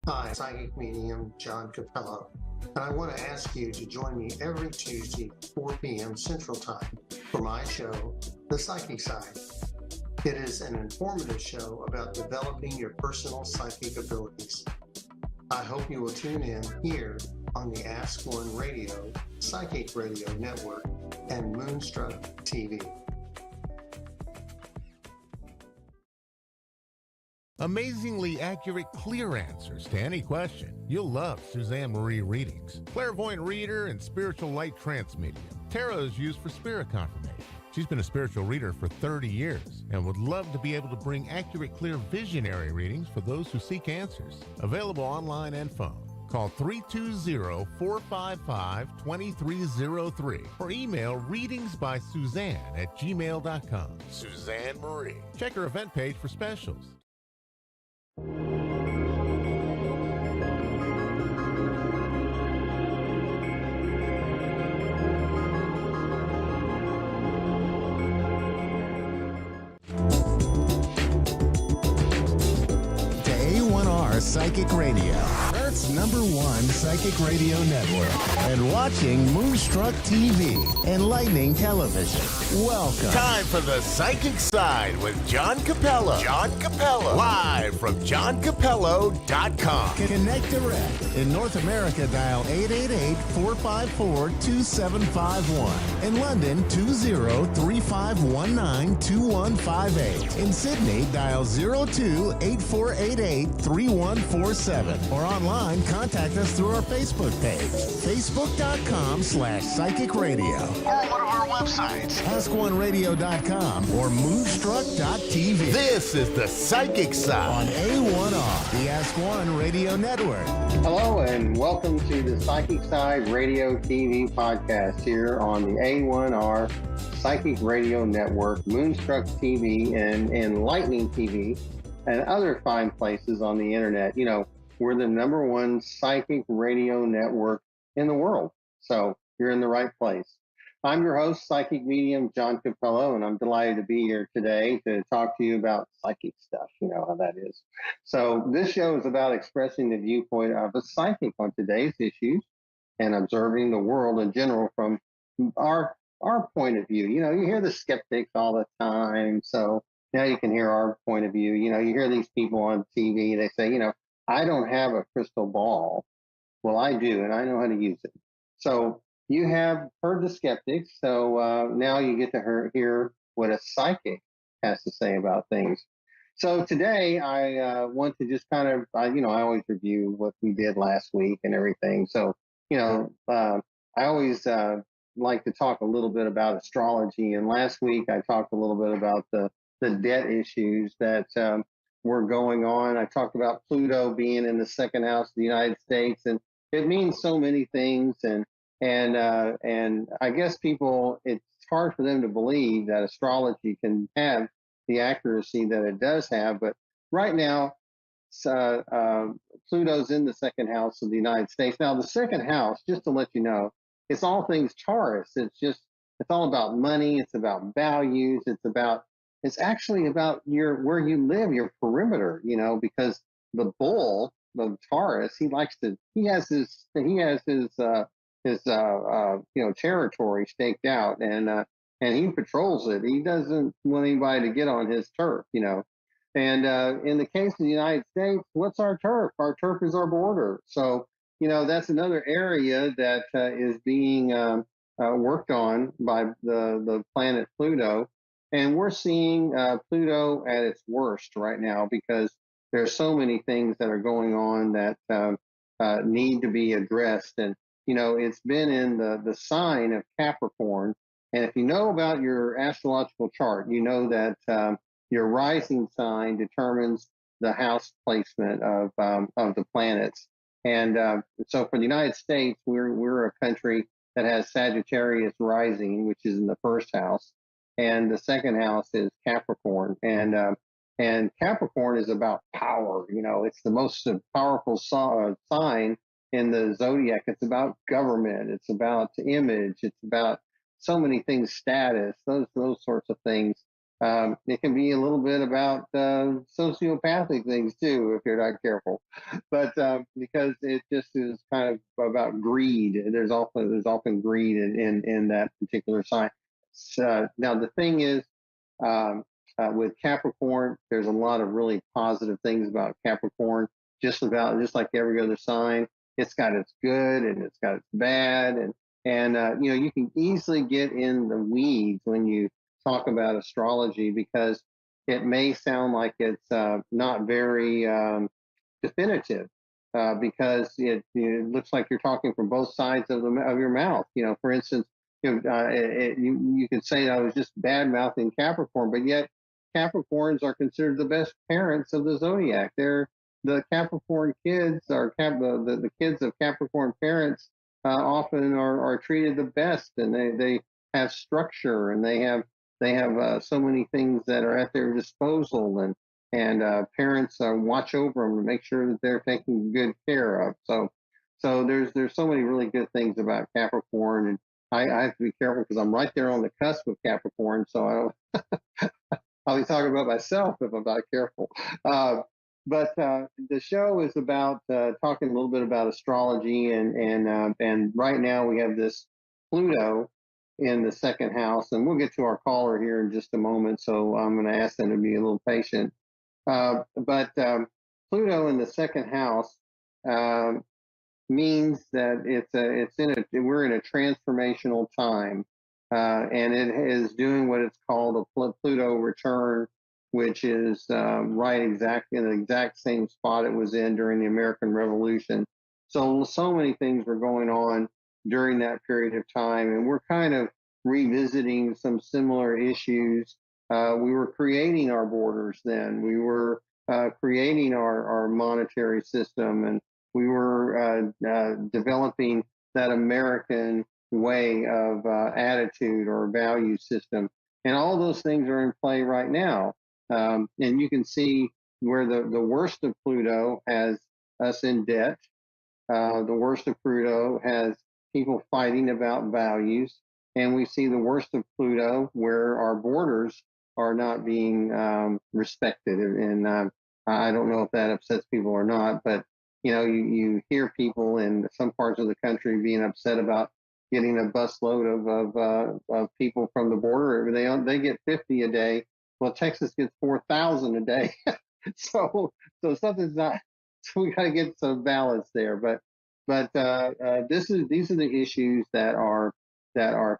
Hi, psychic medium John Capello, and I want to ask you to join me every Tuesday, 4 p.m. Central Time, for my show, The Psychic Side. It is an informative show about developing your personal psychic abilities. I hope you will tune in here on the Ask One Radio, Psychic Radio Network, and Moonstruck TV. Amazingly accurate, clear answers to any question. You'll love Suzanne Marie readings. Clairvoyant reader and spiritual light trance medium. Tarot is used for spirit confirmation. She's been a spiritual reader for 30 years and would love to be able to bring accurate, clear, visionary readings for those who seek answers. Available online and phone. Call 320-455-2303 or email readingsbysuzanne@gmail.com. Suzanne Marie. Check her event page for specials. To A1R Psychic Radio, Earth's #1 psychic radio network, and watching Moonstruck TV, enlightening television. Welcome. Time for the Psychic Side with John Capello. John Capello. Live from johncapello.com. Connect direct. In North America, dial 888-454-2751. In London, 20-3519-2158. In Sydney, dial 02-8488-3147. Or online, contact us through our Facebook page, facebook.com/psychic radio. Or one of our websites, askoneradio.com or moonstruck.tv. This is the Psychic Side On A1R, the Ask One Radio Network. Hello and welcome to the Psychic Side Radio TV podcast here on the A1R Psychic Radio Network, Moonstruck TV, and Enlightening TV, and other fine places on the internet. You know, we're the #1 psychic radio network in the world, so you're in the right place. I'm your host, psychic medium John Capello, and I'm delighted to be here today to talk to you about psychic stuff. You know how that is. So this show is about expressing the viewpoint of a psychic on today's issues and observing the world in general from our point of view. You know, you hear the skeptics all the time, so now you can hear our point of view. You know, you hear these people on TV, they say, you know, I don't have a crystal ball. Well, I do, and I know how to use it. So you have heard the skeptics, so now you get to hear what a psychic has to say about things. So today I want to just kind of, I always review what we did last week and everything. So, I always like to talk a little bit about astrology. And last week I talked a little bit about the debt issues that were going on. I talked about Pluto being in the second house of the United States, and it means so many things. And I guess people, it's hard for them to believe that astrology can have the accuracy that it does have. But right now, Pluto's in the second house of the United States. Now, the second house, just to let you know, it's all things Taurus. It's all about money. It's about values. It's actually about where you live, your perimeter, because the bull, the Taurus, he has his territory staked out, and he patrols it. He doesn't want anybody to get on his turf, And in the case of the United States, what's our turf? Our turf is our border. So, that's another area that is being worked on by the planet Pluto. And we're seeing Pluto at its worst right now because there's so many things that are going on that need to be addressed. And it's been in the sign of Capricorn. And if you know about your astrological chart, you know that your rising sign determines the house placement of the planets. And so for the United States, we're a country that has Sagittarius rising, which is in the first house. And the second house is Capricorn. And Capricorn is about power. It's the most powerful sign in the zodiac. It's about government. It's about image. It's about so many things, status, those sorts of things. It can be a little bit about sociopathic things too, if you're not careful. But because it just is kind of about greed. There's often greed in that particular sign. Now the thing is, um, with Capricorn, there's a lot of really positive things about Capricorn. Just like every other sign, it's got its good and it's got its bad, and you can easily get in the weeds when you talk about astrology because it may sound like it's not very definitive because it looks like you're talking from both sides of your mouth. For instance, you could say I was just bad mouthing Capricorn, but yet Capricorns are considered the best parents of the zodiac. They're the Capricorn kids are the kids of Capricorn parents often are treated the best, and they have structure and they have so many things that are at their disposal, and parents watch over them to make sure that they're taken good care of. So there's so many really good things about Capricorn, and I have to be careful because I'm right there on the cusp of Capricorn. So I'll be talking about myself if I'm not careful. But the show is about talking a little bit about astrology, and right now we have this Pluto in the second house, and we'll get to our caller here in just a moment. So I'm going to ask them to be a little patient. But Pluto in the second house um, means that we're in a transformational time, and it is doing what it's called a Pluto return, which is right exactly in the exact same spot it was in during the American Revolution. So many things were going on during that period of time, and we're kind of revisiting some similar issues. We were creating our borders then. We were creating our monetary system, and we were developing that American way of attitude or value system. And all those things are in play right now. And you can see where the worst of Pluto has us in debt. The worst of Pluto has people fighting about values. And we see the worst of Pluto where our borders are not being respected. And I don't know if that upsets people or not, but you hear people in some parts of the country being upset about getting a busload of people from the border. They get 50 a day. Well, Texas gets 4,000 a day. so something's not. So we got to get some balance there. But these are the issues that are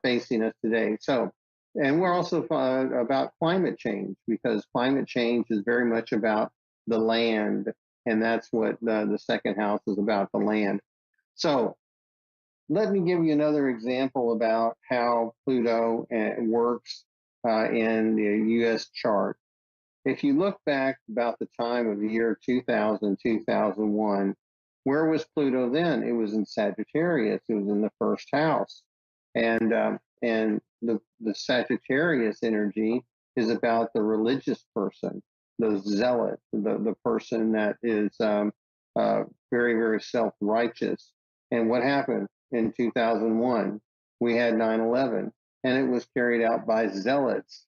facing us today. So, and we're also about climate change, because climate change is very much about the land, and that's what the second house is about, the land. So let me give you another example about how Pluto works in the U.S. chart. If you look back about the time of the year 2000, 2001, where was Pluto then? It was in Sagittarius. It was in the first house. And the Sagittarius energy is about the religious person, the zealot, the person that is very, very self-righteous. And what happened in 2001? We had 9/11, and it was carried out by zealots.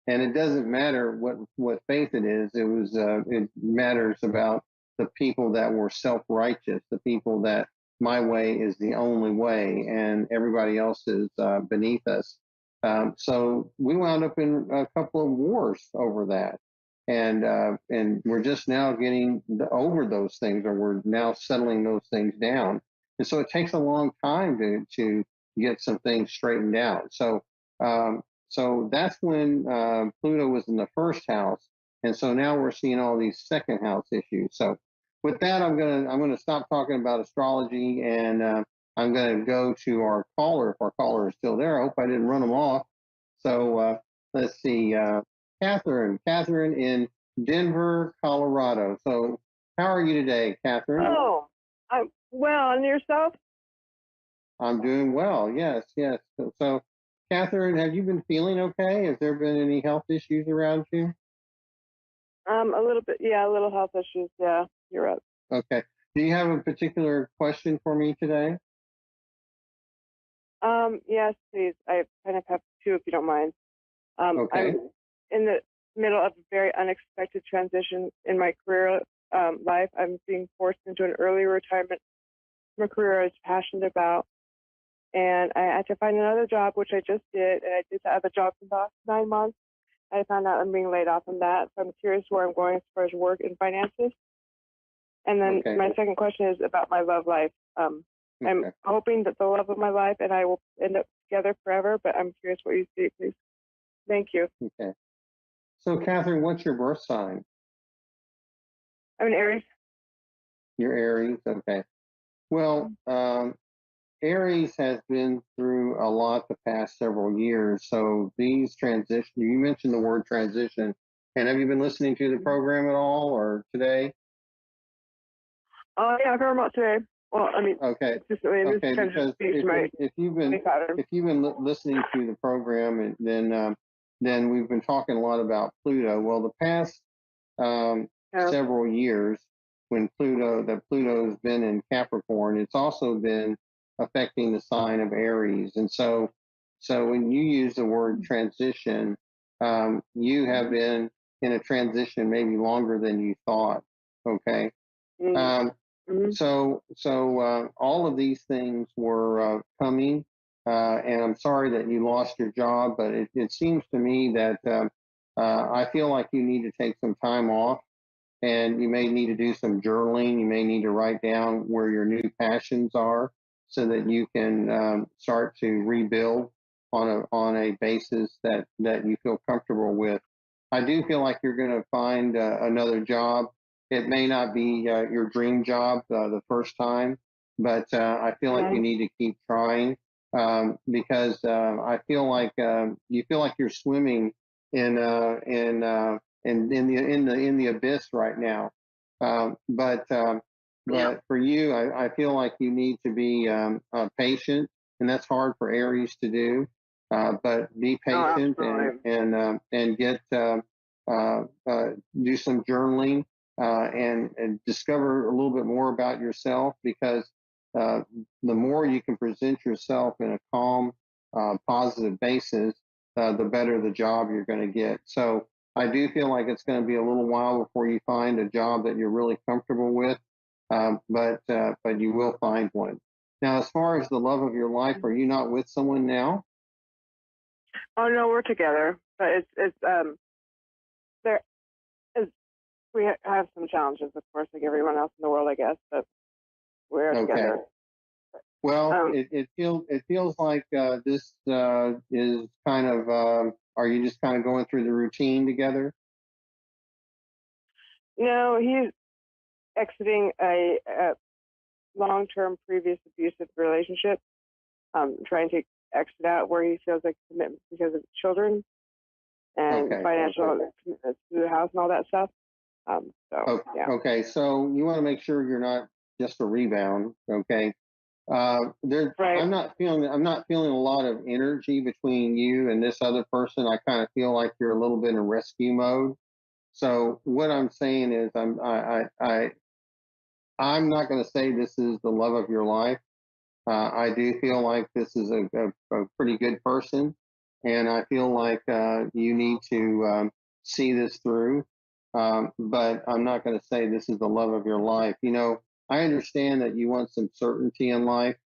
And it doesn't matter what faith it is. It matters about the people that were self-righteous, the people that my way is the only way, and everybody else is beneath us. So we wound up in a couple of wars over that, and we're just now getting over those things, or we're now settling those things down. And so it takes a long time to get some things straightened out. So that's when Pluto was in the first house, and so now we're seeing all these second house issues. So with that, I'm gonna stop talking about astrology, and I'm gonna go to our caller. If our caller is still there, I hope I didn't run them off. So let's see, Catherine in Denver, Colorado. So how are you today, Catherine? Oh, I'm well. And yourself? I'm doing well. Yes, yes. So Catherine, have you been feeling okay? Has there been any health issues around you? A little bit. Yeah, a little health issues. Yeah, you're right. Okay. Do you have a particular question for me today? Yes, please. I kind of have two, if you don't mind. Okay. in the middle of a very unexpected transition in my career life. I'm being forced into an early retirement from a career I was passionate about. And I had to find another job, which I just did. And I did that other job for the last 9 months. I found out I'm being laid off from that. So I'm curious where I'm going as far as work and finances. And then my second question is about my love life. I'm hoping that the love of my life and I will end up together forever, but I'm curious what you see, please. Thank you. Okay. So, Catherine, what's your birth sign? I'm an Aries. You're Aries. Okay. Well, Aries has been through a lot the past several years. So these transitions, you mentioned the word transition. And have you been listening to the program at all or today? Oh, yeah, I've heard about today. Well, I mean, okay. Because if you've been listening to the program, and then we've been talking a lot about Pluto. Well, the past several years, when Pluto's been in Capricorn, it's also been affecting the sign of Aries. And so when you use the word transition, you have been in a transition maybe longer than you thought. Okay. So all of these things were coming, and I'm sorry that you lost your job, but it seems to me that I feel like you need to take some time off, and you may need to do some journaling. You may need to write down where your new passions are, so that you can start to rebuild on a basis that you feel comfortable with. I do feel like you're going to find another job. It may not be your dream job the first time, but I feel like you need to keep trying, because I feel like you feel like you're swimming in the abyss right now. But for you, I feel like you need to be patient, and that's hard for Aries to do. But be patient and get do some journaling. And discover a little bit more about yourself, because the more you can present yourself in a calm, positive basis, the better the job you're going to get. So I do feel like it's going to be a little while before you find a job that you're really comfortable with, but you will find one. Now, as far as the love of your life, are you not with someone now? Oh no, we're together, but it's there. We have some challenges, of course, like everyone else in the world, I guess, but we're together. Well, it feels like this is kind of. Are you just kind of going through the routine together? No, he's exiting a long-term previous abusive relationship, trying to exit out where he feels like commitment because of children and financial commitments to the house and all that stuff. Okay, so you want to make sure you're not just a rebound. Okay. I'm not feeling a lot of energy between you and this other person. I kind of feel like you're a little bit in rescue mode. So what I'm saying is I'm not going to say this is the love of your life. I do feel like this is a pretty good person, and I feel like you need to see this through. But I'm not going to say this is the love of your life. You know, I understand that you want some certainty in life.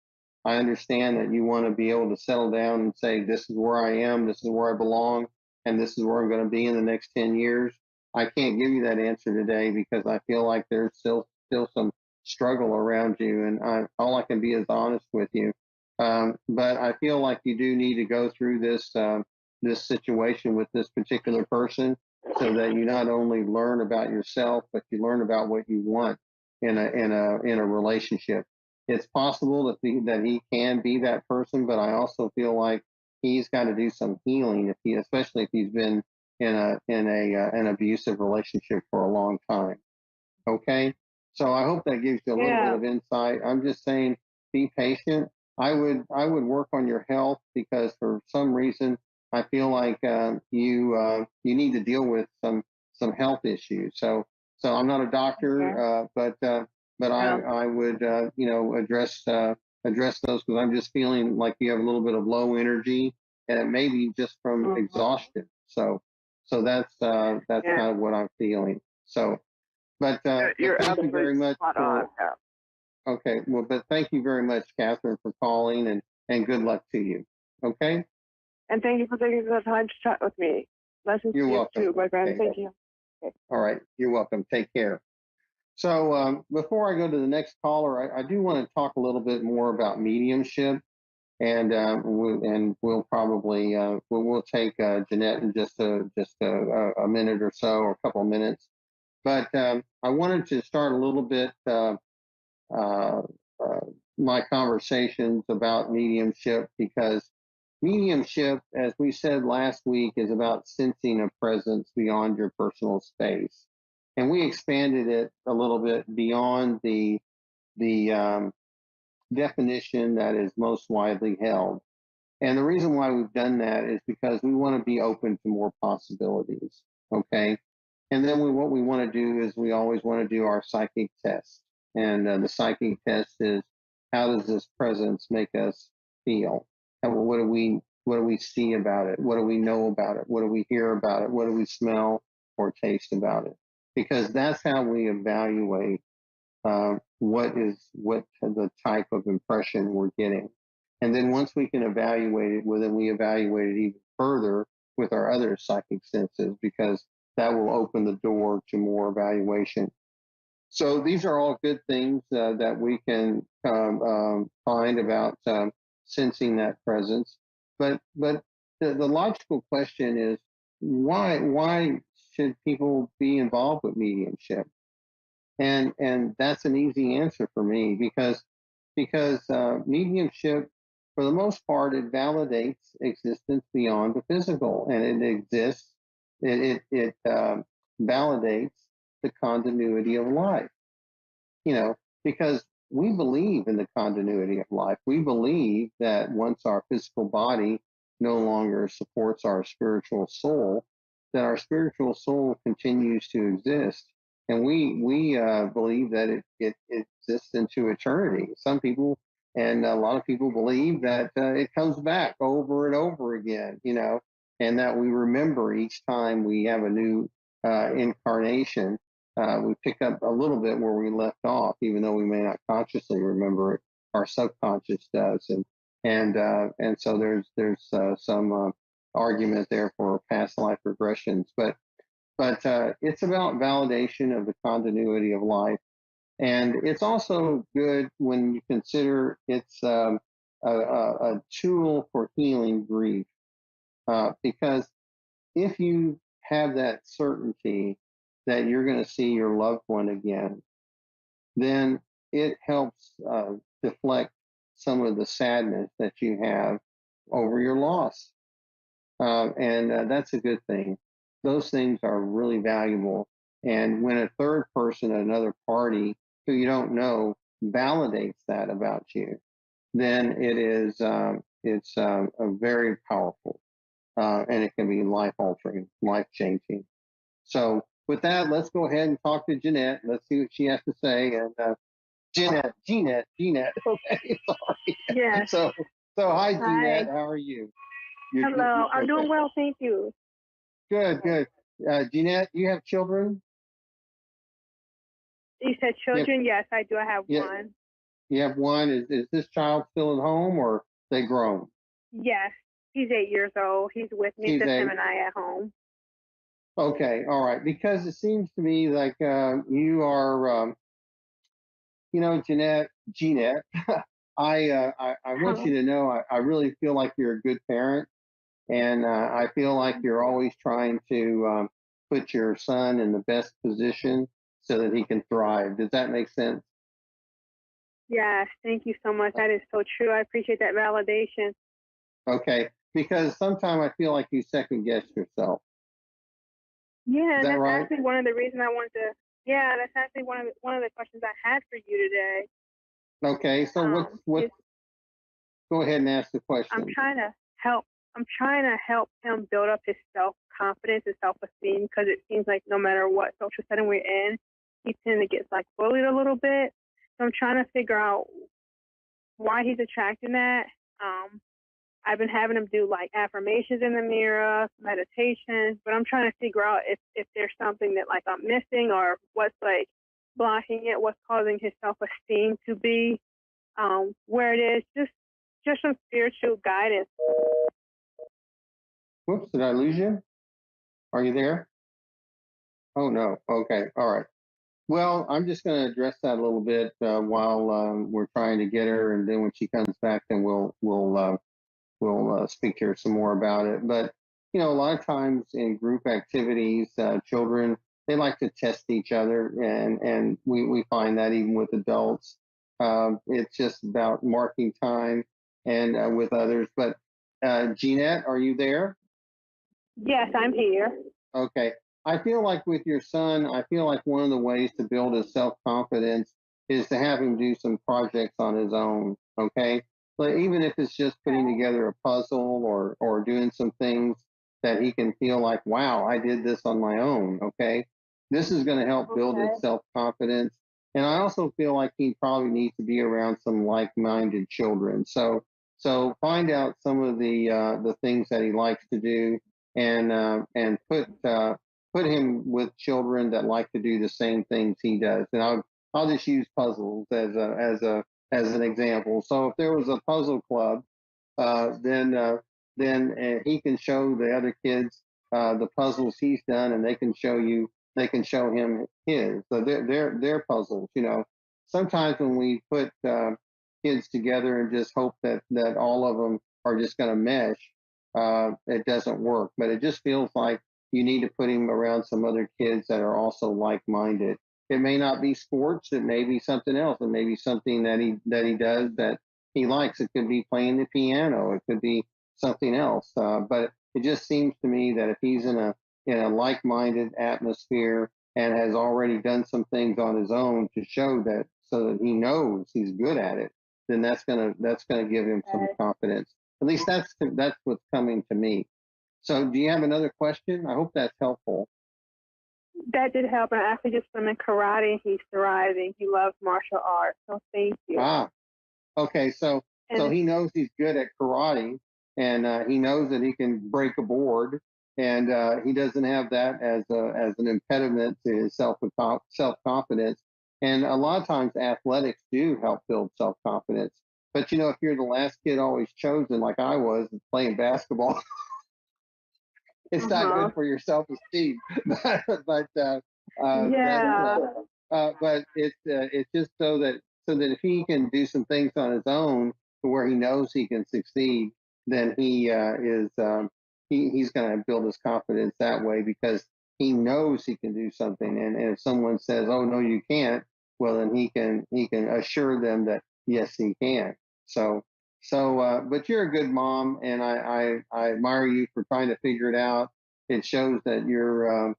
I understand that you want to be able to settle down and say, this is where I am, this is where I belong, and this is where I'm going to be in the next 10 years. I can't give you that answer today because I feel like there's still some struggle around you, and all I can be is honest with you. But I feel like you do need to go through this situation with this particular person, so that you not only learn about yourself, but you learn about what you want in a relationship. It's possible that he can be that person, but I also feel like he's got to do some healing, especially if he's been in an abusive relationship for a long time. Okay, so I hope that gives you a little bit of insight. I'm just saying, be patient. I would work on your health, because for some reason I feel like you need to deal with some health issues. So I'm not a doctor, but I would address those, because I'm just feeling like you have a little bit of low energy, and it may be just from exhaustion. So So that's Yeah. kind of what I'm feeling. So, but You're thank you very much spot on. Yeah. okay. Well, but thank you very much, Catherine, for calling, and good luck to you. Okay. And thank you for taking the time to chat with me. Blessings You're to you welcome. too, my friend. Okay. Thank you. Okay. All right. You're welcome. Take care. So before I go to the next caller, I do want to talk a little bit more about mediumship, and we'll probably we'll take Jeanette in just a minute or so, or a couple of minutes. But I wanted to start a little bit uh, my conversations about mediumship, because mediumship, as we said last week, is about sensing a presence beyond your personal space, and we expanded it a little bit beyond the definition that is most widely held. And the reason why we've done that is because we want to be open to more possibilities. Okay. And then what we want to do is we always want to do our psychic test. And the psychic test is, how does this presence make us feel? And what do we see about it? What do we know about it? What do we hear about it? What do we smell or taste about it? Because that's how we evaluate what the type of impression we're getting. And then once we can evaluate it, well, then we evaluate it even further with our other psychic senses, because that will open the door to more evaluation. So these are all good things that we can find about sensing that presence. But the logical question is, why should people be involved with mediumship? And that's an easy answer for me, because mediumship, for the most part, it validates existence beyond the physical, and it exists. It validates the continuity of life. You know, because we believe in the continuity of life. We believe that once our physical body no longer supports our spiritual soul, that our spiritual soul continues to exist. And we believe that it exists into eternity. Some people, and a lot of people, believe that it comes back over and over again, and that we remember each time we have a new incarnation. We pick up a little bit where we left off, even though we may not consciously remember it. Our subconscious does, and so there's some argument there for past life regressions, but it's about validation of the continuity of life, and it's also good when you consider it's a tool for healing grief, because if you have that certainty that you're going to see your loved one again, then it helps deflect some of the sadness that you have over your loss. And that's a good thing. Those things are really valuable. And when a third person, another party who you don't know, validates that about you, then it's very powerful, and it can be life altering, life changing. So with that, let's go ahead and talk to Jeanette. Let's see what she has to say. And Jeanette. Okay, sorry. Yeah. So hi, Hi. Jeanette. How are you? Hello. I'm doing okay. well, thank you. Good. Jeanette, you have children? You said children? Yes, I do. I have one. You have one. Is this child still at home, or they grown? Yes, he's 8 years old. He's with me. It's just him and I at home. Okay, all right. Because it seems to me like you are, Jeanette. I want you to know I really feel like you're a good parent, and I feel like you're always trying to put your son in the best position so that he can thrive. Does that make sense? Yes, thank you so much. That is so true. I appreciate that validation. Okay, because sometimes I feel like you second guess yourself. Yeah, Is that that's right? actually one of the reasons I wanted to. Yeah, that's actually one of the questions I had for you today. Okay, so what's go ahead and ask the question. I'm trying to help him build up his self-confidence and self-esteem, because it seems like no matter what social setting we're in, he tends to get like bullied a little bit. So I'm trying to figure out why he's attracting that. I've been having him do like affirmations in the mirror, meditations, but I'm trying to figure out if there's something that like I'm missing or what's like blocking it, what's causing his self-esteem to be where it is. Just some spiritual guidance. Whoops, did I lose you? Are you there? Oh, no. Okay. All right. Well, I'm just going to address that a little bit while we're trying to get her, and then when she comes back, then we'll speak to her some more about it. But you know, a lot of times in group activities, children they like to test each other, and we find that even with adults, it's just about marking time and with others. But Jeanette, are you there? Yes, I'm here. Okay. I feel like with your son, I feel like one of the ways to build his self confidence is to have him do some projects on his own. Okay. But even if it's just putting together a puzzle or doing some things that he can feel like, wow, I did this on my own. Okay. This is going to help build his self confidence. And I also feel like he probably needs to be around some like minded children. So find out some of the things that he likes to do and put him with children that like to do the same things he does. And I'll just use puzzles as an example. So if there was a puzzle club, then he can show the other kids the puzzles he's done, and they can show him his. So their puzzles. You know, sometimes when we put kids together and just hope that all of them are just going to mesh, it doesn't work. But it just feels like you need to put him around some other kids that are also like-minded. It may not be sports. It may be something else. It may be something that he does that he likes. It could be playing the piano. It could be something else. But it just seems to me that if he's in a like-minded atmosphere and has already done some things on his own to show that, so that he knows he's good at it, then that's gonna give him some confidence. At least that's what's coming to me. So, do you have another question? I hope that's helpful. That did help. And I actually just put him in karate. He's thriving. He loves martial arts. So thank you. Ah, okay. So he knows he's good at karate, and he knows that he can break a board, and he doesn't have that as an impediment to his self confidence. And a lot of times, athletics do help build self confidence. But you know, if you're the last kid always chosen, like I was, playing basketball, it's not good for your self-esteem. but Yeah. but it's just so that if he can do some things on his own to where he knows he can succeed, then he's going to build his confidence that way because he knows he can do something. And if someone says, "Oh no, you can't," well then he can assure them that yes, he can. But you're a good mom, and I admire you for trying to figure it out. It shows that your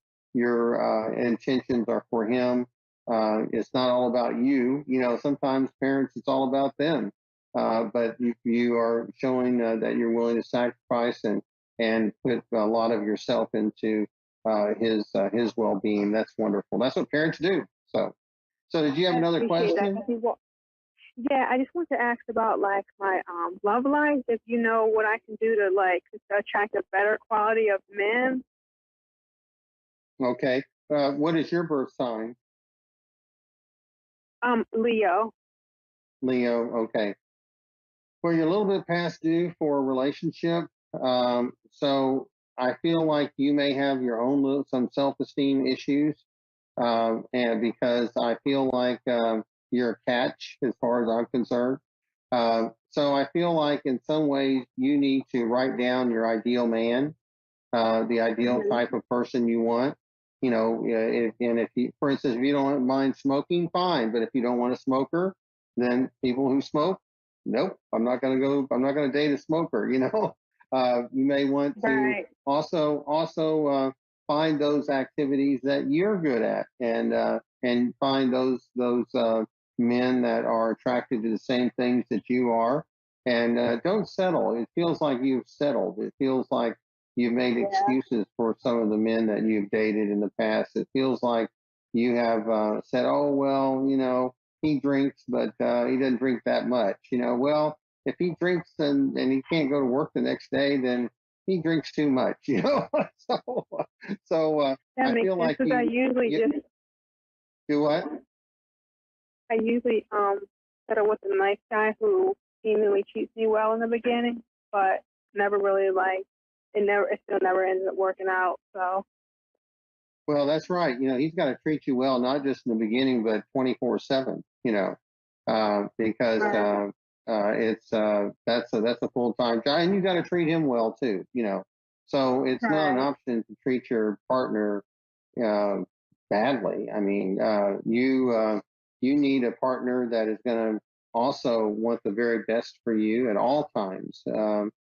intentions are for him. It's not all about you. You know, sometimes parents, it's all about them. But you are showing that you're willing to sacrifice and put a lot of yourself into his well-being. That's wonderful. That's what parents do. So did you have another question? Yeah, I just want to ask about like my love life. If you know what I can do to like to attract a better quality of men. Okay. What is your birth sign? Leo. Leo. Okay. Well, you're a little bit past due for a relationship. So I feel like you may have your own some self-esteem issues, and because I feel like you're a catch as far as I'm concerned. So I feel like in some ways you need to write down your ideal man, the ideal type of person you want. You know, if you, for instance, if you don't mind smoking, fine. But if you don't want a smoker, then people who smoke, nope, I'm not going to go. I'm not going to date a smoker. You know, you may want to also find those activities that you're good at, and find those men that are attracted to the same things that you are, and don't settle. It feels like you've settled. It feels like you've made excuses for some of the men that you've dated in the past. It feels like you have said, "Oh well, you know, he drinks, but he doesn't drink that much." You know, well, if he drinks and he can't go to work the next day, then he drinks too much, so That I makes feel sense like because you do what? I usually settle with a nice guy who seemingly treats me well in the beginning, but never really it still never ends up working out. So Well, that's right. He's got to treat you well, not just in the beginning, but 24/7. Because right, it's that's a full time job, and you got to treat him well too. So it's not an right, option to treat your partner uh, badly. I mean, you need a partner that is going to also want the very best for you at all times.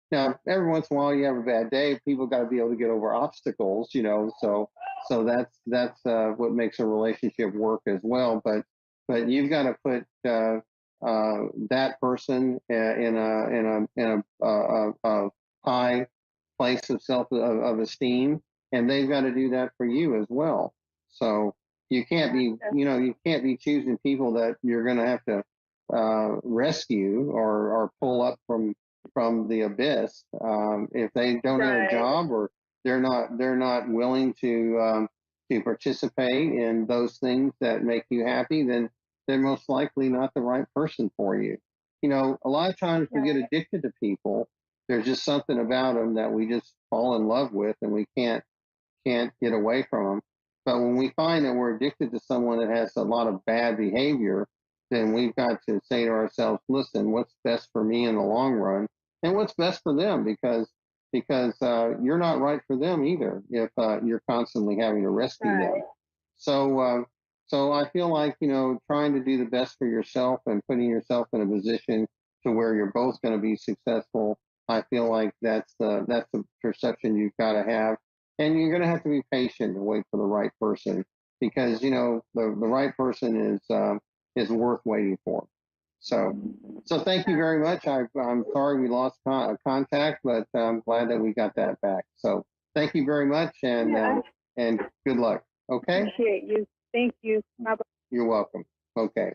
Now, every once in a while, you have a bad day. People got to be able to get over obstacles. So that's what makes a relationship work as well. But you've got to put that person in a high place of of esteem, and they've got to do that for you as well. So you can't be choosing people that you're going to have to rescue or pull up from the abyss if they don't have a right, job, or they're not willing to participate in those things that make you happy. Then they're most likely not the right person for you. A lot of times we get right, addicted to people. There's just something about them that we just fall in love with, and we can't get away from them. But when we find that we're addicted to someone that has a lot of bad behavior, then we've got to say to ourselves, listen, what's best for me in the long run, and what's best for them, because you're not right for them either if you're constantly having to rescue them. right. So I feel like trying to do the best for yourself and putting yourself in a position to where you're both going to be successful. I feel like that's the perception you've got to have, and you're going to have to be patient and wait for the right person, because the right person is worth waiting for. So thank you very much. I'm sorry we lost contact, but I'm glad that we got that back. So thank you very much, Yeah, and good luck. I Okay, appreciate you. Thank you. Bye. you're welcome. Okay.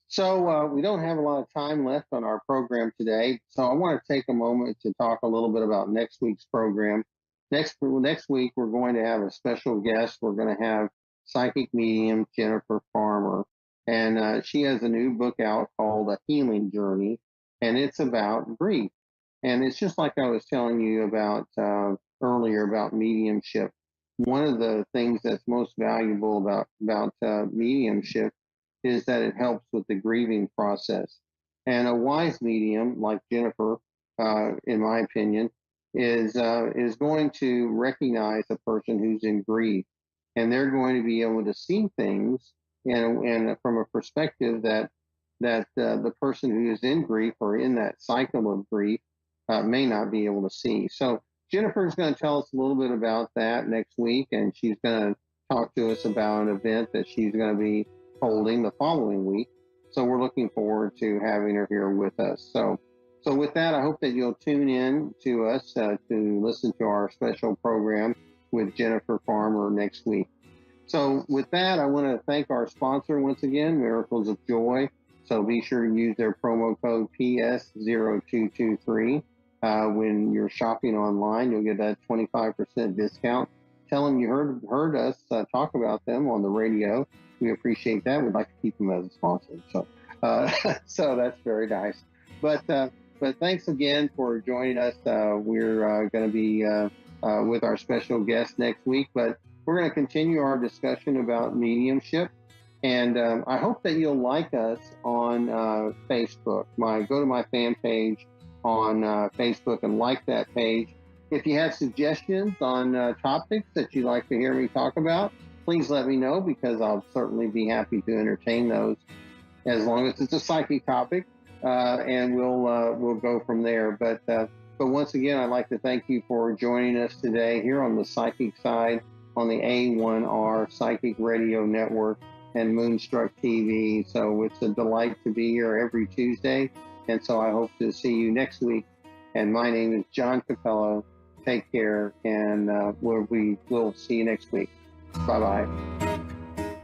So we don't have a lot of time left on our program today, so I want to take a moment to talk a little bit about next week's program. Next week we're going to have a special guest. We're going to have psychic medium Jennifer Farmer, and she has a new book out called A Healing Journey, and it's about grief. And it's just like I was telling you about earlier about mediumship. One of the things that's most valuable about mediumship is that it helps with the grieving process. And a wise medium like Jennifer, in my opinion, is going to recognize a person who's in grief, and they're going to be able to see things and from a perspective that the person who is in grief or in that cycle of grief may not be able to see. So Jennifer is going to tell us a little bit about that next week, and she's going to talk to us about an event that she's going to be holding the following week. So we're looking forward to having her here with us. So with that, I hope that you'll tune in to us to listen to our special program with Jennifer Farmer next week. So with that, I want to thank our sponsor once again, Miracles of Joy. So be sure to use their promo code PS0223 when you're shopping online. You'll get that 25% discount. Tell them you heard us talk about them on the radio. We appreciate that. We'd like to keep them as a sponsor. So so that's very nice. But thanks again for joining us. We're going to be with our special guest next week, but we're going to continue our discussion about mediumship. And I hope that you'll like us on Facebook. Go to my fan page on Facebook and like that page. If you have suggestions on topics that you'd like to hear me talk about, please let me know, because I'll certainly be happy to entertain those, as long as it's a psychic topic, and we'll go from there. But once again, I'd like to thank you for joining us today here on the Psychic Side on the A1R Psychic Radio Network and Moonstruck TV. So it's a delight to be here every Tuesday, and so I hope to see you next week. And my name is John Capello. Take care, and we'll see you next week. Bye-bye.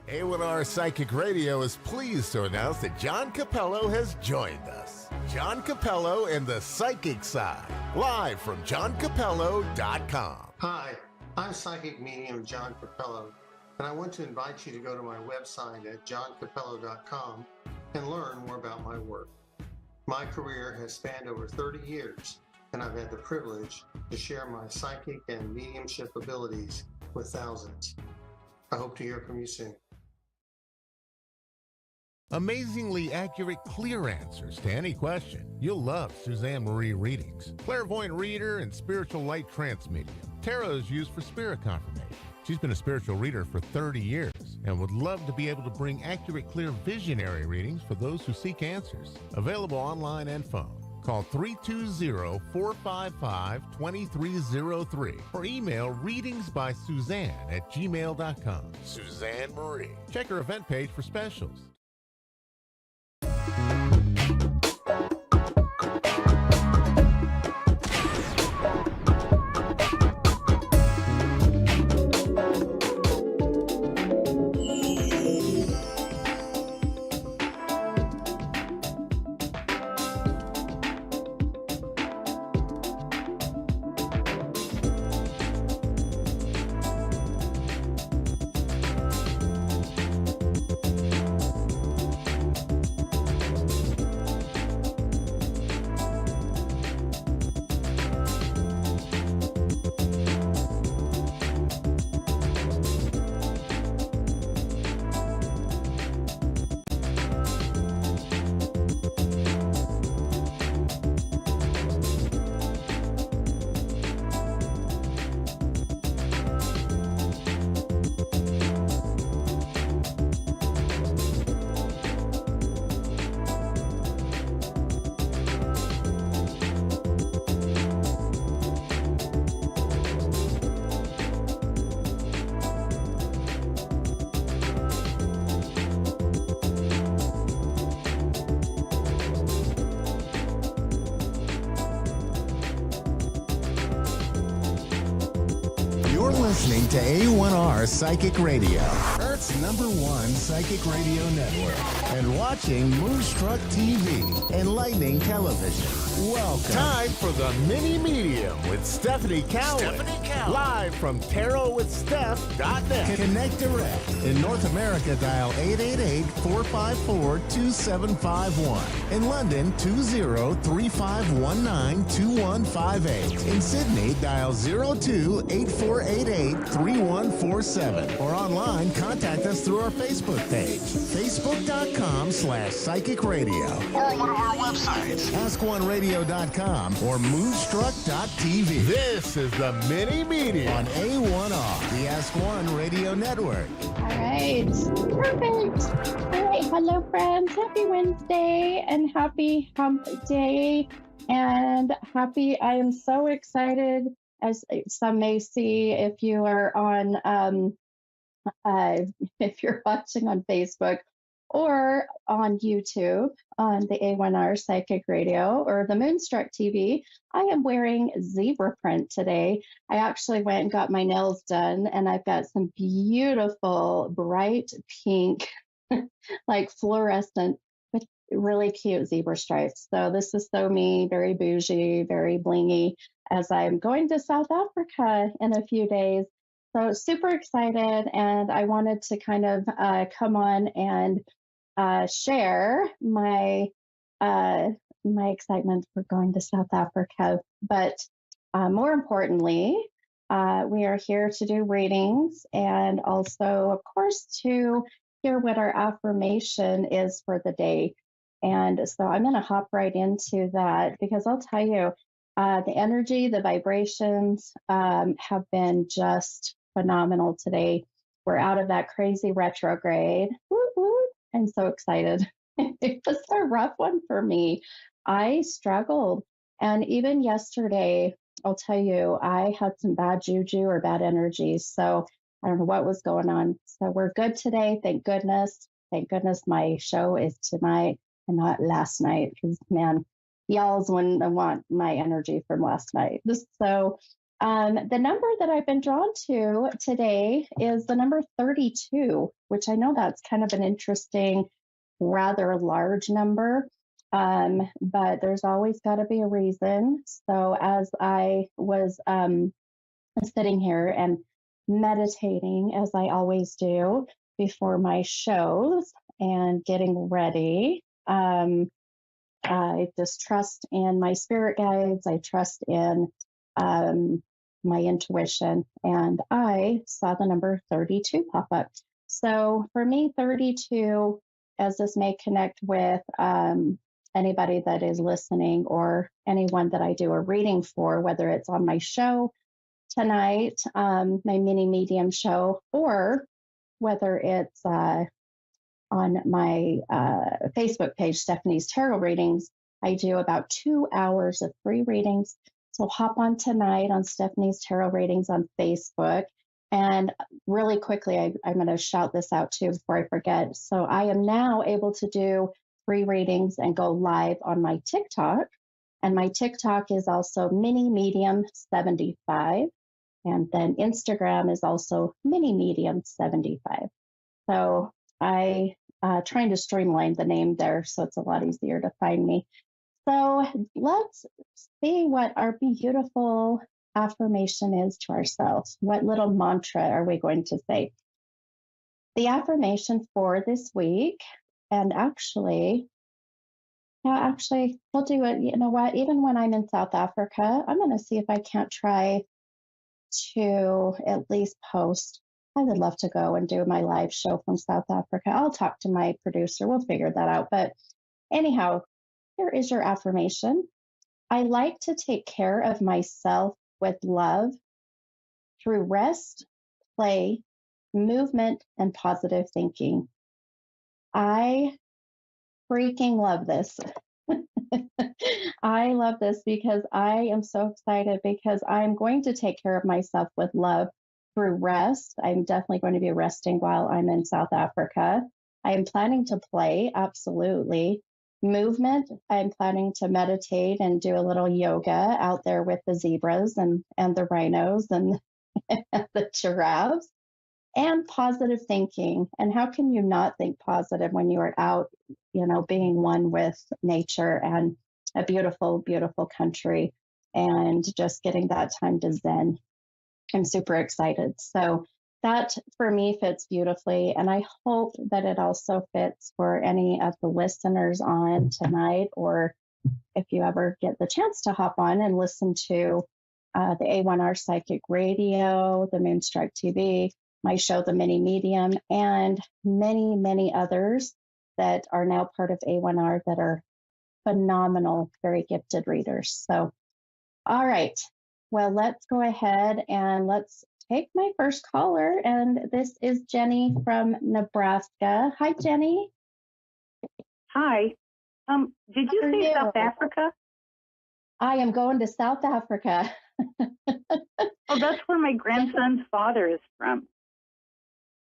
A1R Psychic Radio is pleased to announce that John Capello has joined us. John Capello and the Psychic Side, live from johncapello.com. Hi, I'm psychic medium John Capello, and I want to invite you to go to my website at johncapello.com and learn more about my work. My career has spanned over 30 years, and I've had the privilege to share my psychic and mediumship abilities with thousands. I hope to hear from you soon. Amazingly accurate, clear answers to any question. You'll love Suzanne Marie readings. Clairvoyant reader and spiritual light trance medium. Tarot is used for spirit confirmation. She's been a spiritual reader for 30 years and would love to be able to bring accurate, clear, visionary readings for those who seek answers. Available online and phone. Call 320-455-2303 or email readingsbysuzanne@gmail.com. Suzanne Marie. Check her event page for specials. You're listening to A1R Psychic Radio, Earth's #1 psychic radio network, and watching Moonstruck TV, enlightening television. Welcome. Time for the Mini Medium with Stephanie Cowan. Live from TarotWithSteph.net. Connect direct. In North America, dial 888-454-2751. In London, 20-3519-2158. In Sydney, dial 02-8488-3147. Or online, contact us through our Facebook page, facebook.com/psychic radio. Or one of our websites, askoneradio.com or moonstruck.tv. This is the Mini Medium On A1R, the Ask One Radio Network. All right. Perfect. All right. Hello, friends. Happy Wednesday and happy hump day. And I am so excited, as some may see if you are on, if you're watching on Facebook or on YouTube on the A1R Psychic Radio or the Moonstruck TV. I am wearing zebra print today. I actually went and got my nails done, and I've got some beautiful bright pink, like fluorescent, with really cute zebra stripes. So this is so me, very bougie, very blingy, as I'm going to South Africa in a few days. So super excited, and I wanted to kind of come on and share my excitement for going to South Africa. But more importantly, we are here to do readings and also, of course, to hear what our affirmation is for the day. And so I'm going to hop right into that, because I'll tell you, the energy, the vibrations have been just phenomenal today. We're out of that crazy retrograde. Woo, woo. I'm so excited. It was a rough one for me. I struggled. And even yesterday, I'll tell you, I had some bad juju or bad energy. So I don't know what was going on. So we're good today. Thank goodness. Thank goodness my show is tonight and not last night. Because, man, y'all's wouldn't want my energy from last night. So the number that I've been drawn to today is the number 32, which I know that's kind of an interesting, rather large number. But there's always got to be a reason. So as I was sitting here and meditating, as I always do before my shows and getting ready, I just trust in my spirit guides. I trust in my intuition. And I saw the number 32 pop up. So for me, 32, as this may connect with anybody that is listening or anyone that I do a reading for, whether it's on my show tonight, my mini medium show, or whether it's on my Facebook page, Stephanie's Tarot Readings. I do about 2 hours of free readings. So hop on tonight on Stephanie's Tarot Readings on Facebook. And really quickly, I'm going to shout this out too before I forget. So I am now able to do free readings and go live on my TikTok. And my TikTok is also Mini Medium 75. And then Instagram is also Mini Medium 75. So I trying to streamline the name there so it's a lot easier to find me. So let's see what our beautiful affirmation is to ourselves. What little mantra are we going to say? The affirmation for this week, and actually, we'll do it. You know what? Even when I'm in South Africa, I'm going to see if I can't try to at least post. I would love to go and do my live show from South Africa. I'll talk to my producer. We'll figure that out. But anyhow, here is your affirmation. I like to take care of myself with love through rest, play, movement, and positive thinking. I freaking love this. I love this because I am so excited because I'm going to take care of myself with love through rest. I'm definitely going to be resting while I'm in South Africa. I am planning to play, absolutely. Movement, I'm planning to meditate and do a little yoga out there with the zebras and the rhinos and the giraffes. And positive thinking. And how can you not think positive when you are out, being one with nature and a beautiful, beautiful country and just getting that time to zen? I'm super excited. So that for me fits beautifully. And I hope that it also fits for any of the listeners on tonight, or if you ever get the chance to hop on and listen to the A1R Psychic Radio, the Moonstruck TV, my show, The Mini Medium, and many, many others that are now part of A1R that are phenomenal, very gifted readers. So, all right. Well, let's go ahead and let's take my first caller. And this is Jenny from Nebraska. Hi, Jenny. Hi. Did you say South Africa? I am going to South Africa. Oh, that's where my grandson's father is from.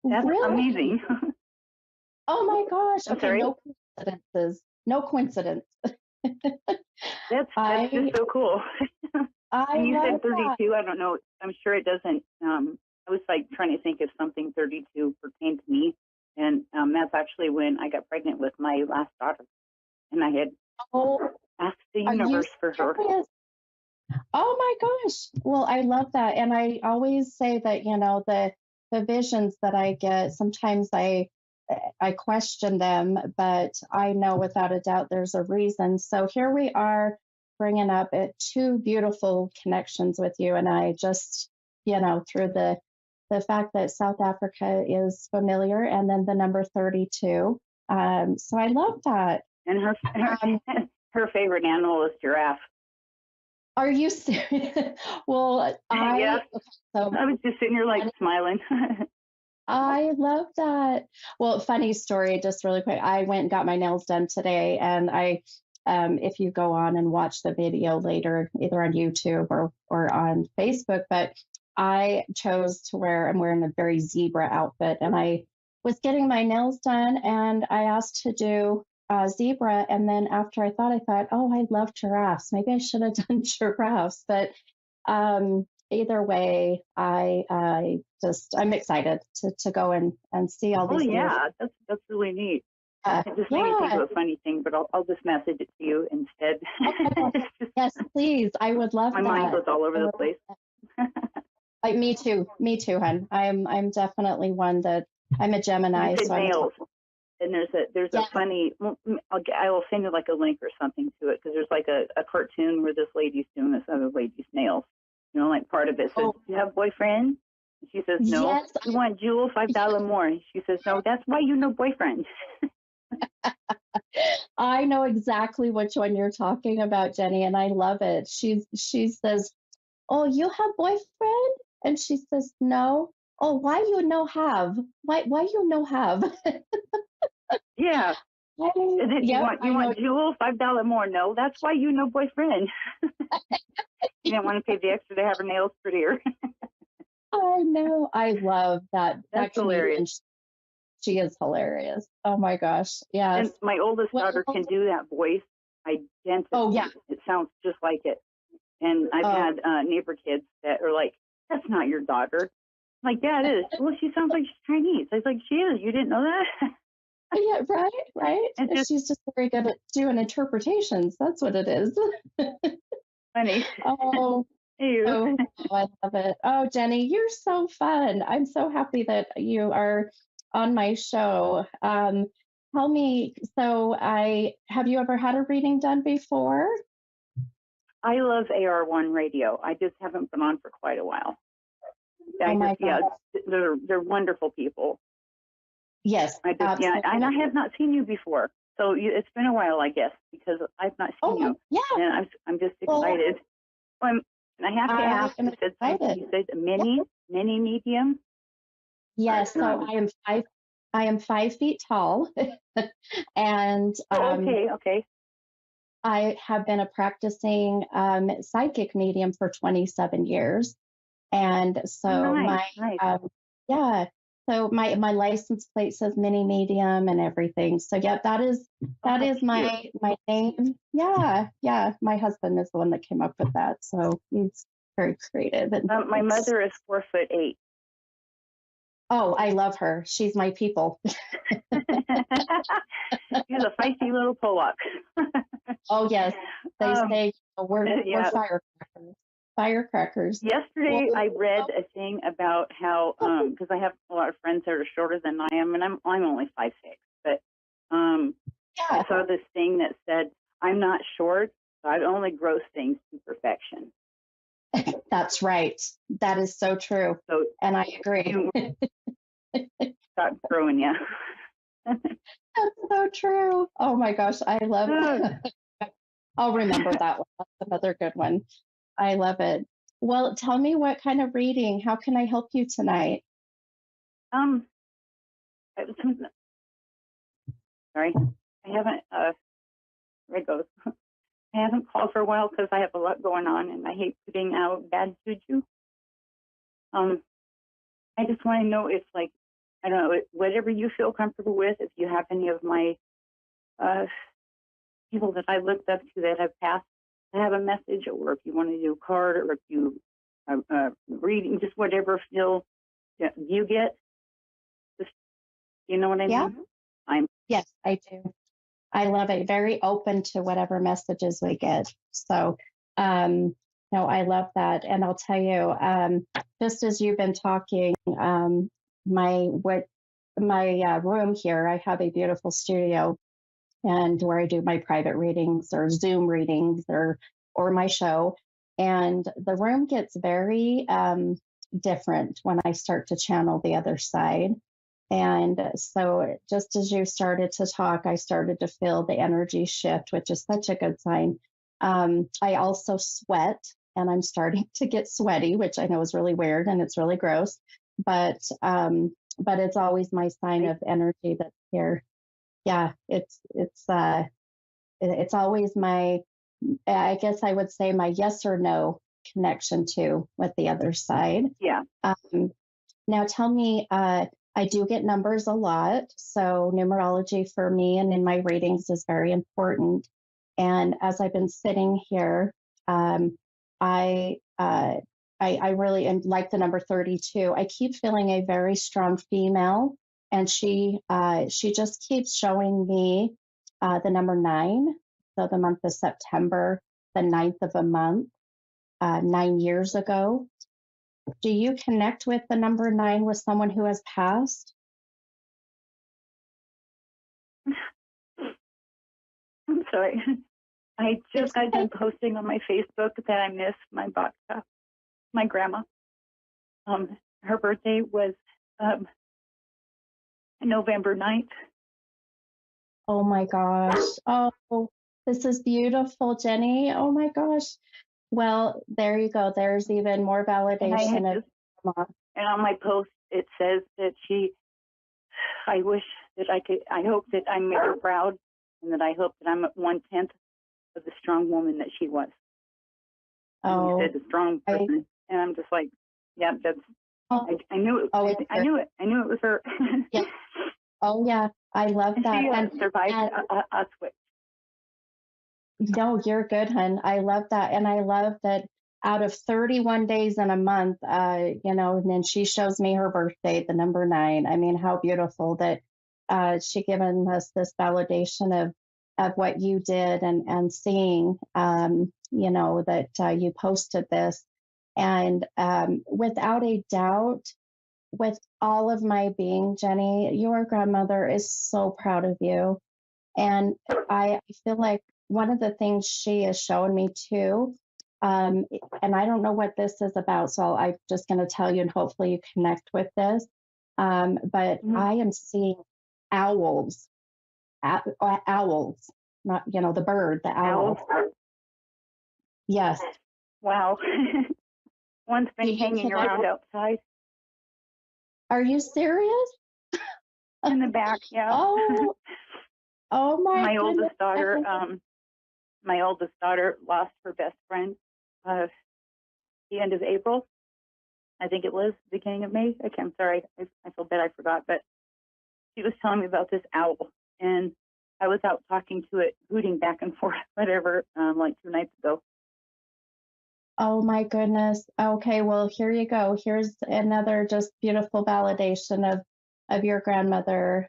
That's really? amazing. Oh my gosh. I'm Okay, sorry? no coincidences. No coincidence. That's just so cool. And you said 32. That. I don't know. I'm sure it doesn't. I was like trying to think if something 32 pertained to me. And that's actually when I got pregnant with my last daughter. And I had asked the universe for her. Oh my gosh. Well, I love that. And I always say that, the visions that I get, sometimes I question them, but I know without a doubt there's a reason. So here we are bringing up two beautiful connections with you. And I just, through the fact that South Africa is familiar and then the number 32. So I love that. And her favorite animal is giraffe. Are you serious? Well, yeah. So I was just sitting here like smiling. I love that. Well, funny story, just really quick. I went and got my nails done today, and if you go on and watch the video later, either on YouTube or on Facebook, but I chose to I'm wearing a very zebra outfit, and I was getting my nails done, and I asked to do zebra, and then after I thought, oh, I love giraffes. Maybe I should have done giraffes, but either way, I'm excited to go and see all these. Oh yeah, that's really neat. It just made me think of a funny thing, but I'll just message it to you instead. Yes, please. I would love My that. mind goes all over the place. Me too, hon. I'm definitely one that I'm a Gemini. You said So nails, and there's Yes. a funny. I will send you like a link or something to it because there's like a cartoon where this lady's doing this other lady's nails. You know, like part of it says, "Do you have a boyfriend?" And she says, "No." Yes. You want Jewel $5 more? And she says, "No, that's why you no boyfriend." I know exactly which one you're talking about, Jenny, and I love it. She says, "Oh, you have boyfriend?" And she says, "No." "Oh, why you no have? Why you no have?" Yeah. And then Yep, you I know. want Jewel $5 more? No, that's why you no boyfriend. You didn't want to pay the extra to have her nails prettier. I know. I love that. That's comedian. hilarious. She is hilarious. Oh my gosh. Yes. And my oldest Well, daughter can do that voice identically. Oh, yeah. It sounds just like it. And I've had neighbor kids that are like, "That's not your daughter." I'm like, "Yeah, it is." "Well, she sounds like she's Chinese." I was like, "She is. You didn't know that?" Yeah, right. It's just She's just very good at doing interpretations. That's what it is. funny. Oh, Ew. oh, I love it. Oh, Jenny, you're so fun. I'm so happy that you are on my show. Tell me, have you ever had a reading done before? I love AR1 radio. I just haven't been on for quite a while. Oh my Yeah, God. they're wonderful people. Yes, Yeah, and I absolutely. have not seen you before, so it's been a while, I guess, because I've not seen you, Yeah. and I'm just Well, excited. And I have to I ask. am You said something. excited. You said a Yeah. mini medium. Yes. So I am 5 feet tall, and Okay. I have been a practicing psychic medium for 27 years. And so Nice. yeah, so my license plate says mini medium and everything. So yeah, that is That's my name. Yeah. My husband is the one that came up with that. So he's very creative. And My mother is 4'8". oh, I love her. She's my people. She's a feisty little Pollock. Oh yes, they say we're Yeah. firecrackers. Yesterday, Well, I read a thing about how because I have a lot of friends that are shorter than I am, and I'm only 5'6", but I yeah, saw this thing that said, "I'm not short, so I only grow things to perfection." that's right. That is so true, So and I agree. stop growing, yeah. That's so true. Oh my gosh, I love it. I'll remember that one. That's another good one. I love it. Well, tell me what kind of reading. How can I help you tonight? Um, sorry, I haven't. There it goes. I haven't called for a while because I have a lot going on, and I hate putting out bad juju. I just want to know if, like, I don't know, whatever you feel comfortable with. If you have any of my people that I looked up to that have passed, to have a message, or if you want to do a card, or if you reading, just whatever feel you get. Just, you know what I Yeah. mean? Yes, I do. I love it. Very open to whatever messages we get. So, no, I love that. And I'll tell you, just as you've been talking, my room here, I have a beautiful studio, and where I do my private readings or Zoom readings or my show, and the room gets very different when I start to channel the other side. And so, just as you started to talk, I started to feel the energy shift, which is such a good sign. I also sweat, and I'm starting to get sweaty, which I know is really weird and it's really gross, but it's always my sign of energy that's here. Yeah, it's always my, I guess I would say, my yes or no connection to with the other side. Yeah. Now tell me, I do get numbers a lot. So numerology for me and in my readings is very important. And as I've been sitting here, I really am like the number 32. I keep feeling a very strong female and she just keeps showing me the number 9. So the month of September, the 9th of a month, 9 years ago. Do you connect with the number 9 with someone who has passed? I'm sorry. I just It's got done okay. posting on my Facebook that I miss my baka, my grandma. Her birthday was November 9th. Oh my gosh. Oh, this is beautiful, Jenny. Oh my gosh. Well, there you go. There's even more And I had validation of just, grandma. and on my post, it says that I wish that I hope that I make her proud, and that I hope that I'm 1/10 of the strong woman that she was. And you Oh, said a strong I, person. And I'm just like, yeah, oh, I knew it. oh, it's I knew it. I knew it was her. yeah. Oh yeah. I love And that. she And, survived and a switch. no, you're good, hun. I love that. And I love that out of 31 days in a month, and then she shows me her birthday, the number 9. I mean, how beautiful that she given us this validation of what you did and seeing, that you posted this. And without a doubt, with all of my being, Jenny, your grandmother is so proud of you. And I feel like one of the things she has shown me too, and I don't know what this is about, so I'm just going to tell you, and hopefully you connect with this. But Mhm. I am seeing owls, owls, not the bird, the Owls. owl. Yes. Wow. One's Do been you hanging connect? around outside Are you serious? in the back. Yeah. Oh, oh my my goodness. oldest daughter. My oldest daughter lost her best friend. The end of April. I think it was beginning of May. I'm sorry. I feel bad I forgot, but she was telling me about this owl, and I was out talking to it, hooting back and forth, whatever, like 2 nights ago. Oh my goodness. Okay, well, here you go. Here's another just beautiful validation of your grandmother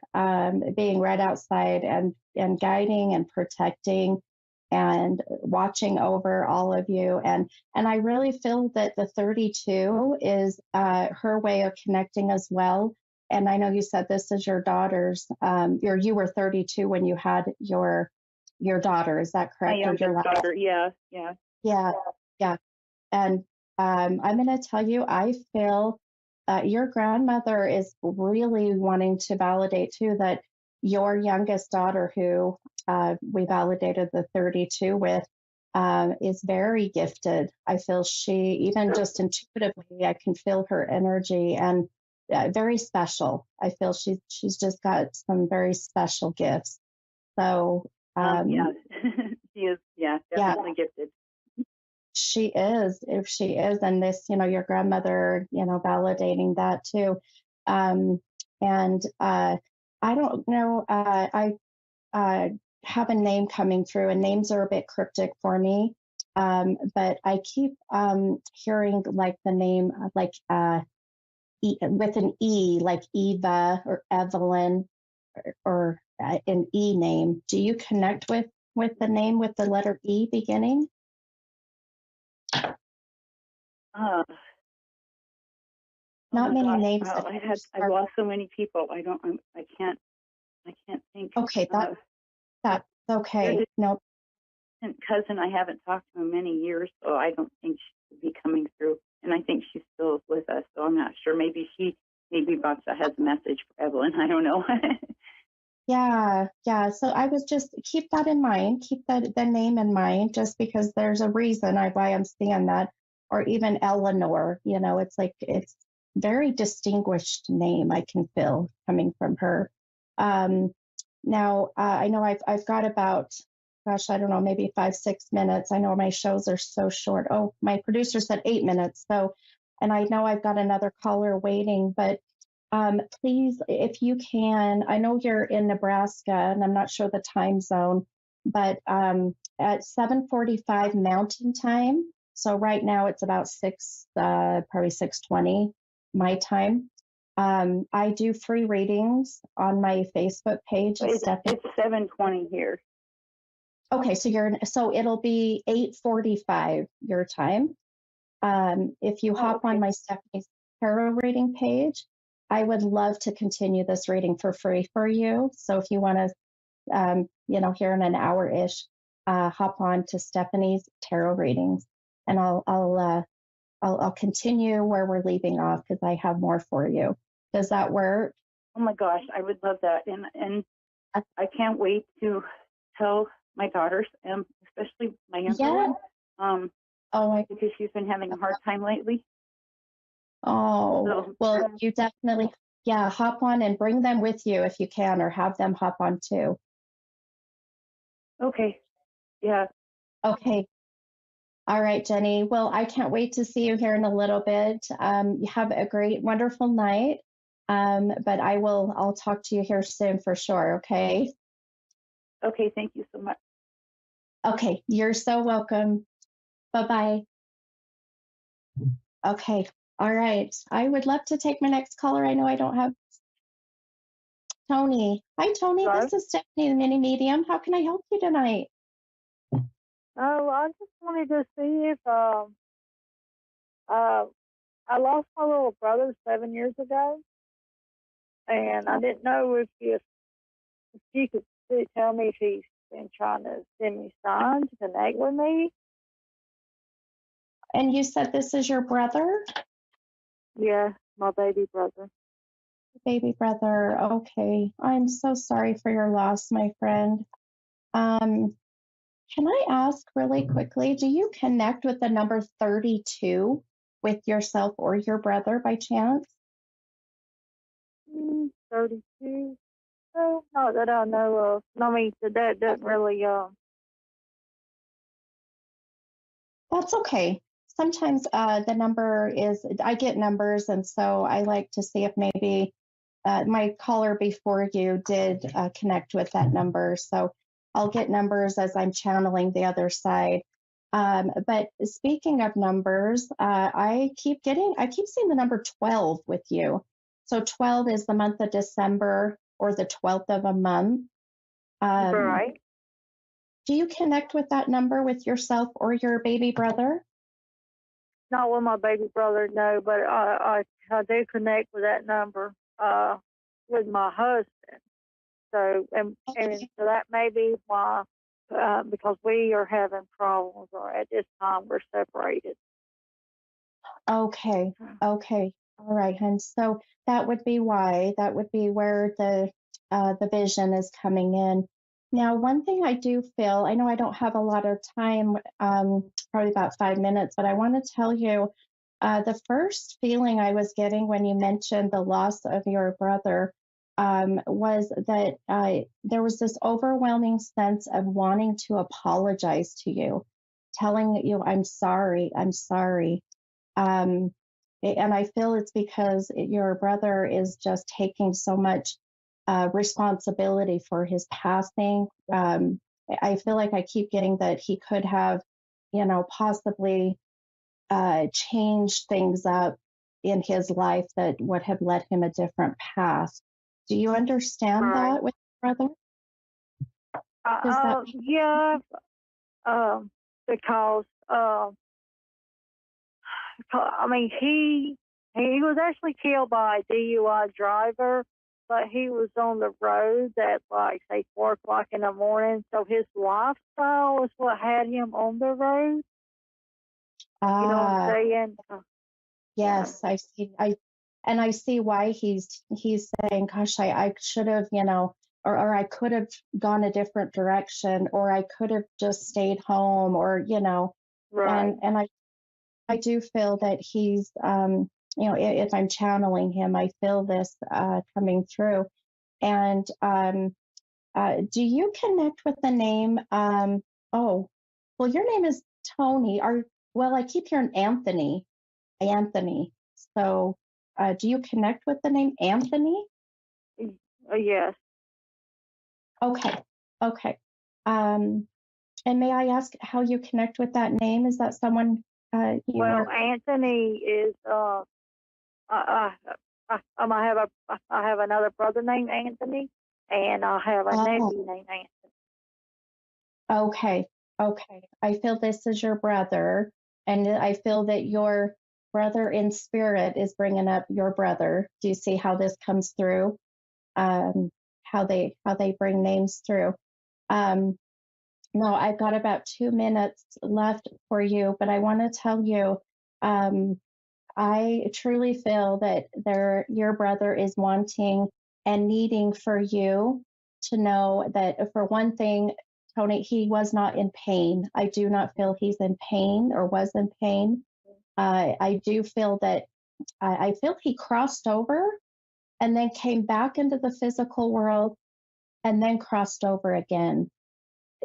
being right outside and guiding and protecting and watching over all of you. And I really feel that the 32 is her way of connecting as well. And I know you said this is your daughter's. You were 32 when you had your daughter. Is that My correct? Or your youngest last? daughter. Yeah. Yeah, yeah. And I'm going to tell you, I feel your grandmother is really wanting to validate too that your youngest daughter, who we validated the 32 with, is very gifted. I feel she, even just intuitively, I can feel her energy and very special. I feel she's just got some very special gifts. So, Yeah. She is. Yeah, yeah. definitely gifted. She is, if she is, and this, your grandmother, validating that too. And I don't know, I have a name coming through, and names are a bit cryptic for me. But I keep hearing like the name, like with an E, like Eva or Evelyn or an E name. Do you connect with the name with the letter E beginning? Oh Not my many gosh! names Well, that I've lost so many people. I can't think. okay, that's There's okay. a No, distant cousin I haven't talked to in many years, so I don't think she would be coming through. And I think she's still with us, so I'm not sure. Maybe Boxa has a message for Evelyn. I don't know. yeah. So I was just keep that in mind. Keep the name in mind, just because there's a reason why I'm seeing that, or even Eleanor. It's like it's very distinguished name. I can feel coming from her. Um, Now I know I've got about, gosh, I don't know, maybe 5-6 minutes. I know my shows are so short. Oh, my producer said 8 minutes. So, and I know I've got another caller waiting, but please, if you can, I know you're in Nebraska, and I'm not sure the time zone, but at 7:45 Mountain Time. So right now it's about probably 6:20 my time. I do free readings on my Facebook page. It's 7:20 here. Okay, so it'll be 8:45 your time. If you hop on my Stephanie's tarot reading page, I would love to continue this reading for free for you. So if you want to, here in an hour-ish, hop on to Stephanie's tarot readings, and I'll continue where we're leaving off because I have more for you. Does that work? Oh my gosh, I would love that, and I can't wait to tell my daughters, especially my younger one, because she's been having a hard time lately. Well, you definitely, hop on and bring them with you if you can, or have them hop on too. Okay, yeah. Okay. All right, Jenny. Well, I can't wait to see you here in a little bit. You have a great, wonderful night. But I'll talk to you here soon for sure. Okay. Okay. Thank you so much. Okay. You're so welcome. Bye-bye. Okay. All right. I would love to take my next caller. I know I don't have Tony. Hi, Tony. Hello? This is Stephanie, the mini medium. How can I help you tonight? Oh, I just wanted to see if I lost my little brother 7 years ago, and I didn't know if you could tell me if he's been trying to send me signs to connect with me. And you said this is your brother? Yeah, my baby brother. Baby brother. Okay. I'm so sorry for your loss, my friend. Can I ask really quickly, do you connect with the number 32 with yourself or your brother by chance? 32. No, not that I know of. I mean, that doesn't really. That's okay. Sometimes the number is, I get numbers, and so I like to see if maybe my caller before you did connect with that number. So I'll get numbers as I'm channeling the other side. But speaking of numbers, I keep seeing the number 12 with you. So 12 is the month of December, or the 12th of a month. Right. Do you connect with that number with yourself or your baby brother? Not with my baby brother, no, but I do connect with that number with my husband. So, and so that may be why, because we are having problems, or at this time we're separated. Okay. All right, hon. So that would be why. That would be where the vision is coming in. Now, one thing I do feel, I know I don't have a lot of time, probably about 5 minutes, but I want to tell you the first feeling I was getting when you mentioned the loss of your brother was that there was this overwhelming sense of wanting to apologize to you, telling you, I'm sorry. And I feel it's because your brother is just taking so much responsibility for his passing. I feel like I keep getting that he could have, possibly changed things up in his life that would have led him a different path. Do you understand Right. that with your brother? Yeah, because I mean, he was actually killed by a DUI driver, but he was on the road at like say 4 o'clock in the morning. So his lifestyle is what had him on the road. You know what I'm saying? Yes, I see. I see why he's saying, "Gosh, I should have, or I could have gone a different direction, or I could have just stayed home, or Right. And I do feel that he's, if I'm channeling him, I feel this coming through. And do you connect with the name? Oh, well, your name is Tony. Well, I keep hearing Anthony. Anthony. So, do you connect with the name Anthony? Yes. Okay. And may I ask how you connect with that name? Is that someone Well, Anthony is I have another brother named Anthony, and I have a nephew named Anthony. Okay. Okay. I feel this is your brother, and I feel that your brother in spirit is bringing up your brother. Do you see how this comes through? How they bring names through. No, I've got about 2 minutes left for you, but I want to tell you, I truly feel that your brother is wanting and needing for you to know that, for one thing, Tony, he was not in pain. I do not feel he's in pain or was in pain. I do feel that I feel he crossed over and then came back into the physical world and then crossed over again.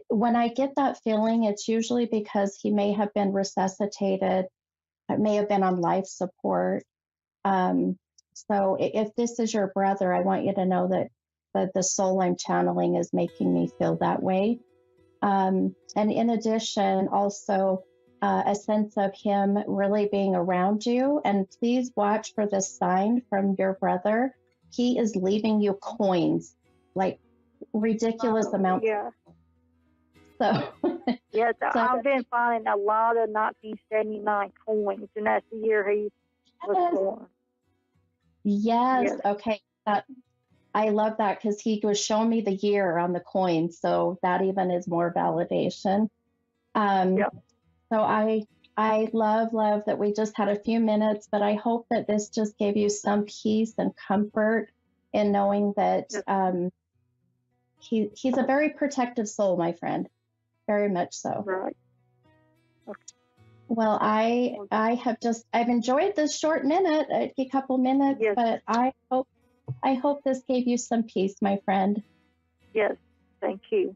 When I get that feeling, it's usually because he may have been resuscitated, it may have been on life support. So if this is your brother, I want you to know that the soul I'm channeling is making me feel that way. And in addition, also a sense of him really being around you. And please watch for this sign from your brother. He is leaving you coins, like ridiculous amounts. Yeah. So, Yes, I've been finding a lot of 1979 coins, and that's the year he was born. yes, Yes. okay. I love that because he was showing me the year on the coin, so that even is more validation. Yep. So I love that we just had a few minutes, but I hope that this just gave you some peace and comfort in knowing that he's a very protective soul, my friend, very much so. Right. Well, I've enjoyed this short minute, a couple minutes, Yes. but I hope this gave you some peace, my friend. Yes. Thank you.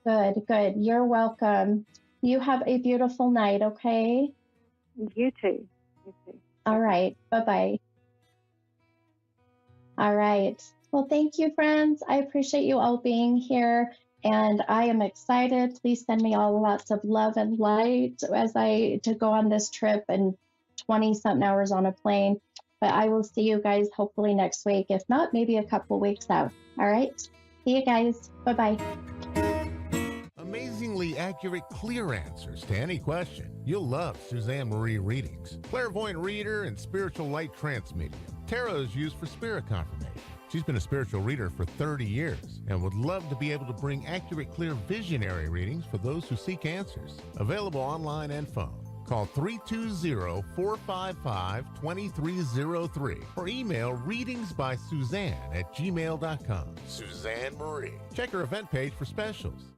Good. You're welcome. You have a beautiful night, okay? You too. You too. All right. Bye-bye. All right. Well, thank you, friends. I appreciate you all being here, and I am excited. Please send me all lots of love and light as to go on this trip and 20-something hours on a plane. But I will see you guys hopefully next week. If not, maybe a couple weeks out. All right. See you guys. Bye-bye. Amazingly accurate, clear answers to any question. You'll love Suzanne Marie readings. Clairvoyant reader and spiritual light trance medium. Tarot is used for spirit confirmation. She's been a spiritual reader for 30 years and would love to be able to bring accurate, clear, visionary readings for those who seek answers. Available online and phone. Call 320-455-2303 or email readingsbysuzanne@gmail.com. Suzanne Marie. Check her event page for specials.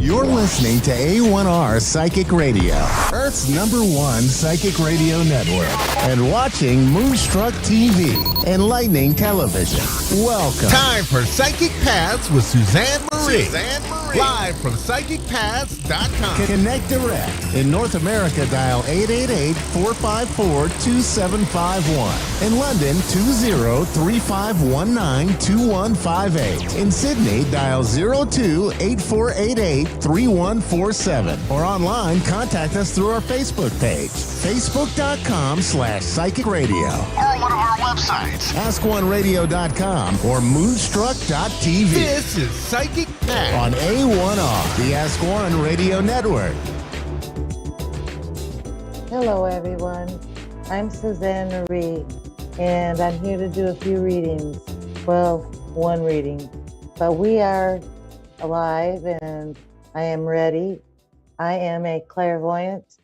You're listening to A1R Psychic Radio, Earth's #1 psychic radio network, and watching Moonstruck TV, enlightening television. Welcome. Time for Psychic Paths with Suzanne Marie. Live from PsychicPaths.com. Connect direct. In North America, dial 888-454-2751. In London, 20-3519-2158. In Sydney, dial 02-8488-3147. Or online, contact us through our Facebook page, facebook.com/Psychic Radio. Or one of our websites, AskOneRadio.com or Moonstruck.tv. This is Psychic Paths On A1R, the Ask One Radio Network. Hello, everyone. I'm Suzanne Marie, and I'm here to do a few readings. Well, one reading. But we are alive, and I am ready. I am a clairvoyant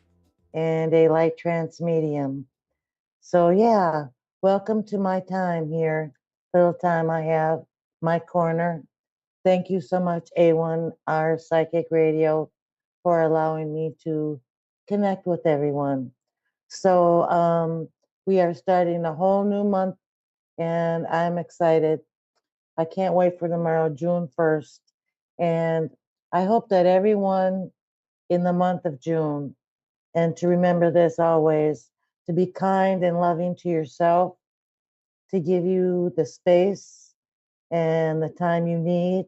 and a light trance medium. So, yeah, welcome to my time here. Little time I have, my corner. Thank you so much, A1R Psychic Radio, for allowing me to connect with everyone. So we are starting a whole new month, and I'm excited. I can't wait for tomorrow, June 1st. And I hope that everyone in the month of June, and to remember this always, to be kind and loving to yourself, to give you the space and the time you need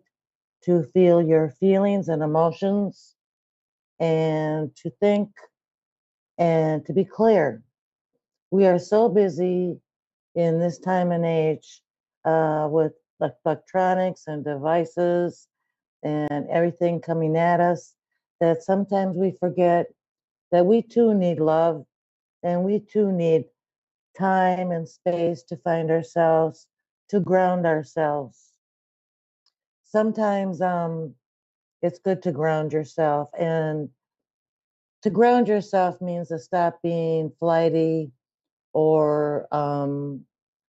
to feel your feelings and emotions, and to think and to be clear. We are so busy in this time and age with electronics and devices and everything coming at us that sometimes we forget that we too need love, and we too need time and space to find ourselves, to ground ourselves. Sometimes it's good to ground yourself, and to ground yourself means to stop being flighty or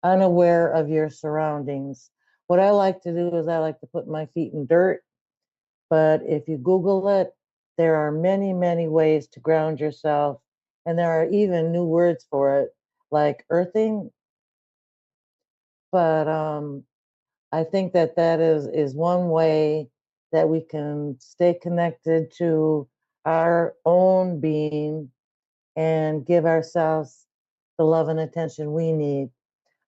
unaware of your surroundings. What I like to do is I like to put my feet in dirt, but if you Google it, there are many, many ways to ground yourself, and there are even new words for it, like earthing. But I think that that is one way that we can stay connected to our own being and give ourselves the love and attention we need.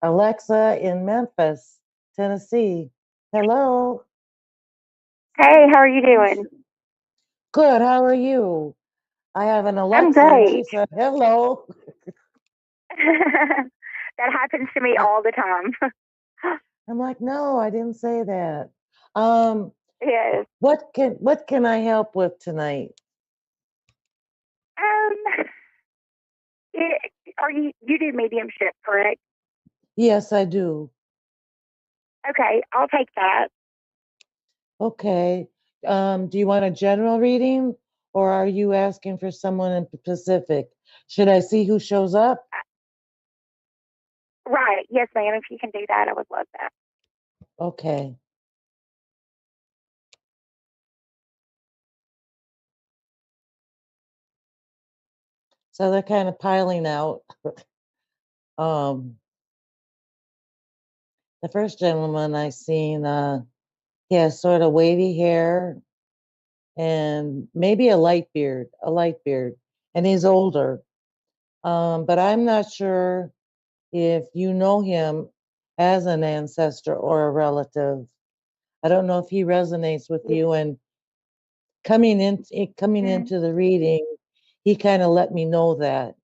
Alexa in Memphis, Tennessee. Hello. Hey, how are you doing? Good. How are you? I have an I'm Alexa and she great. said hello. That happens to me all the time. I'm like, no, I didn't say that. Um, Yes. what can I help with tonight? Um, are you do mediumship, correct? Yes, I do. Okay, I'll take that. Okay. Do you want a general reading or are you asking for someone in specific? Should I see who shows up? Right. Yes, ma'am. If you can do that, I would love that. Okay. So they're kind of piling out. um, the first gentleman I seen, he has sort of wavy hair and maybe a light beard, and he's older. But I'm not sure if you know him as an ancestor or a relative. I don't know if he resonates with you. And coming Mhm. into the reading, he kind of let me know that.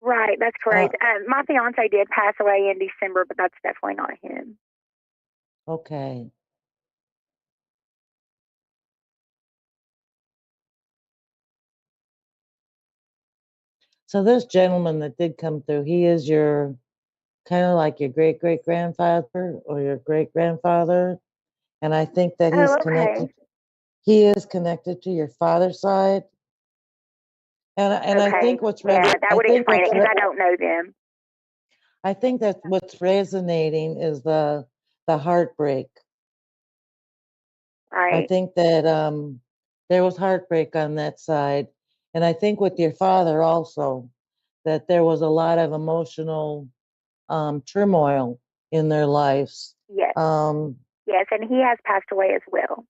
Right, that's Uh, correct. My fiance did pass away in December, but that's definitely not him. okay. So this gentleman that did come through, he is your kind of like your great great grandfather or your great grandfather, and I think that Oh, he's okay. connected. He is connected to your father's side, and I Okay. think what's Yeah, that I would think explain it what's because I don't know them. I think that what's resonating is the heartbreak. I Right. think that there was heartbreak on that side. And I think with your father also, that there was a lot of emotional turmoil in their lives. Yes. Um, Yes, and he has passed away as well.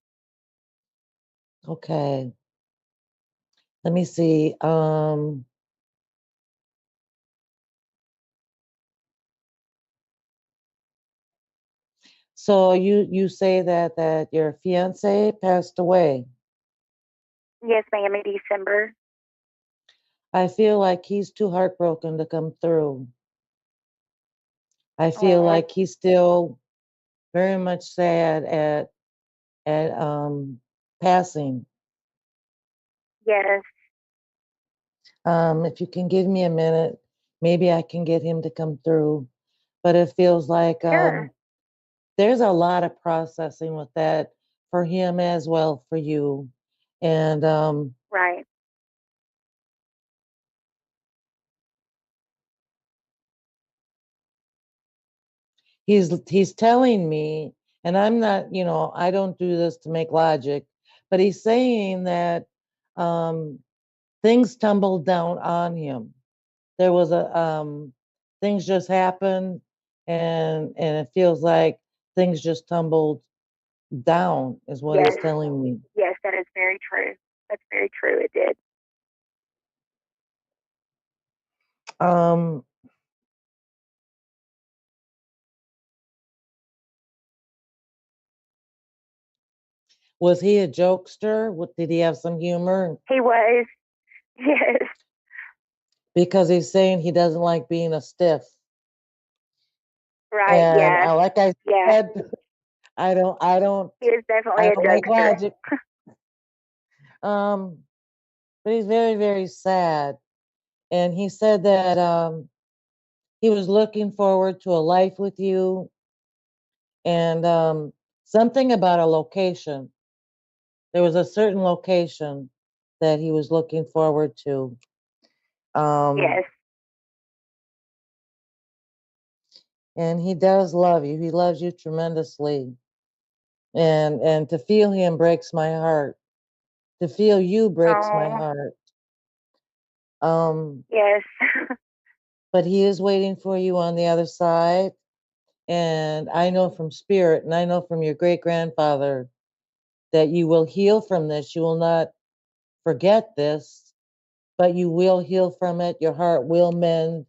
okay. Let me see. So you say that your fiance passed away. Yes, ma'am, in December. I feel like he's too heartbroken to come through. I feel Oh, like he's still very much sad at passing. yes. If you can give me a minute, maybe I can get him to come through. But it feels like Sure. there's a lot of processing with that for him as well for you. And Right. he's telling me, and I'm not, I don't do this to make logic, but he's saying that um, things tumbled down on him. There was a things just happened, and it feels like things just tumbled down, is what Yes. he's telling me. Yes, that is very true. That's very true. It did. Um, was he a jokester? Did he have some humor? He was. Yes. Because he's saying he doesn't like being a stiff. Right. And Yes. like I Yes. said, I don't, I don't, He is definitely I a don't make jokester. logic. Um, but he's very, very sad. And he said that he was looking forward to a life with you, and something about a location. There was a certain location that he was looking forward to. Yes. And he does love you. He loves you tremendously. And to feel him breaks my heart. To feel you breaks my Oh. heart. Um, Yes. but he is waiting for you on the other side. And I know from spirit, and I know from your great grandfather, that you will heal from this. You will not forget this, but you will heal from it. Your heart will mend,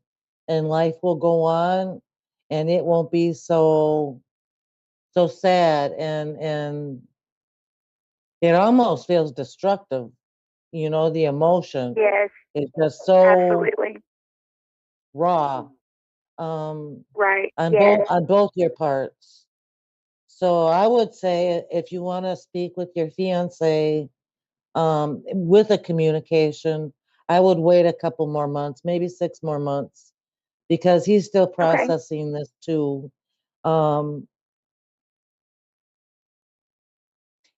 and life will go on, and it won't be so sad, and it almost feels destructive. The emotion Yes. is just so Absolutely. raw, um, Right. on Yes. both your parts. So I would say, if you want to speak with your fiance, with a communication, I would wait a couple more months, maybe 6 more months, because he's still Okay. processing this too. Um,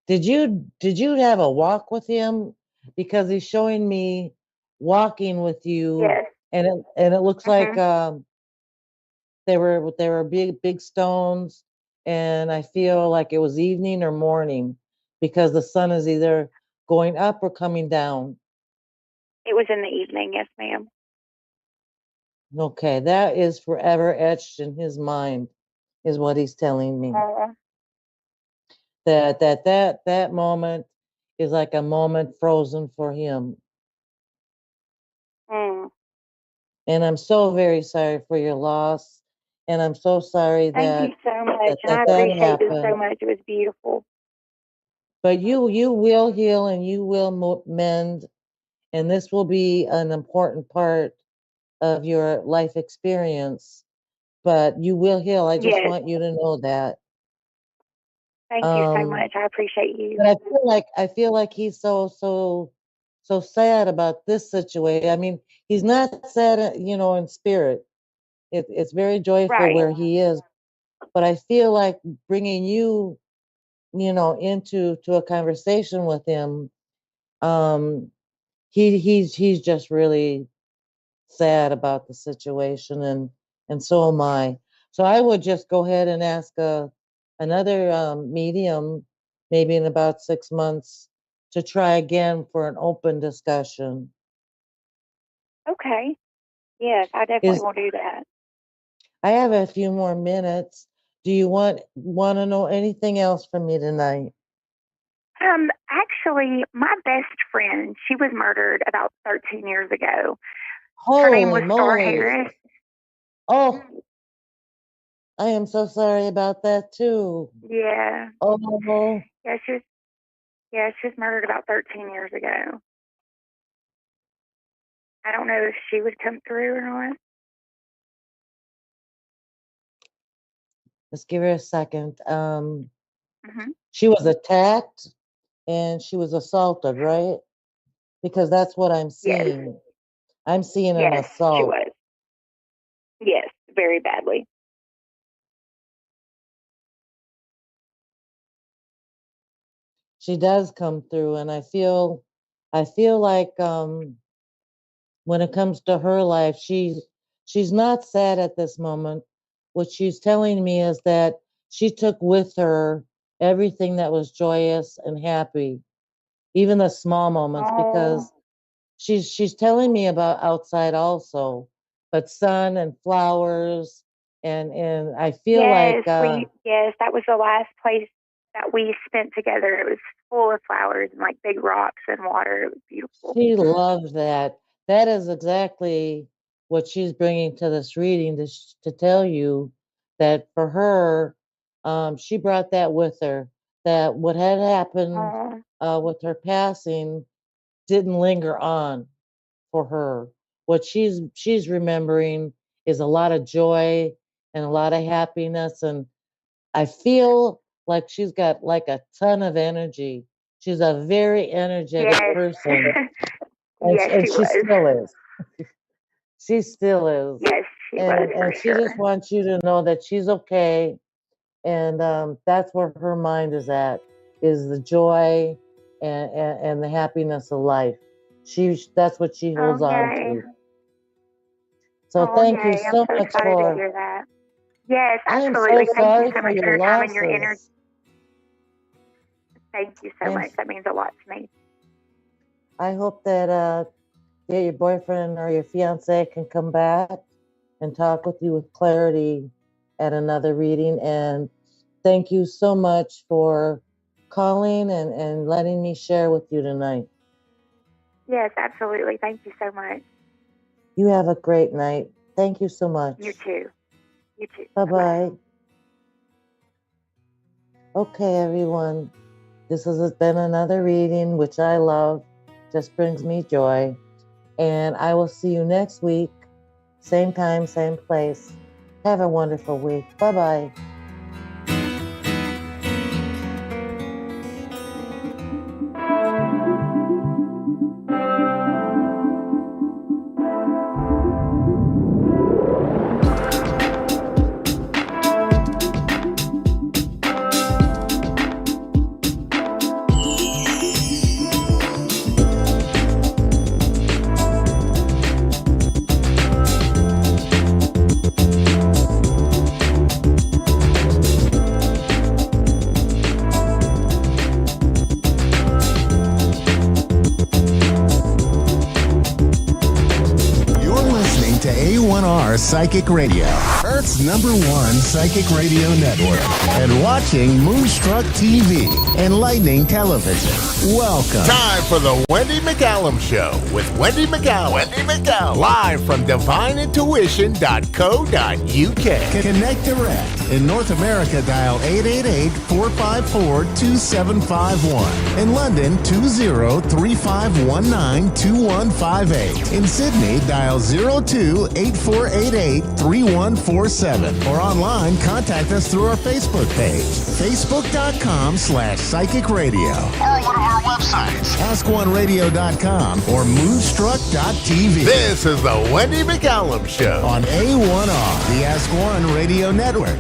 did you have a walk with him? Because he's showing me walking with you, Yes. and it looks like Mhm. they were big stones, and I feel like it was evening or morning, because the sun is either going up or coming down. It was in the evening. Yes, ma'am. Okay, that is forever etched in his mind, is what he's telling me. Oh. That moment is like a moment frozen for him. Mm. And I'm so very sorry for your loss. And I'm so sorry Thank you that so much, that and that, I that appreciate this so happened. much. It was beautiful. But you will heal, and you will mend, and this will be an important part of your life experience. But you will heal. I just Yes. want you to know that. Thank you so Um, much. I appreciate you. but I feel like he's so sad about this situation. I mean, he's not sad, in spirit. It's very joyful Right. where he is, but I feel like bringing you, into a conversation with him. Um, he's just really sad about the situation, and so am I. So I would just go ahead and ask another medium maybe in about 6 months, to try again for an open discussion. Okay. Yes, I definitely will do that. I have a few more minutes. Do you want to know anything else from me tonight? Actually, my best friend, she was murdered about 13 years ago. Her name was Holy Star moly. Harris. Oh, I am so sorry about that too. Yeah. Oh, Yeah, she was murdered about 13 years ago. I don't know if she would come through or not. let's give her a second. Hmm. She was attacked and she was assaulted, right? Because that's what I'm Yes. seeing. I'm seeing an Yes, she assault. was. Yes, very badly. She does come through, and I feel like when it comes to her life, she's not sad at this moment. What she's telling me is that she took with her everything that was joyous and happy, even the small moments, Oh, because she's telling me about outside also, but sun and flowers, and I feel like yes, that was the last place that we spent together. It was full of flowers and like big rocks and water. It was beautiful. she loved that. That is exactly what she's bringing to this reading to tell you that for her, she brought that with her. That what had happened Oh, with her passing didn't linger on for her. What she's remembering is a lot of joy and a lot of happiness, and I feel like she's got like a ton of energy. She's a very energetic yes. person, Yes, and she she was. still is. She still is, Yes, she was for and she sure. just wants you to know that she's okay, and that's where her mind is the joy and the happiness of life. That's what she holds Oh, on yay. to. So Oh, thank you yay. I'm so so much excited to hear that. Yes, I am so absolutely. Thank you sorry so for much for your your time and your energy. losses. Thank you so much. That means a lot to me. I hope that your boyfriend or your fiance can come back and talk with you with clarity at another reading. And thank you so much for calling and letting me share with you tonight. Yes, absolutely. Thank you so much. You have a great night. Thank you so much. You too. You too. Bye-bye. Okay, everyone. This has been another reading, which I love. Just brings me joy. And I will see you next week. Same time, same place. Have a wonderful week. Bye-bye. To A1R Psychic Radio, Earth's #1 psychic radio network, and watching Moonstruck TV, enlightening television. Welcome. Time for the Wendy McCallum Show with Wendy McCallum. Wendy McCallum. Live from divineintuition.co.uk. Connect direct. In North America, dial 888-454-2751. In London, 20-3519-2158. In Sydney, dial 02-8488-3147. Or online, contact us through our Facebook page, facebook.com/psychic radio. Or one of our websites, askoneradio.com or moonstruck.tv. This is the Wendy McCallum Show on A1R, the Ask One Radio Network.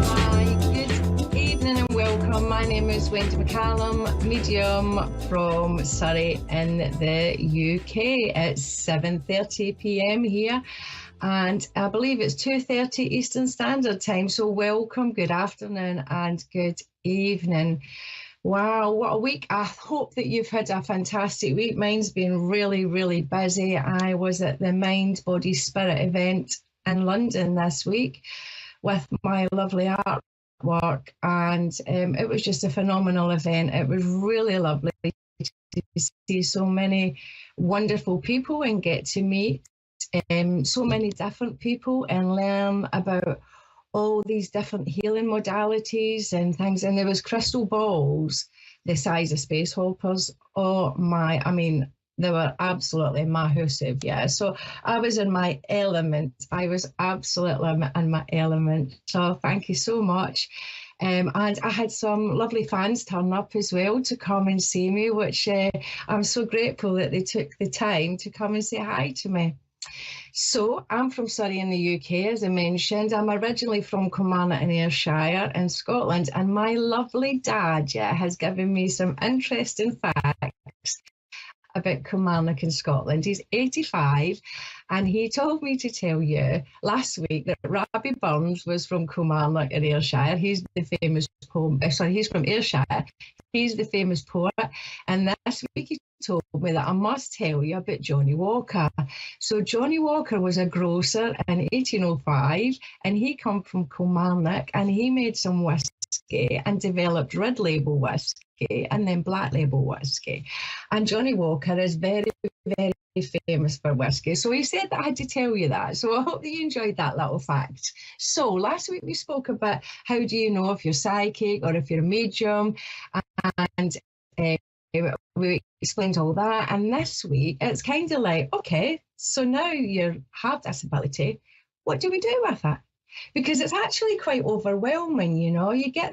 Hi, good evening and welcome. My name is Wendy McCallum, medium from Surrey in the UK. It's 7:30 p.m. here, and I believe it's 2:30 Eastern Standard Time. So welcome, good afternoon and good evening. Wow, what a week. I hope that you've had a fantastic week. Mine's been really, really busy. I was at the Mind, Body, Spirit event in London this week with my lovely artwork, and it was just a phenomenal event. It was really lovely to see so many wonderful people and get to meet so many different people and learn about all these different healing modalities and things. And there was crystal balls the size of space hoppers. Oh my, I mean, they were absolutely massive, yeah. So I was in my element. I was absolutely in my element. So thank you so much. And I had some lovely fans turn up as well to come and see me, which I'm so grateful that they took the time to come and say hi to me. So I'm from Surrey in the UK, as I mentioned. I'm originally from Kilmarnock in Ayrshire in Scotland, and my lovely dad has given me some interesting facts about Kilmarnock in Scotland. He's 85, and he told me to tell you last week that Robbie Burns was from Kilmarnock in Ayrshire. He's the famous poet. He's from Ayrshire. He's the famous poet. And this week he told me that I must tell you about Johnny Walker. So Johnny Walker was a grocer in 1805, and he come from Kilmarnock, and he made some whiskey and developed red label whiskey and then black label whiskey. And Johnny Walker is very, very famous for whiskey. So he said that I had to tell you that. So I hope that you enjoyed that little fact. So last week we spoke about how do you know if you're psychic or if you're a medium, and we explained all that. And this week it's kind of like, okay, so now you have this ability, what do we do with it? Because it's actually quite overwhelming, you know. You get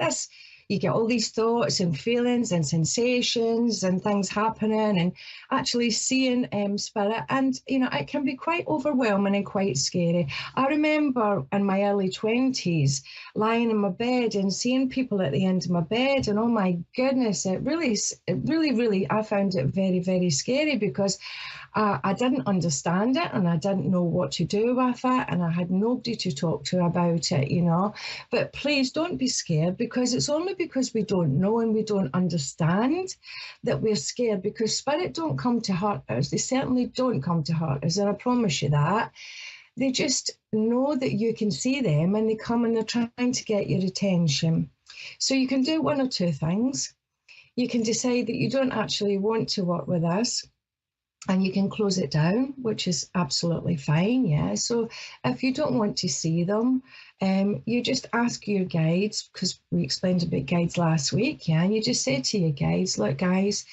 all these thoughts and feelings and sensations and things happening, and actually seeing spirit, and you know, it can be quite overwhelming and quite scary. I remember in my early 20s lying in my bed and seeing people at the end of my bed, and oh my goodness, it really I found it very, very scary, because I didn't understand it, and I didn't know what to do with it, and I had nobody to talk to about it, you know. But please don't be scared, because it's only because we don't know and we don't understand that we're scared, because spirit don't come to hurt us. They certainly don't come to hurt us, and I promise you that. They just know that you can see them, and they come and they're trying to get your attention. So you can do one or two things. You can decide that you don't actually want to work with us, and you can close it down, which is absolutely fine, yeah. So if you don't want to see them, you just ask your guides, because we explained about guides last week, yeah, and you just say to your guides, look, guys,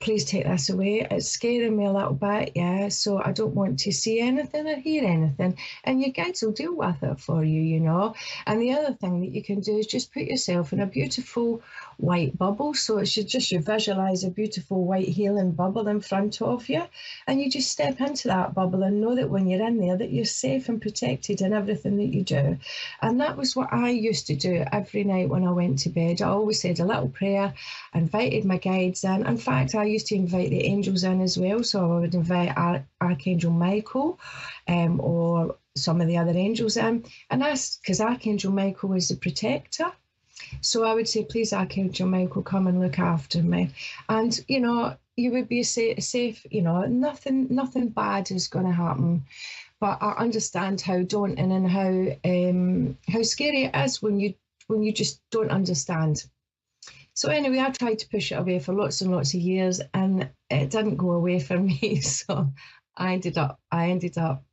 please take this away. It's scaring me a little bit, yeah, so I don't want to see anything or hear anything. And your guides will deal with it for you, you know. And the other thing that you can do is just put yourself in a beautiful white bubble. So it's just you visualize a beautiful white healing bubble in front of you, and you just step into that bubble and know that when you're in there that you're safe and protected in everything that you do. And that was what I used to do every night when I went to bed. I always said a little prayer, invited my guides in. In fact, I used to invite the angels in as well. So I would invite Archangel Michael or some of the other angels in, and that's because Archangel Michael is the protector. So I would say, please, Archangel Michael, come and look after me. And, you know, you would be safe, you know, nothing bad is going to happen. But I understand how daunting and how scary it is when you just don't understand. So anyway, I tried to push it away for lots and lots of years, and it didn't go away for me. So I ended up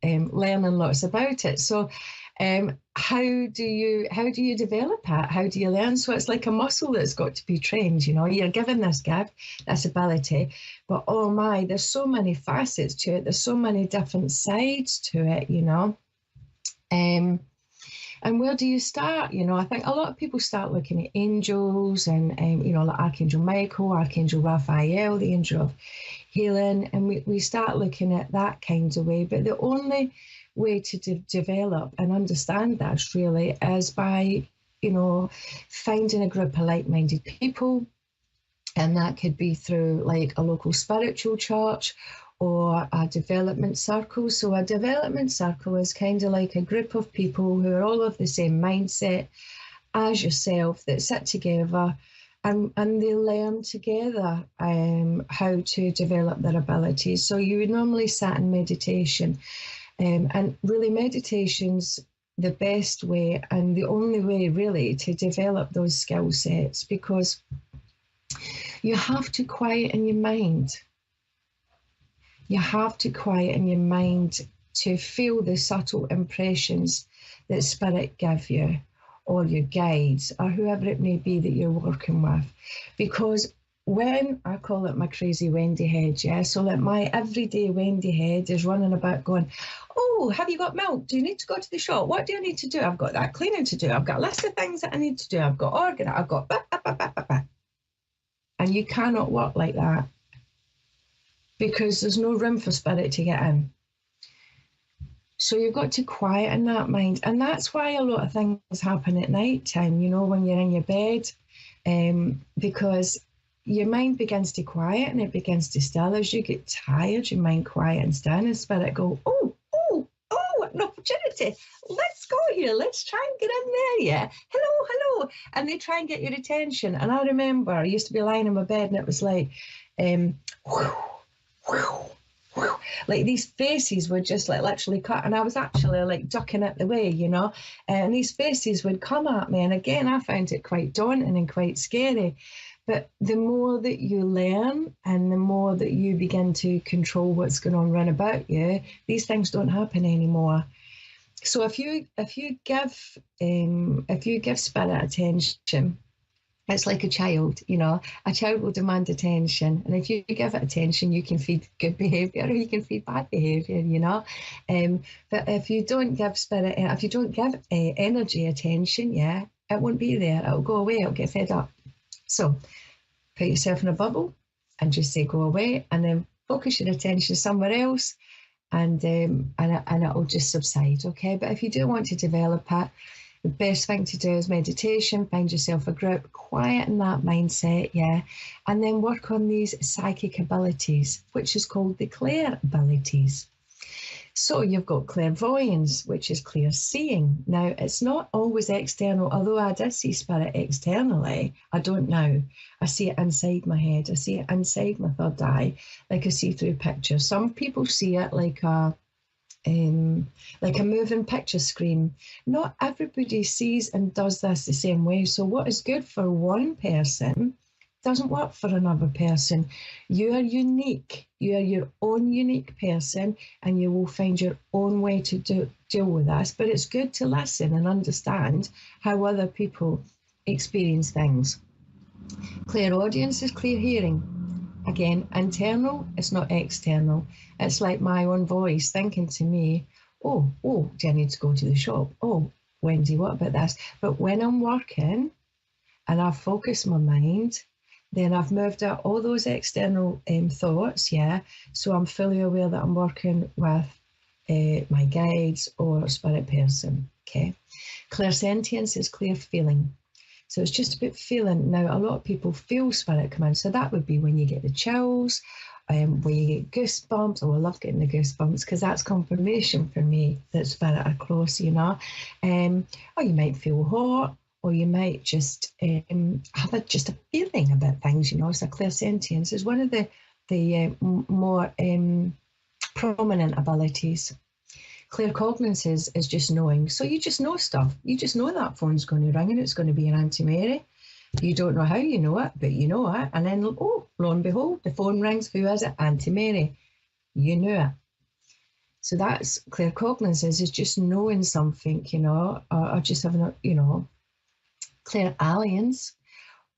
learning lots about it. So how do you develop it? How do you learn? So it's like a muscle that's got to be trained, you know. You're given this gift, this ability, but oh my, there's so many facets to it. There's so many different sides to it, you know. And where do you start? You know, I think a lot of people start looking at angels and, you know, like Archangel Michael, Archangel Raphael, the angel of healing, and we start looking at that kind of way. But the only way to develop and understand that really is by, you know, finding a group of like-minded people, and that could be through like a local spiritual church or a development circle. So a development circle is kind of like a group of people who are all of the same mindset as yourself, that sit together and they learn together how to develop their abilities. So you would normally sit in meditation, and really meditation's the best way and the only way really to develop those skill sets, because you have to quieten your mind. You have to quieten your mind to feel the subtle impressions that spirit give you, or your guides, or whoever it may be that you're working with. Because when I call it my crazy Wendy head, yeah, so like my everyday Wendy head is running about going, oh, have you got milk? Do you need to go to the shop? What do I need to do? I've got that cleaning to do. I've got a list of things that I need to do. I've got organ. I've got and you cannot work like that, because there's no room for spirit to get in. So you've got to quieten that mind. And that's why a lot of things happen at night time, you know, when you're in your bed, because your mind begins to quiet and it begins to still. As you get tired, your mind quietens down and spirit go, oh, an opportunity. Let's go here. Let's try and get in there, yeah. Hello. And they try and get your attention. And I remember I used to be lying in my bed and it was like, like these faces would just like literally cut, and I was actually like ducking out the way, you know, and these faces would come at me. And again, I found it quite daunting and quite scary. But the more that you learn and the more that you begin to control what's going on round about you, these things don't happen anymore. So if you give spirit attention, it's like a child, you know. A child will demand attention, and if you give it attention, you can feed good behaviour or you can feed bad behaviour, you know. But if you don't give spirit, if you don't give energy attention, yeah, it won't be there. It'll go away. It'll get fed up. So put yourself in a bubble and just say go away, and then focus your attention somewhere else, and it'll just subside. Okay, but if you do want to develop it, the best thing to do is meditation. Find yourself a group, quieten that mindset, yeah, and then work on these psychic abilities, which is called the clair abilities. So you've got clairvoyance, which is clear seeing. Now, it's not always external, although I did see spirit externally. I don't now. I see it inside my head. I see it inside my third eye, like a see-through picture. Some people see it like a moving picture screen. Not everybody sees and does this the same way. So what is good for one person doesn't work for another person. You are unique. You are your own unique person, and you will find your own way to deal with this. But it's good to listen and understand how other people experience things. Clairaudience is clear hearing. Again, internal, it's not external. It's like my own voice thinking to me, oh, do I need to go to the shop? Oh, Wendy, what about this? But when I'm working and I've focused my mind, then I've moved out all those external thoughts, yeah? So I'm fully aware that I'm working with my guides or spirit person, okay? Clairsentience is clear feeling. So it's just about feeling. Now, a lot of people feel spirit come in. So that would be when you get the chills, when you get goosebumps. Oh, I love getting the goosebumps because that's confirmation for me that spirit are close, you know. Or you might feel hot, or you might just have just a feeling about things, you know. So clairsentience is one of the more prominent abilities. Claircognizance is just knowing. So you just know stuff. You just know that phone's going to ring and it's going to be an Auntie Mary. You don't know how you know it, but you know it. And then, oh, lo and behold, the phone rings. Who is it? Auntie Mary. You knew it. So that's claircognizance, is just knowing something, you know, or just having a, you know. Clairalience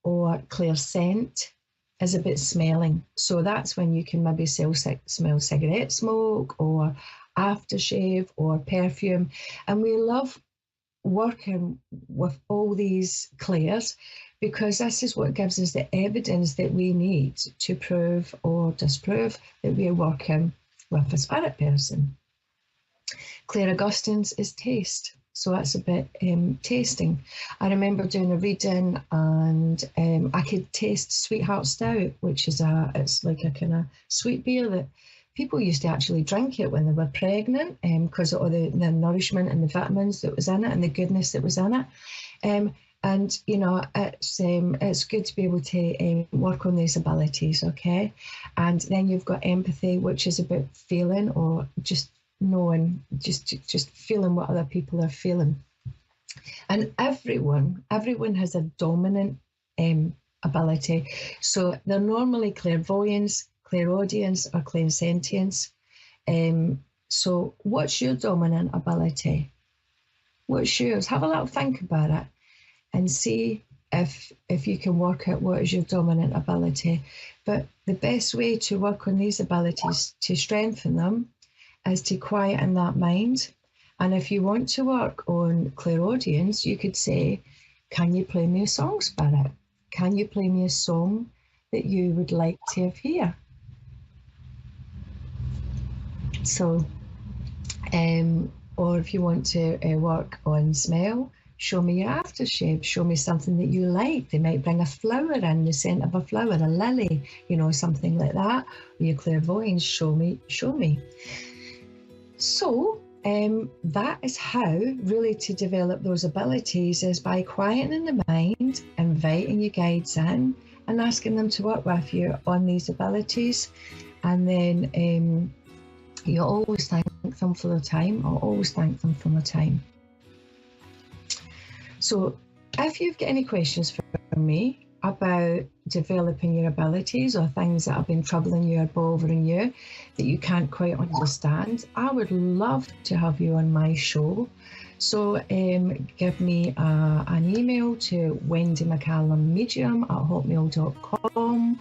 or clairscent is a bit smelling. So that's when you can maybe smell cigarette smoke or aftershave or perfume. And we love working with all these clairs because this is what gives us the evidence that we need to prove or disprove that we're working with a spirit person. Clairaudience is taste. So that's a bit tasting. I remember doing a reading and I could taste Sweetheart Stout, which is it's like a kind of sweet beer that people used to actually drink it when they were pregnant because of all the nourishment and the vitamins that was in it and the goodness that was in it. And it's good to be able to work on these abilities, okay? And then you've got empathy, which is about feeling, or just knowing, just feeling what other people are feeling. And everyone has a dominant ability. So they're normally clairvoyance, clairaudience, or clairsentience. So what's your dominant ability? What's yours? Have a little think about it and see if you can work out what is your dominant ability. But the best way to work on these abilities, to strengthen them, is to quieten that mind. And if you want to work on clairaudience, you could say, can you play me a song, Spirit? Can you play me a song that you would like to hear? So, or if you want to work on smell, show me your aftershave. Show me something that you like. They might bring a flower in, the scent of a flower, a lily, something like that. Or your clairvoyance, show me. So that is how really to develop those abilities, is by quietening the mind, inviting your guides in and asking them to work with you on these abilities. And then you always thank them for their time, or always thank them for their time. So if you've got any questions for me about developing your abilities, or things that have been troubling you or bothering you that you can't quite understand, I would love to have you on my show. So give me an email to wendymccallum@hotmail.com,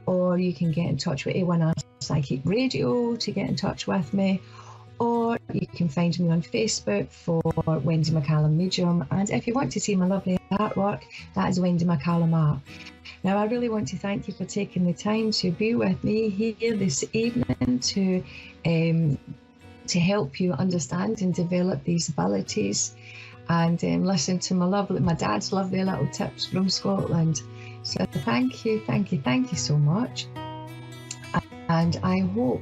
or you can get in touch with A1R Psychic Radio to get in touch with me, or you can find me on Facebook for Wendy McCallum Medium. And if you want to see my lovely artwork, that is Wendy McCallum Art. Now, I really want to thank you for taking the time to be with me here this evening to help you understand and develop these abilities, and listen to my dad's lovely little tips from Scotland. So thank you so much. And I hope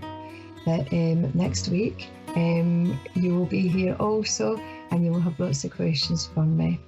that next week you will be here also, and you will have lots of questions from me.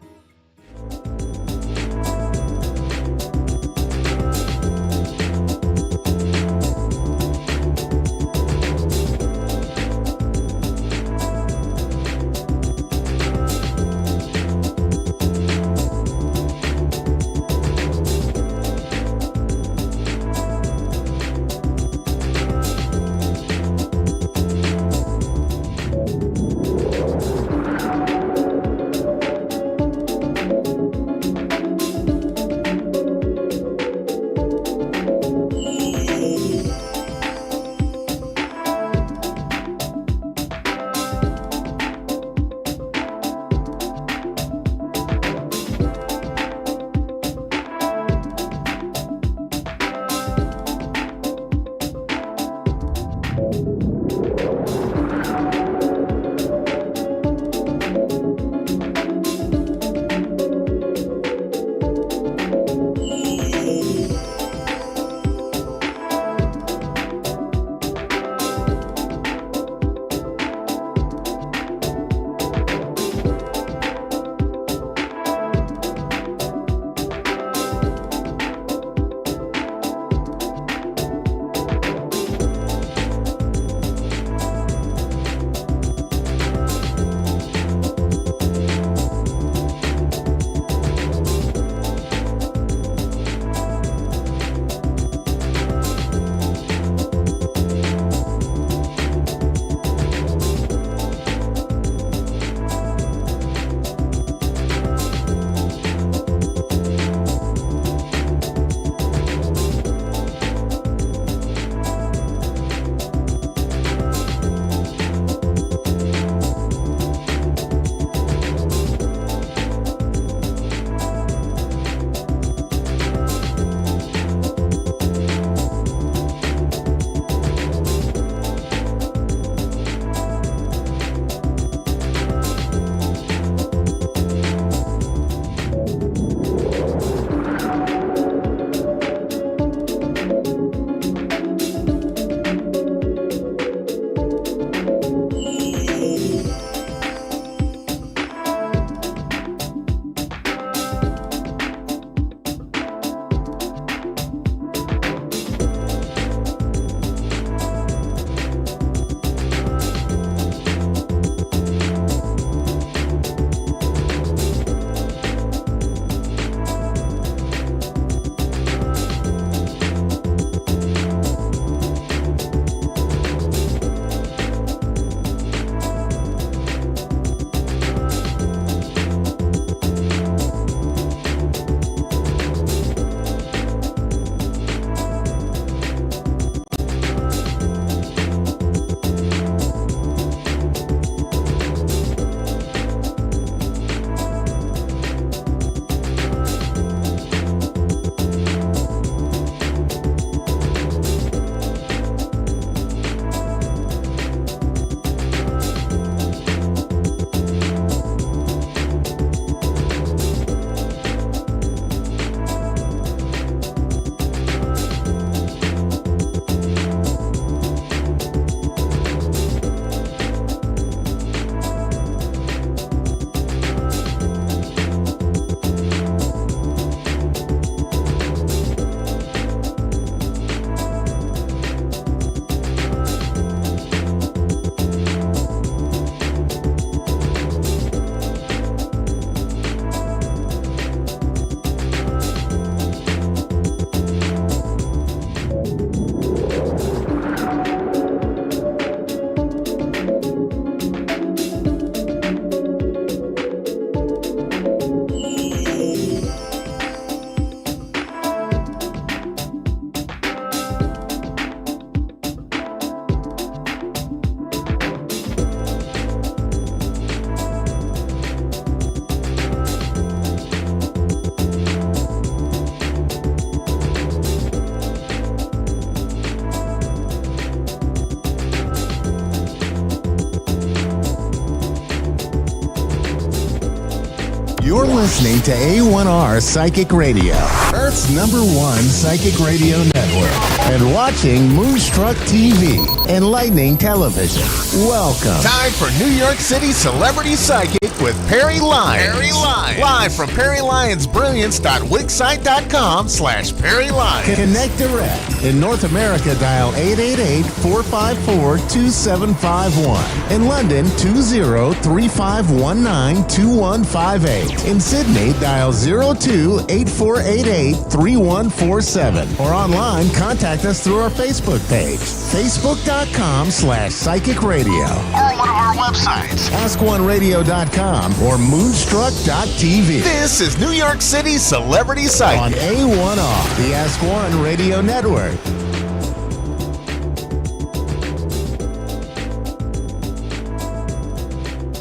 You're listening to A1R Psychic Radio, Earth's #1 psychic radio network, and watching Moonstruck TV, enlightening television. Welcome. Time for New York City Celebrity Psychic with Perry Lyons. Perry Lyons. Live from PerryLyonsBrilliance.wixsite.com/Perry Lyons. Connect direct. In North America, dial 888-454-2751. In London, 20-3519-2158. In Sydney, dial 02-8488-3147. Or online, contact us through our Facebook page, facebook.com/psychic radio. Or one of our websites, askoneradio.com or moonstruck.tv. This is New York City Celebrity Psychic on A1R, the Ask One Radio Network.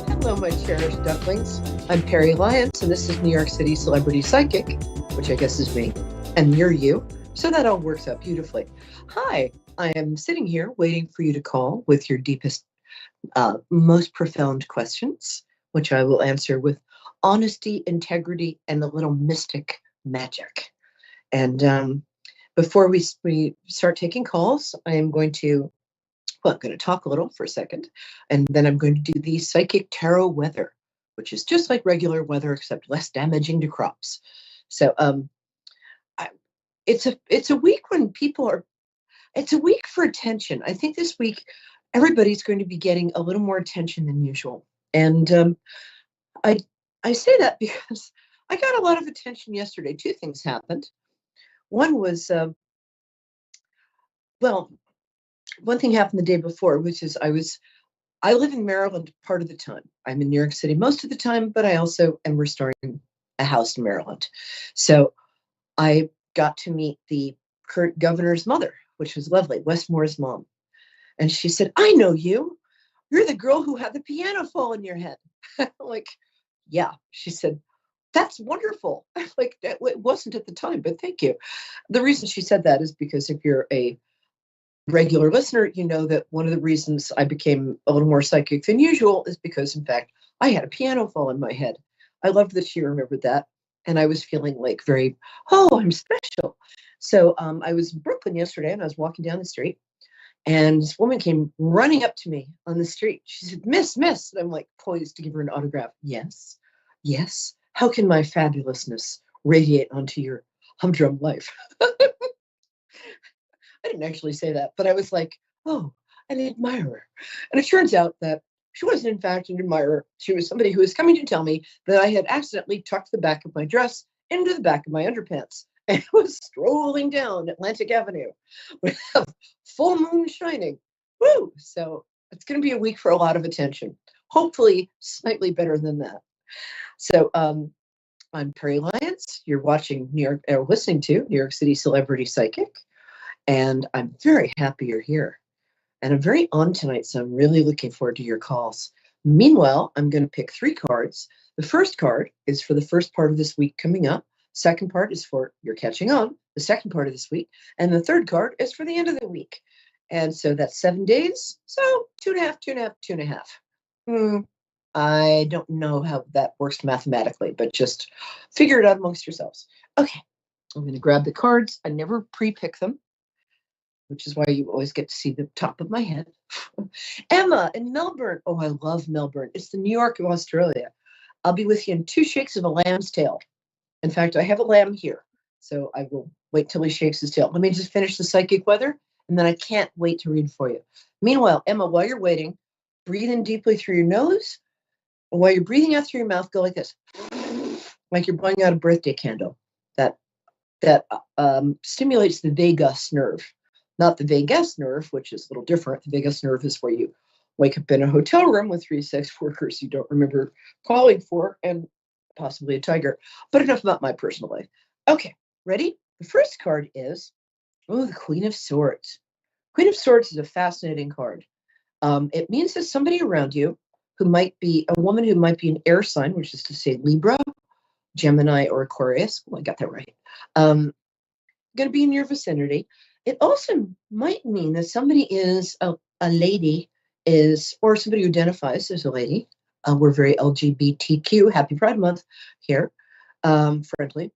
Hello, my cherished ducklings. I'm Perry Lyons, and this is New York City Celebrity Psychic, which I guess is me, and you're you. So that all works out beautifully. Hi, I am sitting here waiting for you to call with your deepest, most profound questions, which I will answer with honesty, integrity, and a little mystic magic. And before we start taking calls, I'm going to talk a little for a second, and then I'm going to do the psychic tarot weather, which is just like regular weather, except less damaging to crops. So it's a week when it's a week for attention. I think this week, everybody's going to be getting a little more attention than usual. And I say that because I got a lot of attention yesterday. Two things happened. One was, one thing happened the day before, which is I live in Maryland part of the time. I'm in New York City most of the time, but I also am restoring a house in Maryland. So I got to meet the current governor's mother, which was lovely, Westmore's mom. And she said, "I know you. You're the girl who had the piano fall on your head." I'm like, "Yeah." She said, "That's wonderful." I'm like, it wasn't at the time, but thank you. The reason she said that is because if you're a regular listener, you know that one of the reasons I became a little more psychic than usual is because, in fact, I had a piano fall on my head. I loved that she remembered that. And I was feeling like I'm special. So I was in Brooklyn yesterday, and I was walking down the street, and this woman came running up to me on the street. She said, "Miss." And I'm like poised to give her an autograph. Yes. How can my fabulousness radiate onto your humdrum life? I didn't actually say that, but I was like, "Oh, an admirer." And it turns out that she wasn't, in fact, an admirer. She was somebody who was coming to tell me that I had accidentally tucked the back of my dress into the back of my underpants and was strolling down Atlantic Avenue with a full moon shining. Woo! So it's going to be a week for a lot of attention. Hopefully, slightly better than that. So I'm Perry Lyons. You're listening to New York City Celebrity Psychic, and I'm very happy you're here. And I'm very on tonight, so I'm really looking forward to your calls. Meanwhile, I'm going to pick 3 cards. The first card is for the first part of this week coming up. Second part is for you're catching on, the second part of this week. And the third card is for the end of the week. And so that's 7 days. So 2.5. I don't know how that works mathematically, but just figure it out amongst yourselves. Okay, I'm going to grab the cards. I never pre-pick them, which is why you always get to see the top of my head. Emma in Melbourne. Oh, I love Melbourne. It's the New York of Australia. I'll be with you in 2 shakes of a lamb's tail. In fact, I have a lamb here, so I will wait till he shakes his tail. Let me just finish the psychic weather, and then I can't wait to read for you. Meanwhile, Emma, while you're waiting, breathe in deeply through your nose. And while you're breathing out through your mouth, go like this, like you're blowing out a birthday candle. That stimulates the vagus nerve. Not the vagus nerve, which is a little different. The vagus nerve is where you wake up in a hotel room with 3 sex workers you don't remember calling for, and possibly a tiger. But enough about my personal life. Okay, ready? The first card is, the Queen of Swords. Queen of Swords is a fascinating card. It means that somebody around you who might be a woman who might be an air sign, which is to say Libra, Gemini, or Aquarius. Oh, I got that right. Going to be in your vicinity. It also might mean that somebody is a lady or somebody who identifies as a lady, We're very LGBTQ, Happy Pride Month here, friendly.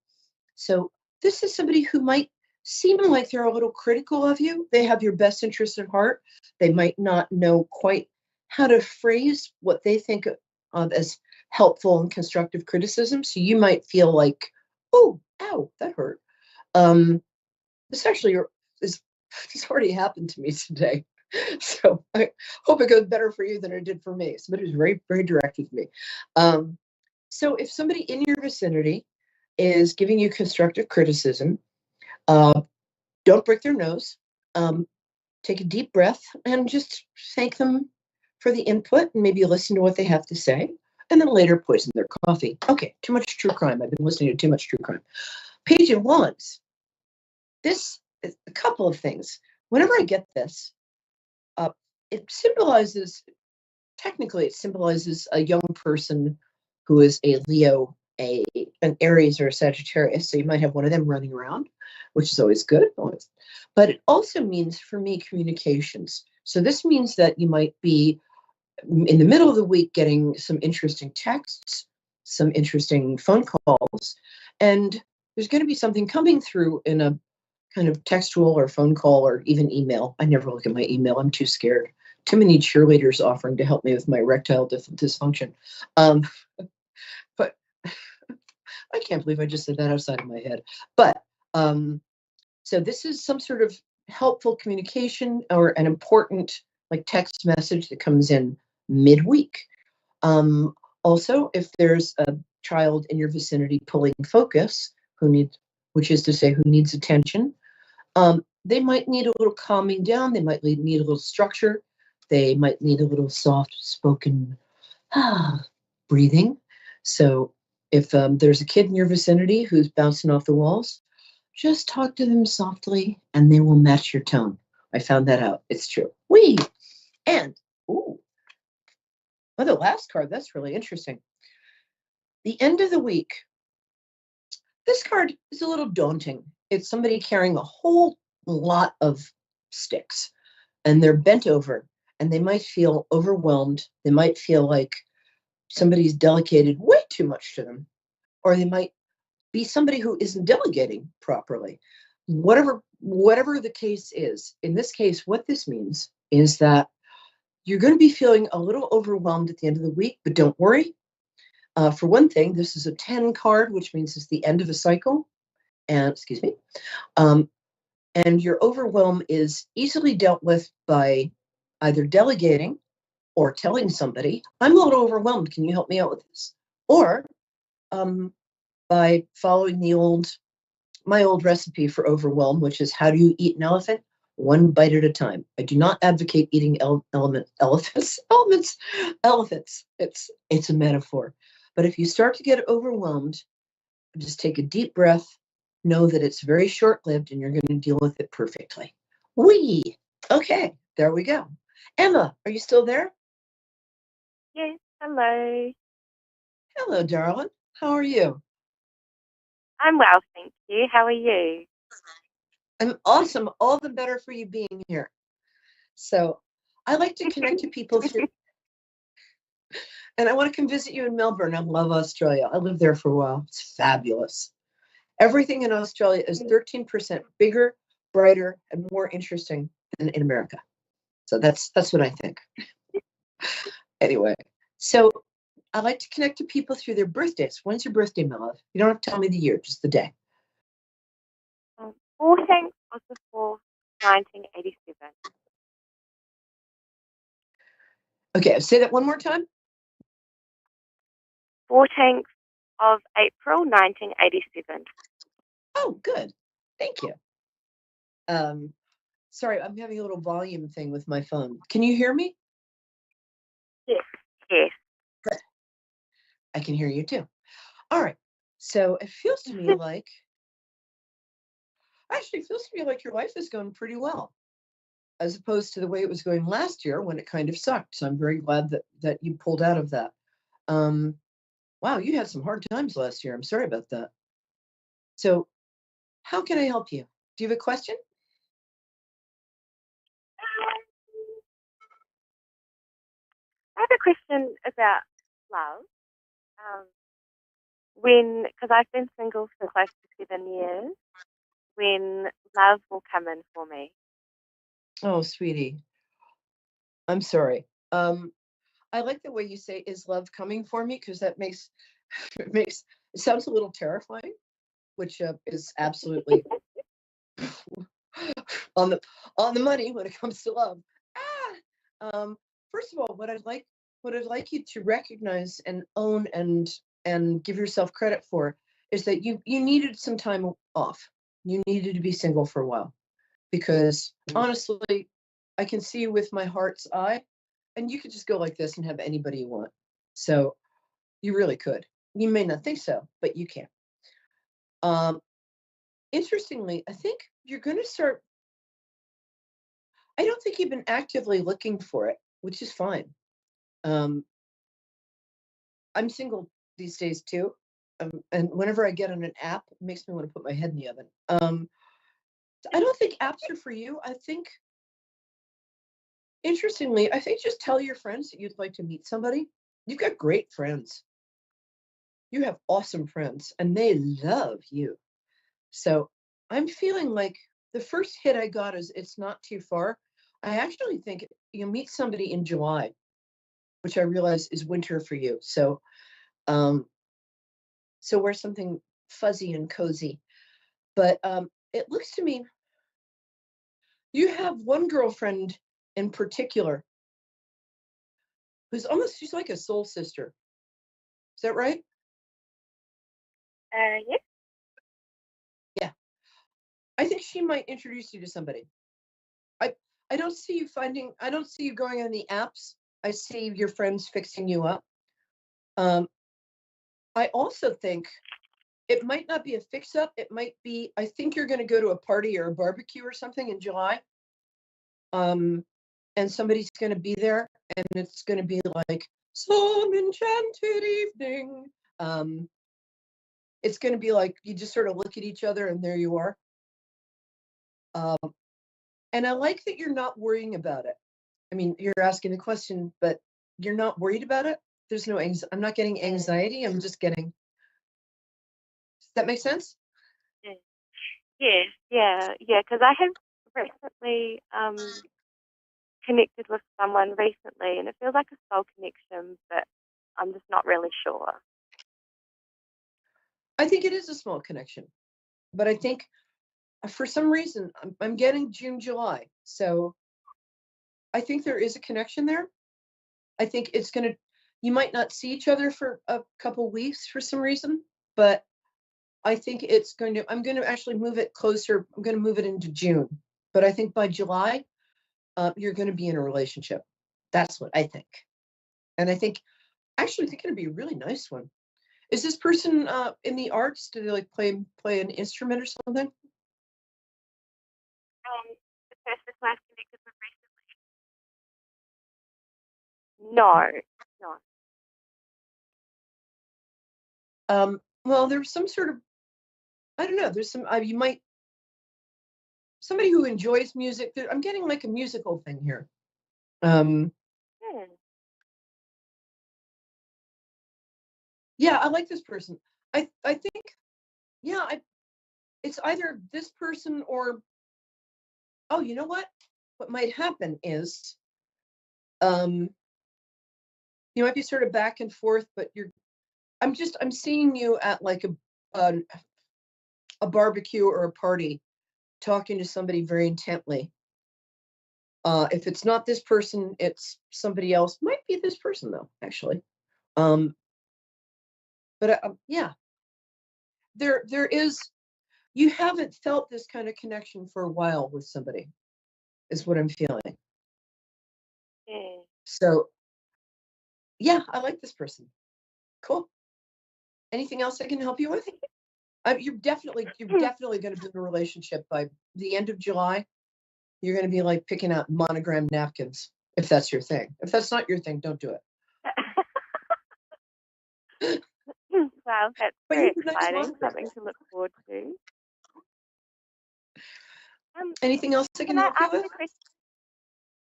So this is somebody who might seem like they're a little critical of you. They have your best interest at heart. They might not know quite how to phrase what they think of as helpful and constructive criticism. So you might feel like, oh, ow, that hurt. This actually is this already happened to me today. So I hope it goes better for you than it did for me. Somebody was very, very direct with me. So if somebody in your vicinity is giving you constructive criticism, don't break their nose. Take a deep breath and just thank them for the input and maybe listen to what they have to say, and then later poison their coffee. Okay, too much true crime. I've been listening to too much true crime. Page and wands. This is a couple of things. Whenever I get this, it symbolizes, technically, it symbolizes a young person who is a Leo, an Aries, or a Sagittarius. So you might have one of them running around, which is always good. But it also means, for me, communications. So this means that you might be in the middle of the week getting some interesting texts, some interesting phone calls, and there's going to be something coming through in a kind of textual or phone call or even email. I never look at my email. I'm too scared. Too many cheerleaders offering to help me with my erectile dysfunction. But I can't believe I just said that outside of my head. But so this is some sort of helpful communication or an important like text message that comes in midweek. Also, if there's a child in your vicinity pulling focus, which is to say, who needs attention, they might need a little calming down. They might need a little structure. They might need a little soft-spoken breathing. So if there's a kid in your vicinity who's bouncing off the walls, just talk to them softly and they will match your tone. I found that out. It's true. And, the last card, that's really interesting. The end of the week. This card is a little daunting. It's somebody carrying a whole lot of sticks and they're bent over and they might feel overwhelmed. They might feel like somebody's delegated way too much to them, or they might be somebody who isn't delegating properly. Whatever the case is, in this case, what this means is that you're going to be feeling a little overwhelmed at the end of the week, but don't worry. For one thing, this is a 10 card, which means it's the end of a cycle. And and your overwhelm is easily dealt with by either delegating or telling somebody, I'm a little overwhelmed. Can you help me out with this? Or by following my old recipe for overwhelm, which is how do you eat an elephant? One bite at a time. I do not advocate eating elephants. It's a metaphor. But if you start to get overwhelmed, just take a deep breath. Know that it's very short-lived and you're going to deal with it perfectly. Okay, there we go. Emma, are you still there? Yes, hello. Hello, darling. How are you? I'm well, thank you. How are you? I'm awesome. All the better for you being here. So I like to connect to people through, and I want to come visit you in Melbourne. I love Australia. I lived there for a while. It's fabulous. Everything in Australia is 13% bigger, brighter, and more interesting than in America. So that's what I think. Anyway, so I like to connect to people through their birthdays. When's your birthday, my love? You don't have to tell me the year, just the day. 14th of the 4th, 1987. Okay, say that one more time. 14th of April, 1987. Oh, good. Thank you. Sorry, I'm having a little volume thing with my phone. Can you hear me? Yes. Yes. Good. I can hear you too. All right. So it feels to me like, your life is going pretty well, as opposed to the way it was going last year when it kind of sucked. So I'm very glad that you pulled out of that. Wow, you had some hard times last year. I'm sorry about that. So how can I help you? Do you have a question? I have a question about love. Because I've been single for close to 7 years, when love will come in for me. Oh, sweetie, I'm sorry. I like the way you say "is love coming for me" because that makes it sounds a little terrifying, which is absolutely on the money when it comes to love. First of all, what I'd like you to recognize and own and give yourself credit for is that you needed some time off. You needed to be single for a while because honestly, I can see you with my heart's eye, and you could just go like this and have anybody you want. So you really could. You may not think so, but you can. Interestingly, I think you're going to start. I don't think you've been actively looking for it, which is fine. I'm single these days too, and whenever I get on an app, it makes me want to put my head in the oven. I don't think apps are for you. I think, interestingly, I think just tell your friends that you'd like to meet somebody. You've got great friends. You have awesome friends, and they love you. So I'm feeling like the first hit I got is it's not too far. I actually think you'll meet somebody in July, which I realize is winter for you. So wear something fuzzy and cozy. But it looks to me you have one girlfriend in particular she's like a soul sister. Is that right? Yes. Yeah. I think she might introduce you to somebody. I don't see you going on the apps. I see your friends fixing you up. I also think it might not be a fix up. It might be, I think you're going to go to a party or a barbecue or something in July. And somebody's going to be there and it's going to be like some enchanted evening. It's going to be like you just sort of look at each other and there you are. And I like that you're not worrying about it. I mean, you're asking the question, but you're not worried about it. There's no anxiety. I'm not getting anxiety. I'm just getting. Does that make sense? Yeah. Because I have recently connected with someone recently, and it feels like a soul connection, but I'm just not really sure. I think it is a small connection, but I think for some reason I'm getting June, July. So I think there is a connection there. I think you might not see each other for a couple weeks for some reason, but I think I'm going to actually move it closer. I'm going to move it into June, but I think by July, you're going to be in a relationship. That's what I think. And I think, actually, it's going to be a really nice one. Is this person in the arts? Do they like play an instrument or something? The person who I've connected with recently? No. Well, there's some sort of, I don't know. There's somebody who enjoys music. I'm getting like a musical thing here. Yeah, I like this person. I think, yeah, it's either this person or, oh, you know what? What might happen is, you might be sort of back and forth, but I'm seeing you at like a barbecue or a party, talking to somebody very intently. If it's not this person, it's somebody else. Might be this person though, actually. But yeah, there is. You haven't felt this kind of connection for a while with somebody, is what I'm feeling. So, yeah, I like this person. Cool. Anything else I can help you with? You're definitely going to be in a relationship by the end of July. You're going to be like picking out monogram napkins, if that's your thing. If that's not your thing, don't do it. Wow, that's very exciting. Something to look forward to. Anything else I can help you with?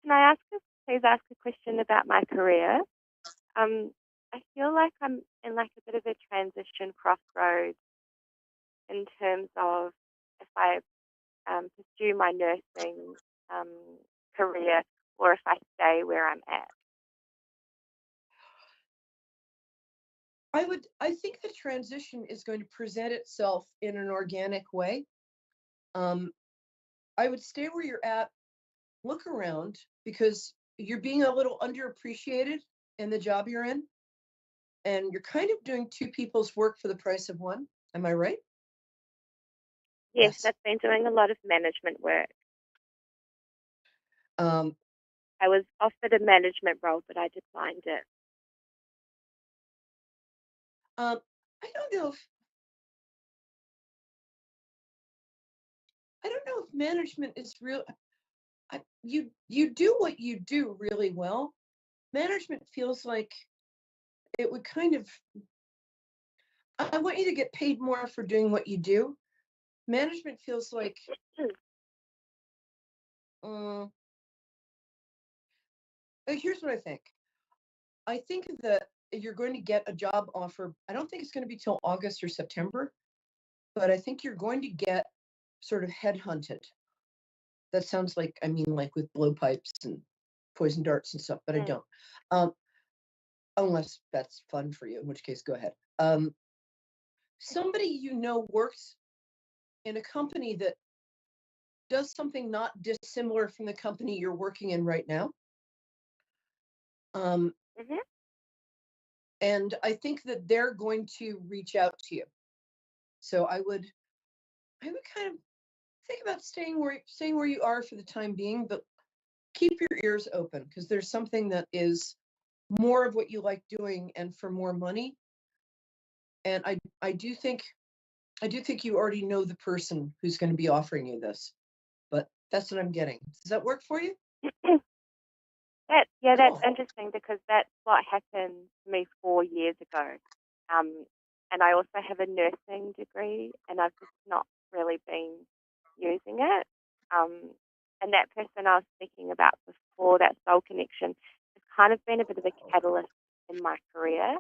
Can I please ask a question about my career? I feel like I'm in like a bit of a transition crossroads in terms of if I pursue my nursing um, career or if I stay where I'm at. I think the transition is going to present itself in an organic way. I would stay where you're at, look around, because you're being a little underappreciated in the job you're in, and you're kind of doing two people's work for the price of one. Am I right? Yes, I've been doing a lot of management work. I was offered a management role, but I declined it. I don't know if management is real. You do what you do really well. Management feels like it would kind of. I want you to get paid more for doing what you do. Management feels like. Here's what I think. I think that you're going to get a job offer. I don't think it's going to be till August or September, but I think you're going to get sort of headhunted. That sounds like, I mean, like with blowpipes and poison darts and stuff, but I don't. Unless that's fun for you, in which case, go ahead. Somebody you know works in a company that does something not dissimilar from the company you're working in right now. And I think that they're going to reach out to you. So I would kind of think about staying where you are for the time being, but keep your ears open, because there's something that is more of what you like doing and for more money. And I do think you already know the person who's going to be offering you this, but that's what I'm getting. Does that work for you? That's interesting, because that's what happened to me 4 years ago. And I also have a nursing degree, and I've just not really been using it. And that person I was speaking about before, that soul connection, has kind of been a bit of a catalyst in my career.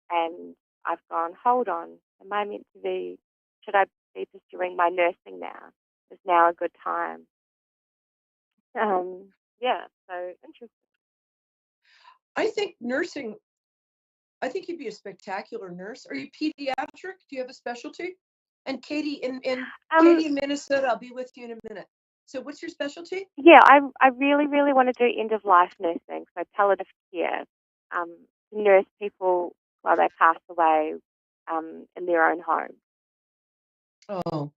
And I've gone, hold on, should I be pursuing my nursing now? Is now a good time? So interesting. I think you'd be a spectacular nurse. Are you pediatric? Do you have a specialty? And Katie in Minnesota, I'll be with you in a minute. So what's your specialty? Yeah, I really, really want to do end of life nursing, so palliative care, nurse people while they pass away in their own home. Oh,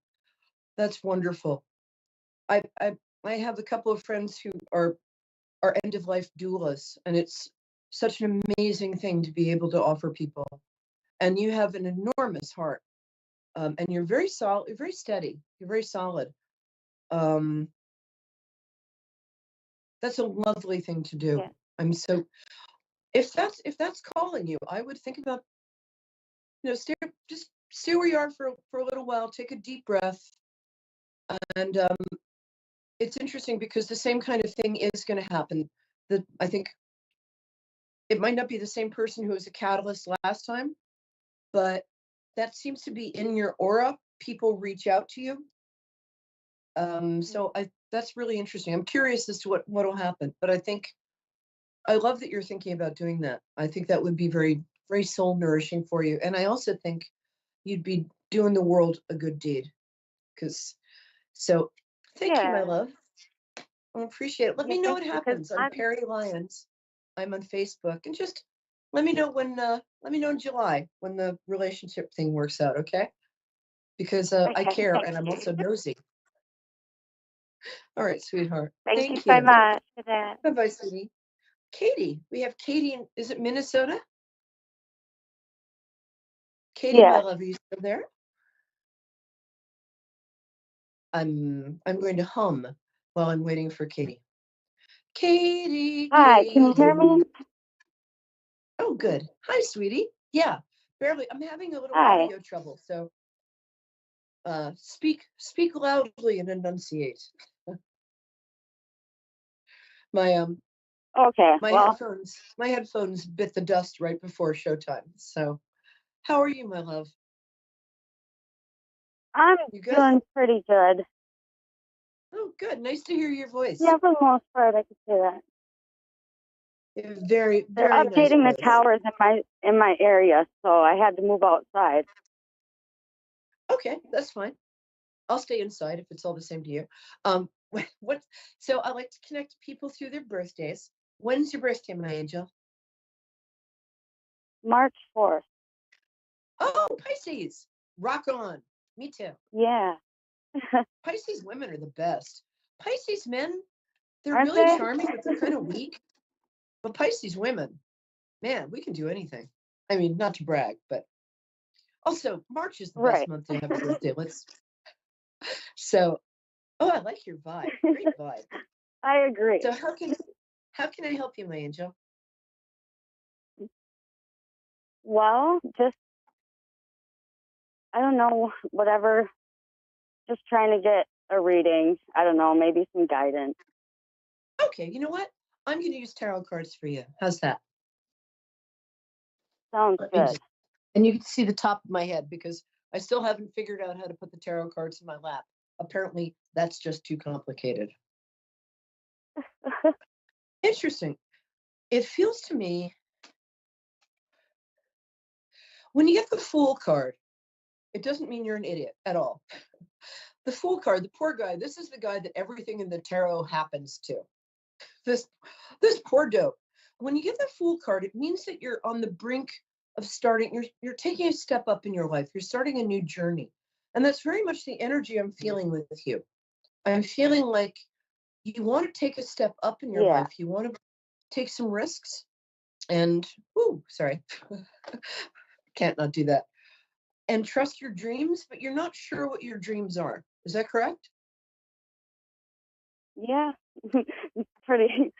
that's wonderful. I have a couple of friends who are end of life doulas, and it's such an amazing thing to be able to offer people. And you have an enormous heart, and you're very solid. You're very steady. You're very solid. That's a lovely thing to do. Yeah. I'm so. If that's calling you, I would think about, stay where you are for a little while. Take a deep breath, and it's interesting because the same kind of thing is going to happen. That I think it might not be the same person who was a catalyst last time, but that seems to be in your aura. People reach out to you. So that's really interesting. I'm curious as to what will happen, but I love that you're thinking about doing that. I think that would be very, very soul nourishing for you. And I also think you'd be doing the world a good deed. Thank you, my love. I appreciate it. Let me know what happens. I'm Perry Lyons. I'm on Facebook, and just let me know in July when the relationship thing works out, okay? Because I care, and I'm also nosy. All right, sweetheart. Thank you so much for that. Bye-bye, sweetie. Katie, we have Katie is it Minnesota? Katie, my love, are you still there? I'm going to hum while I'm waiting for Katie. Katie. Hi, can you hear me? Oh, good. Hi, sweetie. Yeah, barely. I'm having a little audio trouble, so speak loudly and enunciate. My Okay. My headphones bit the dust right before showtime. So, how are you, my love? I'm doing pretty good. Oh, good. Nice to hear your voice. Yeah, for the most part, I could say that. Very, They're very updating nice the towers in my area, so I had to move outside. Okay, that's fine. I'll stay inside if it's all the same to you. What? So I like to connect people through their birthdays. When's your birthday, my angel? March 4th. Oh, Pisces. Rock on. Me too. Yeah. Pisces women are the best. Pisces men, they're Aren't really they? charming, but they're kind of weak. But Pisces women, man, we can do anything. I mean, not to brag, but also March is the best month to have a birthday. So, oh, I like your vibe. Great vibe. I agree. So how can I help you, my angel? Well, just, I don't know, whatever. Just trying to get a reading. I don't know, maybe some guidance. Okay, you know what? I'm going to use tarot cards for you. How's that? Sounds good. And you can see the top of my head because I still haven't figured out how to put the tarot cards in my lap. Apparently, that's just too complicated. Interesting. It feels to me, when you get the Fool card, it doesn't mean you're an idiot at all. The Fool card, the poor guy, this is the guy that everything in the tarot happens to. This poor dope. When you get the Fool card, it means that you're on the brink of starting, you're taking a step up in your life. You're starting a new journey. And that's very much the energy I'm feeling with you. I'm feeling like you want to take a step up in your life. You want to take some risks and, sorry, can't not do that. And trust your dreams, but you're not sure what your dreams are. Is that correct? Yeah, pretty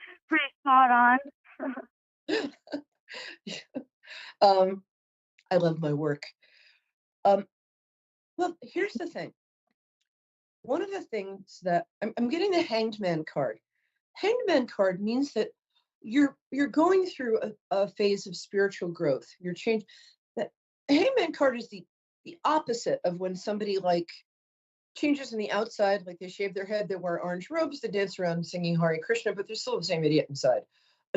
spot on. I love my work. Well, here's the thing. One of the things that I'm getting the Hanged Man card. Hanged Man card means that you're going through a phase of spiritual growth. You're changed. That Hanged Man card is the opposite of when somebody like changes on the outside, like they shave their head, they wear orange robes, they dance around singing Hare Krishna, but they're still the same idiot inside.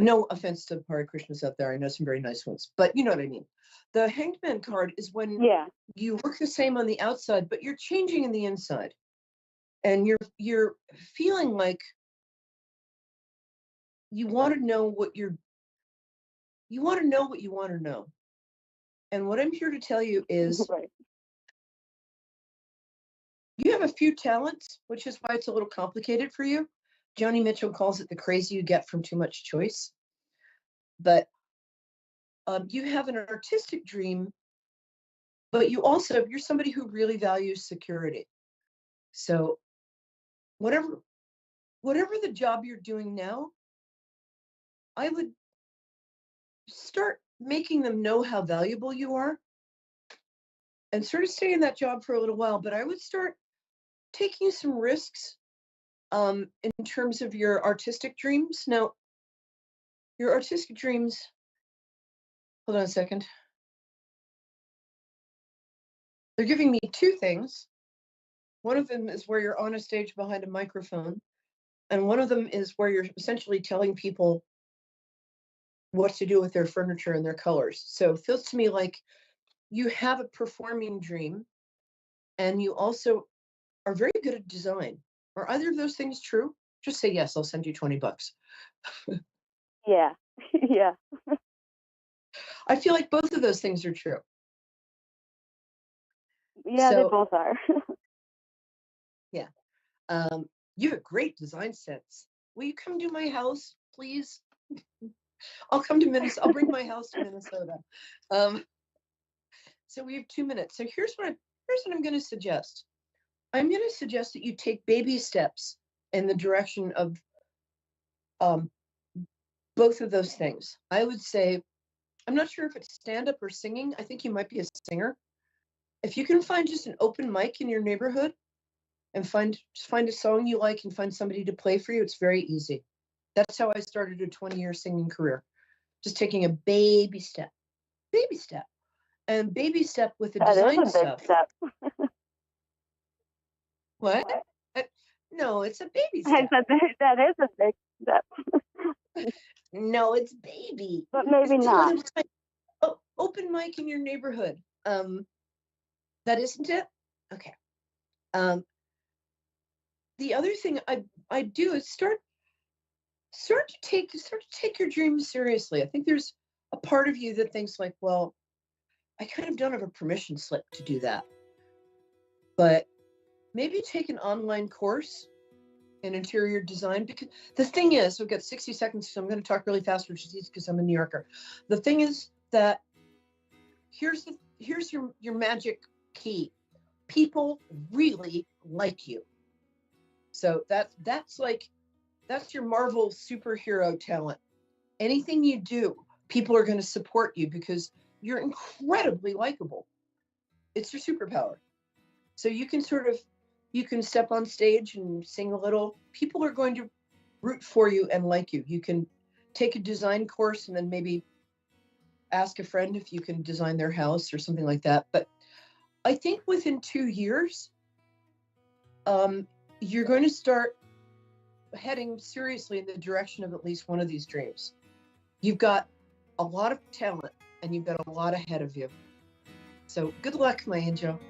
No offense to Hare Krishnas out there. I know some very nice ones, but you know what I mean. The Hanged Man card is when you look the same on the outside, but you're changing in the inside. And you're feeling like you want to know what you want to know. And what I'm here to tell you is you have a few talents, which is why it's a little complicated for you. Joni Mitchell calls it the crazy you get from too much choice. But you have an artistic dream, but you're somebody who really values security. So whatever the job you're doing now, I would start making them know how valuable you are and sort of stay in that job for a little while. But I would start taking some risks in terms of your artistic dreams. Now, your artistic dreams, hold on a second. They're giving me two things. One of them is where you're on a stage behind a microphone. And one of them is where you're essentially telling people what to do with their furniture and their colors. So it feels to me like you have a performing dream and you also are very good at design. Are either of those things true? Just say yes, I'll send you $20. Yeah. Yeah. I feel like both of those things are true. Yeah, they both are. Yeah. You have a great design sense. Will you come to my house, please? I'll come to Minnesota. I'll bring my house to Minnesota. So we have 2 minutes. So here's what I'm going to suggest. I'm going to suggest that you take baby steps in the direction of both of those things. I would say, I'm not sure if it's stand-up or singing. I think you might be a singer. If you can find just an open mic in your neighborhood and find a song you like and find somebody to play for you, it's very easy. That's how I started a 20-year singing career. Just taking a baby step, and baby step with the That is design a big stuff. step. What? No, it's a baby I step. said that is a big step. No, it's baby. But maybe It's not. kind of like, open mic in your neighborhood. That isn't it? Okay. The other thing I do is start to take your dreams seriously. I think there's a part of you that thinks like, well, I kind of don't have a permission slip to do that. But maybe take an online course in interior design, because the thing is, we've got 60 seconds, so I'm going to talk really fast, which is easy because I'm a New Yorker. The thing is that here's your magic key. People really like you. So that's your Marvel superhero talent. Anything you do, people are going to support you because you're incredibly likable. It's your superpower. So you can step on stage and sing a little. People are going to root for you and like you. You can take a design course and then maybe ask a friend if you can design their house or something like that. But I think within 2 years, you're going to start heading seriously in the direction of at least one of these dreams. You've got a lot of talent and you've got a lot ahead of you. So good luck, my angel.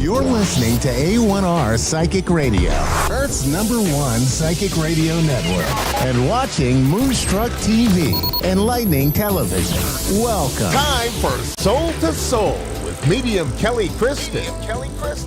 You're listening to A1R Psychic Radio, Earth's #1 psychic radio network, and watching Moonstruck TV, enlightening television. Welcome. Time for Soul to Soul with Medium Kelly Kristen.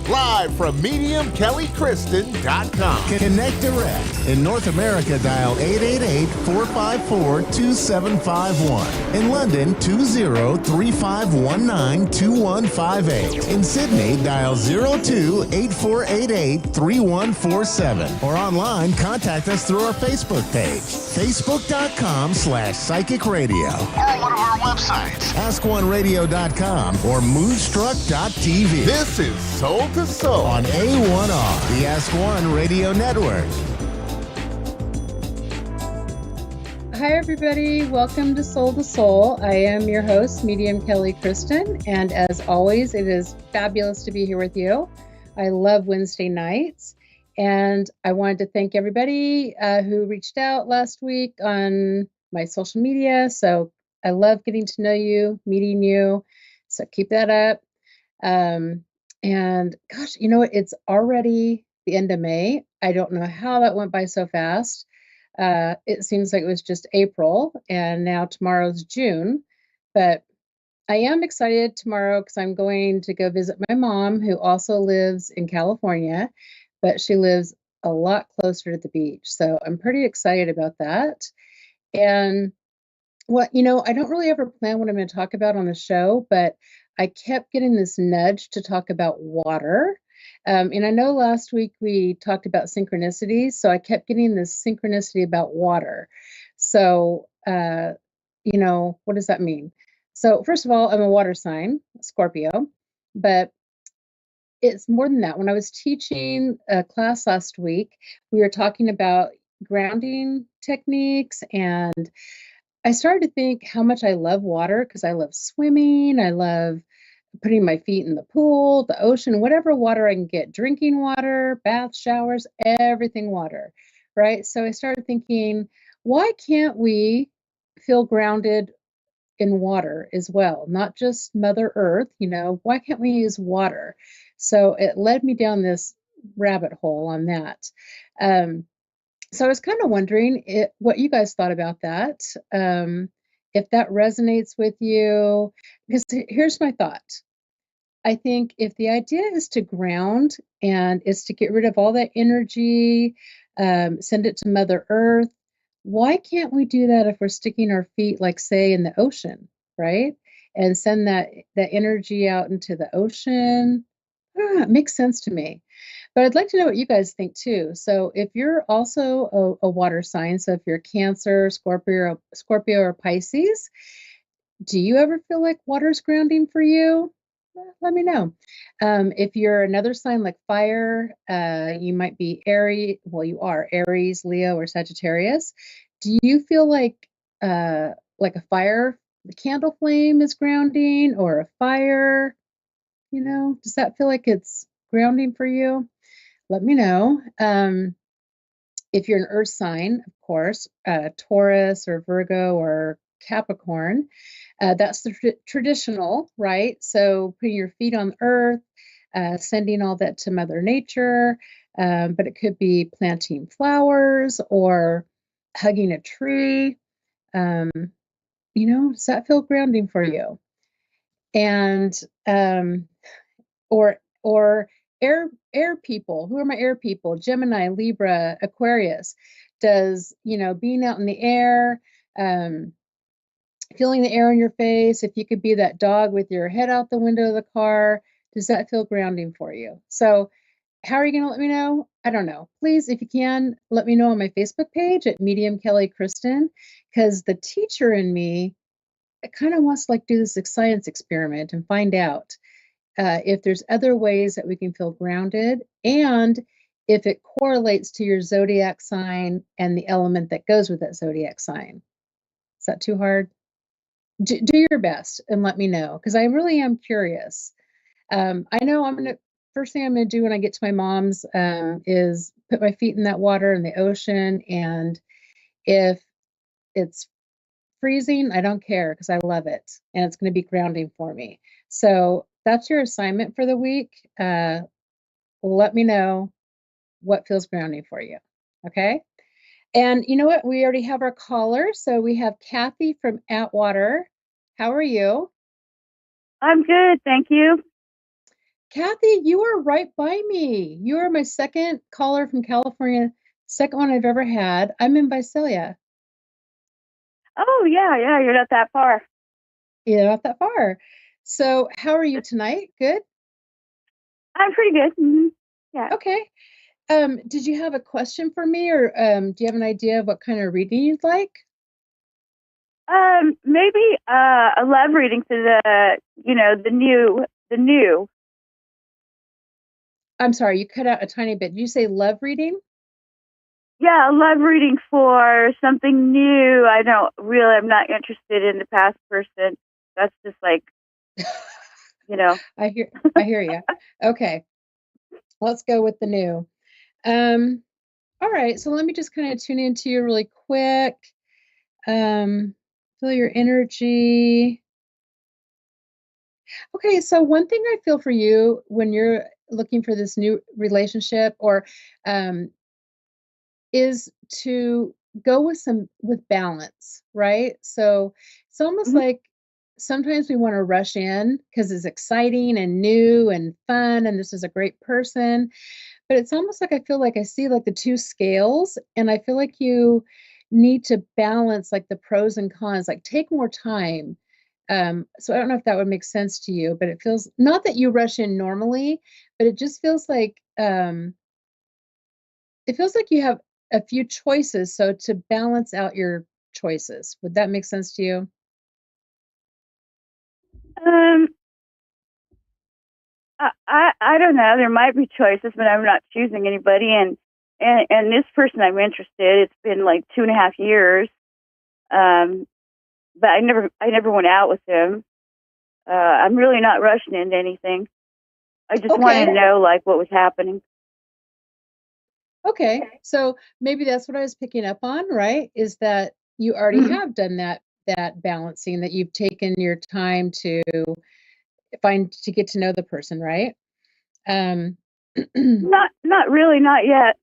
Live from MediumKellyKristen.com. Connect direct. In North America, dial 888-454-2751. In London, 20-3519-2158. In Sydney, dial 02-8488-3147. Or online, contact us through our Facebook page, facebook.com/psychic radio. Or one of our websites, askoneradio.com or moonstruck.tv. This is Soul to Soul on A1R, the Ask One Radio Network. Hi, everybody. Welcome to Soul to Soul. I am your host, Medium Kelly Kristen, and as always, it is fabulous to be here with you. I love Wednesday nights, and I wanted to thank everybody who reached out last week on my social media. So I love getting to know you, meeting you. So keep that up. And gosh, you know what? It's already the end of May. I don't know how that went by so fast. It seems like it was just April, and now tomorrow's June. But I am excited tomorrow because I'm going to go visit my mom, who also lives in California, but she lives a lot closer to the beach. So I'm pretty excited about that. And I don't really ever plan what I'm going to talk about on the show, but I kept getting this nudge to talk about water. And I know last week we talked about synchronicities, so I kept getting this synchronicity about water. So, what does that mean? So, first of all, I'm a water sign, Scorpio, but it's more than that. When I was teaching a class last week, we were talking about grounding techniques, and I started to think how much I love water because I love swimming. I love putting my feet in the pool, the ocean, whatever water I can get, drinking water, bath, showers, everything water, right? So I started thinking, why can't we feel grounded in water as well, not just Mother Earth, why can't we use water? So it led me down this rabbit hole on that. So I was kind of wondering what you guys thought about that, if that resonates with you, because here's my thought. I think if the idea is to ground and is to get rid of all that energy, send it to Mother Earth, why can't we do that if we're sticking our feet, like say, in the ocean, right? And send that energy out into the ocean? It makes sense to me. But I'd like to know what you guys think too. So if you're also a water sign, so if you're Cancer, Scorpio or Pisces, do you ever feel like water's grounding for you? Let me know. If you're another sign like fire, you might be Aries. Well, you are Aries, Leo, or Sagittarius. Do you feel like a fire, the candle flame is grounding, or a fire? Does that feel like it's grounding for you? Let me know. If you're an earth sign, of course, Taurus or Virgo or Capricorn, that's the traditional, right? So putting your feet on earth, sending all that to Mother Nature, but it could be planting flowers or hugging a tree. Does that feel grounding for you? And or air people. Who are my air people? Gemini, Libra, Aquarius. Does being out in the air, feeling the air in your face, if you could be that dog with your head out the window of the car, does that feel grounding for you? So how are you going to let me know? I don't know. Please, if you can, let me know on my Facebook page at Medium Kelly Kristen, because the teacher in me kind of wants to do this science experiment and find out if there's other ways that we can feel grounded, and if it correlates to your zodiac sign and the element that goes with that zodiac sign. Is that too hard? Do your best and let me know, because I really am curious. I know first thing I'm going to do when I get to my mom's is put my feet in that water in the ocean. And if it's freezing, I don't care because I love it. And it's going to be grounding for me. So that's your assignment for the week. Let me know what feels grounding for you. Okay. And you know what? We already have our caller. So we have Kathy from Atwater. How are you? I'm good, thank you. Kathy, you are right by me. You are my second caller from California, second one I've ever had. I'm in Visalia. Oh, yeah, you're not that far. Yeah, not that far. So how are you tonight? Good? I'm pretty good. Mm-hmm. Yeah. Okay. Did you have a question for me, or do you have an idea of what kind of reading you'd like? Maybe a love reading for the new. I'm sorry, you cut out a tiny bit. Did you say love reading? Yeah, a love reading for something new. I'm not interested in the past person. That's just I hear you. Okay. Let's go with the new. All right, so let me just kind of tune into you really quick. Feel your energy. Okay, so one thing I feel for you when you're looking for this new relationship or is to go with balance, right? So it's almost like sometimes we want to rush in because it's exciting and new and fun and this is a great person. But it's almost like I feel like I see the two scales, and I feel like you need to balance the pros and cons, take more time. So I don't know if that would make sense to you, but it feels not that you rush in normally, but it just feels like you have a few choices. So to balance out your choices, would that make sense to you? Um, I don't know. There might be choices, but I'm not choosing anybody. And this person I'm interested. It's been like 2.5 years. But I never went out with him. I'm really not rushing into anything. I just wanted to know like what was happening. Okay. So maybe that's what I was picking up on, right? Is that you already have done that balancing, that you've taken your time to get to know the person, right? Not really, not yet.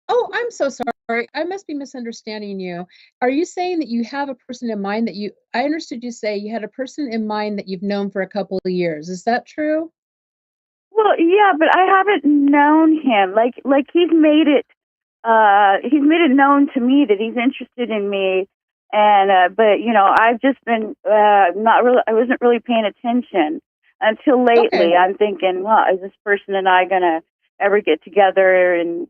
Oh, I'm so sorry. I must be misunderstanding you. Are you saying that you have a person in mind I understood you say you had a person in mind that you've known for a couple of years. Is that true? Well, yeah, but I haven't known him. Like he's made it known to me that he's interested in me, and but I've just been not really. I wasn't really paying attention until lately. I'm thinking, well, is this person and I gonna ever get together and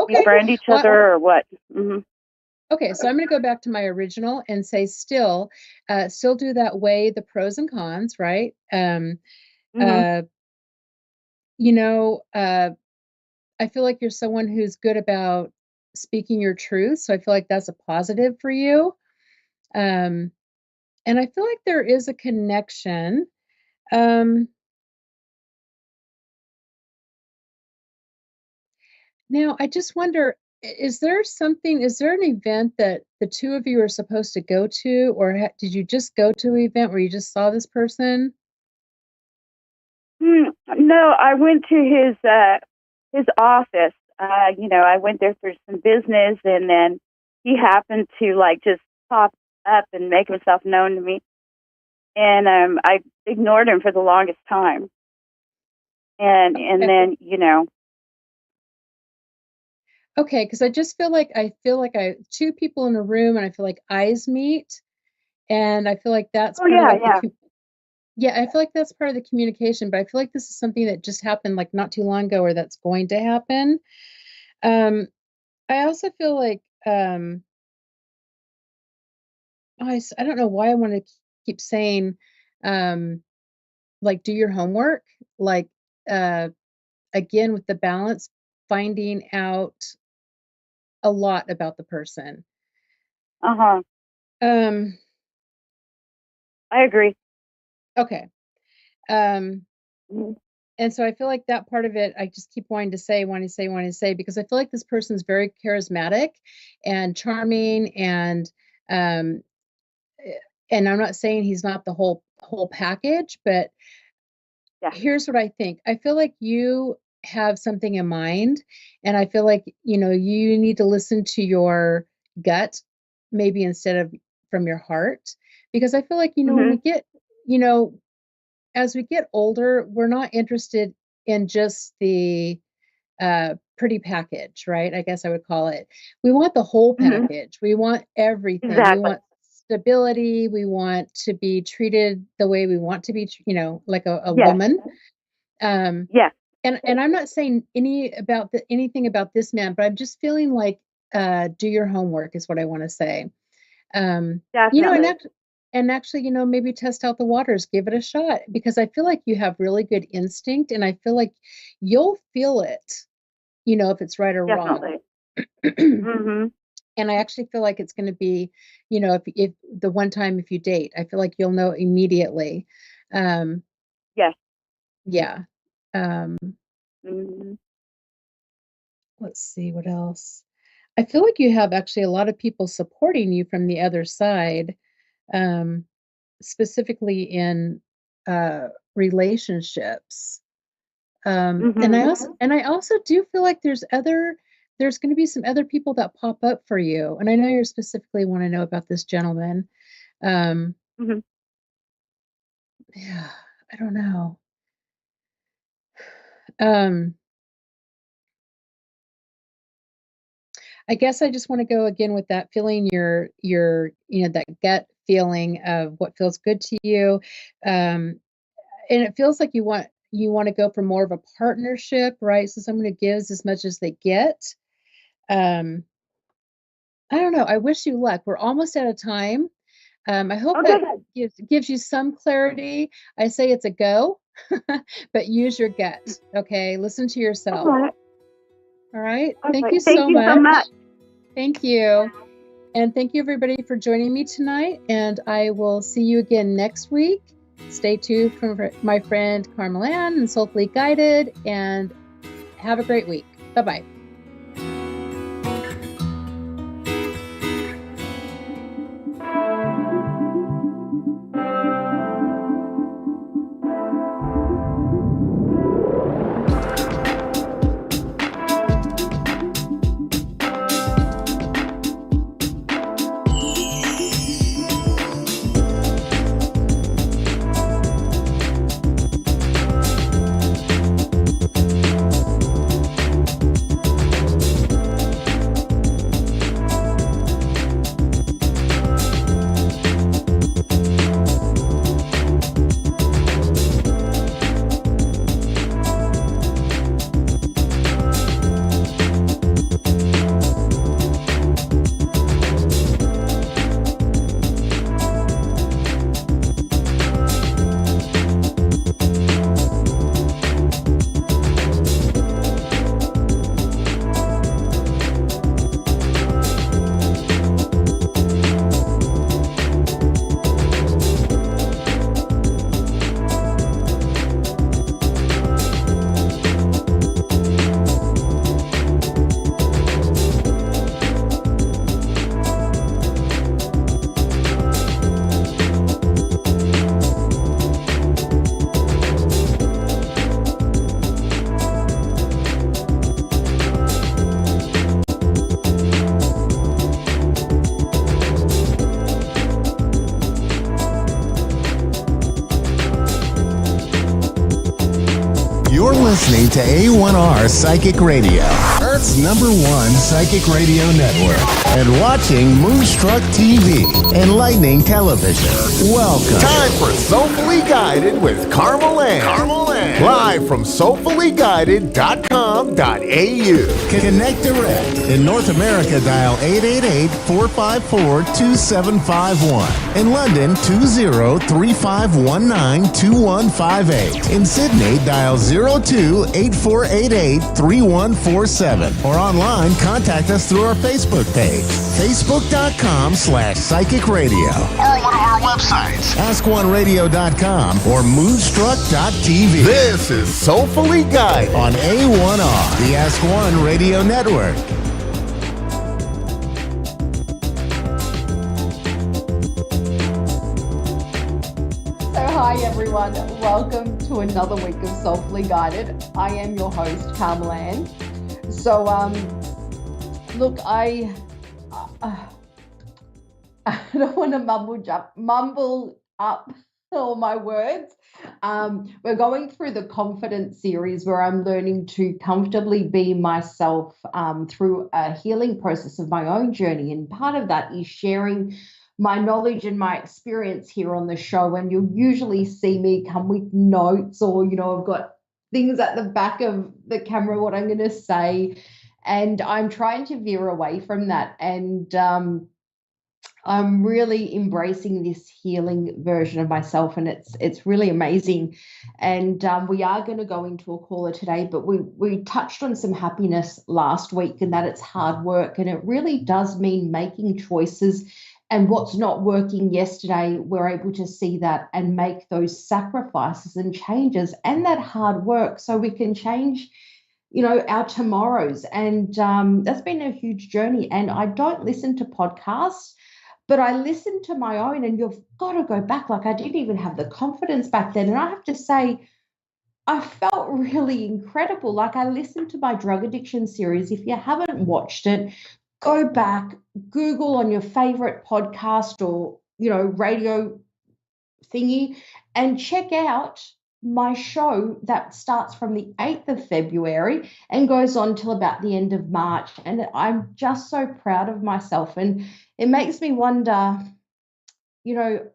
befriend each other or what? Okay, so I'm going to go back to my original and say still do that, weigh the pros and cons, right? I feel like you're someone who's good about speaking your truth, so I feel like that's a positive for you. And I feel like there is a connection. Now, I just wonder, is there an event that the two of you are supposed to go to, or did you just go to an event where you just saw this person? No, I went to his office. I went there for some business, and then he happened to like just pop up and make himself known to me, and I ignored him for the longest time, and then Okay, because I just feel like two people in a room, and I feel like eyes meet, and I feel like that's oh yeah, I feel like that's part of the communication, but I feel like this is something that just happened like not too long ago, or that's going to happen. I also feel like I don't know why I want to keep saying like do your homework, like again with the balance, finding out a lot about the person. Um I agree. okay. And so I feel like that part of it, I just keep wanting to say, because I feel like this person's very charismatic and charming, um, and I'm not saying he's not the whole package, but here's what I think. I feel like you have something in mind, and I feel like you need to listen to your gut, maybe instead of from your heart, because I feel like when we get you know as we get older, we're not interested in just the pretty package, right? I guess I would call it. We want the whole package. We want everything. We Exactly. want stability. We want to be treated the way we want to be, like a woman. And I'm not saying anything about this man, but I'm just feeling like do your homework is what I want to say. Definitely. And actually, maybe test out the waters, give it a shot, because I feel like you have really good instinct, and I feel like you'll feel it, if it's right or wrong. And I actually feel like it's going to be, if the one time if you date, I feel like you'll know immediately. Yes. Yeah. Mm-hmm. Let's see what else. I feel like you have actually a lot of people supporting you from the other side, specifically in relationships. And I also do feel like there's going to be some other people that pop up for you. And I know you specifically want to know about this gentleman. Yeah, I don't know. Um, I guess I just want to go again with that feeling that gut feeling of what feels good to you. And it feels like you want to go for more of a partnership, right? So someone who gives as much as they get. Um, I don't know. I wish you luck. We're almost out of time. I hope that gives you some clarity. I say it's a go, but use your gut. Okay, listen to yourself. All right. Thank you so much. Thank you. And thank you, everybody, for joining me tonight. And I will see you again next week. Stay tuned for my friend Carmel Ann and Soulfully Guided. And have a great week. Bye-bye. You're listening to A1R Psychic Radio, Earth's #1 psychic radio network, and watching Moonstruck TV, enlightening television. Welcome. Time for Soulfully Guided with Carmel Ann. Live from soulfullyguided.com.au. Connect direct. In North America, dial 888-454-2751. In London, 20-3519-2158. In Sydney, dial 02-8488-3147. Or online, contact us through our Facebook page, facebook.com/psychic radio. Or one of our websites, askoneradio.com or moonstruck.tv. This is Soulfully Guided on A1R, the Ask One Radio Network. So hi everyone, welcome to another week of Soulfully Guided. I am your host, Carmel Ann. So look, I don't want to mumble up all my words. We're going through the confidence series where I'm learning to comfortably be myself through a healing process of my own journey. And part of that is sharing my knowledge and my experience here on the show. And you'll usually see me come with notes or, I've got things at the back of the camera, what I'm going to say. And I'm trying to veer away from that. And I'm really embracing this healing version of myself, and it's really amazing. And we are going to go into a caller today, but we touched on some happiness last week and that it's hard work, and it really does mean making choices. And what's not working yesterday, we're able to see that and make those sacrifices and changes and that hard work so we can change our tomorrows. And that's been a huge journey. And I don't listen to podcasts, but I listen to my own, and you've got to go back. Like, I didn't even have the confidence back then. And I have to say, I felt really incredible. Like, I listened to my drug addiction series. If you haven't watched it, go back, Google on your favorite podcast or, radio thingy and check out my show that starts from the 8th of February and goes on till about the end of March. And I'm just so proud of myself. And it makes me wonder, you know,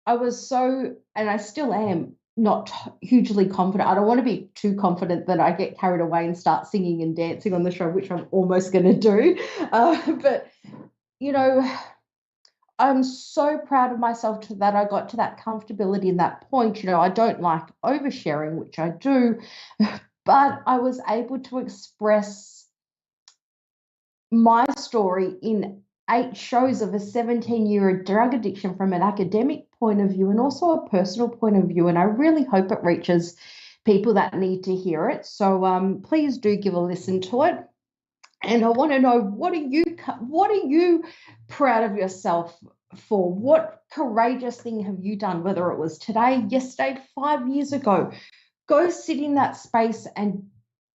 I was so, and I still am, not hugely confident. I don't want to be too confident that I get carried away and start singing and dancing on the show, which I'm almost going to do. But, you know, I'm so proud of myself that I got to that comfortability and that point. You know, I don't like oversharing, which I do, but I was able to express my story in 8 shows of a 17-year drug addiction from an academic point of view and also a personal point of view. And I really hope it reaches people that need to hear it. So please do give a listen to it. And I want to know, what are you proud of yourself for? What courageous thing have you done, whether it was today, yesterday, 5 years ago? Go sit in that space and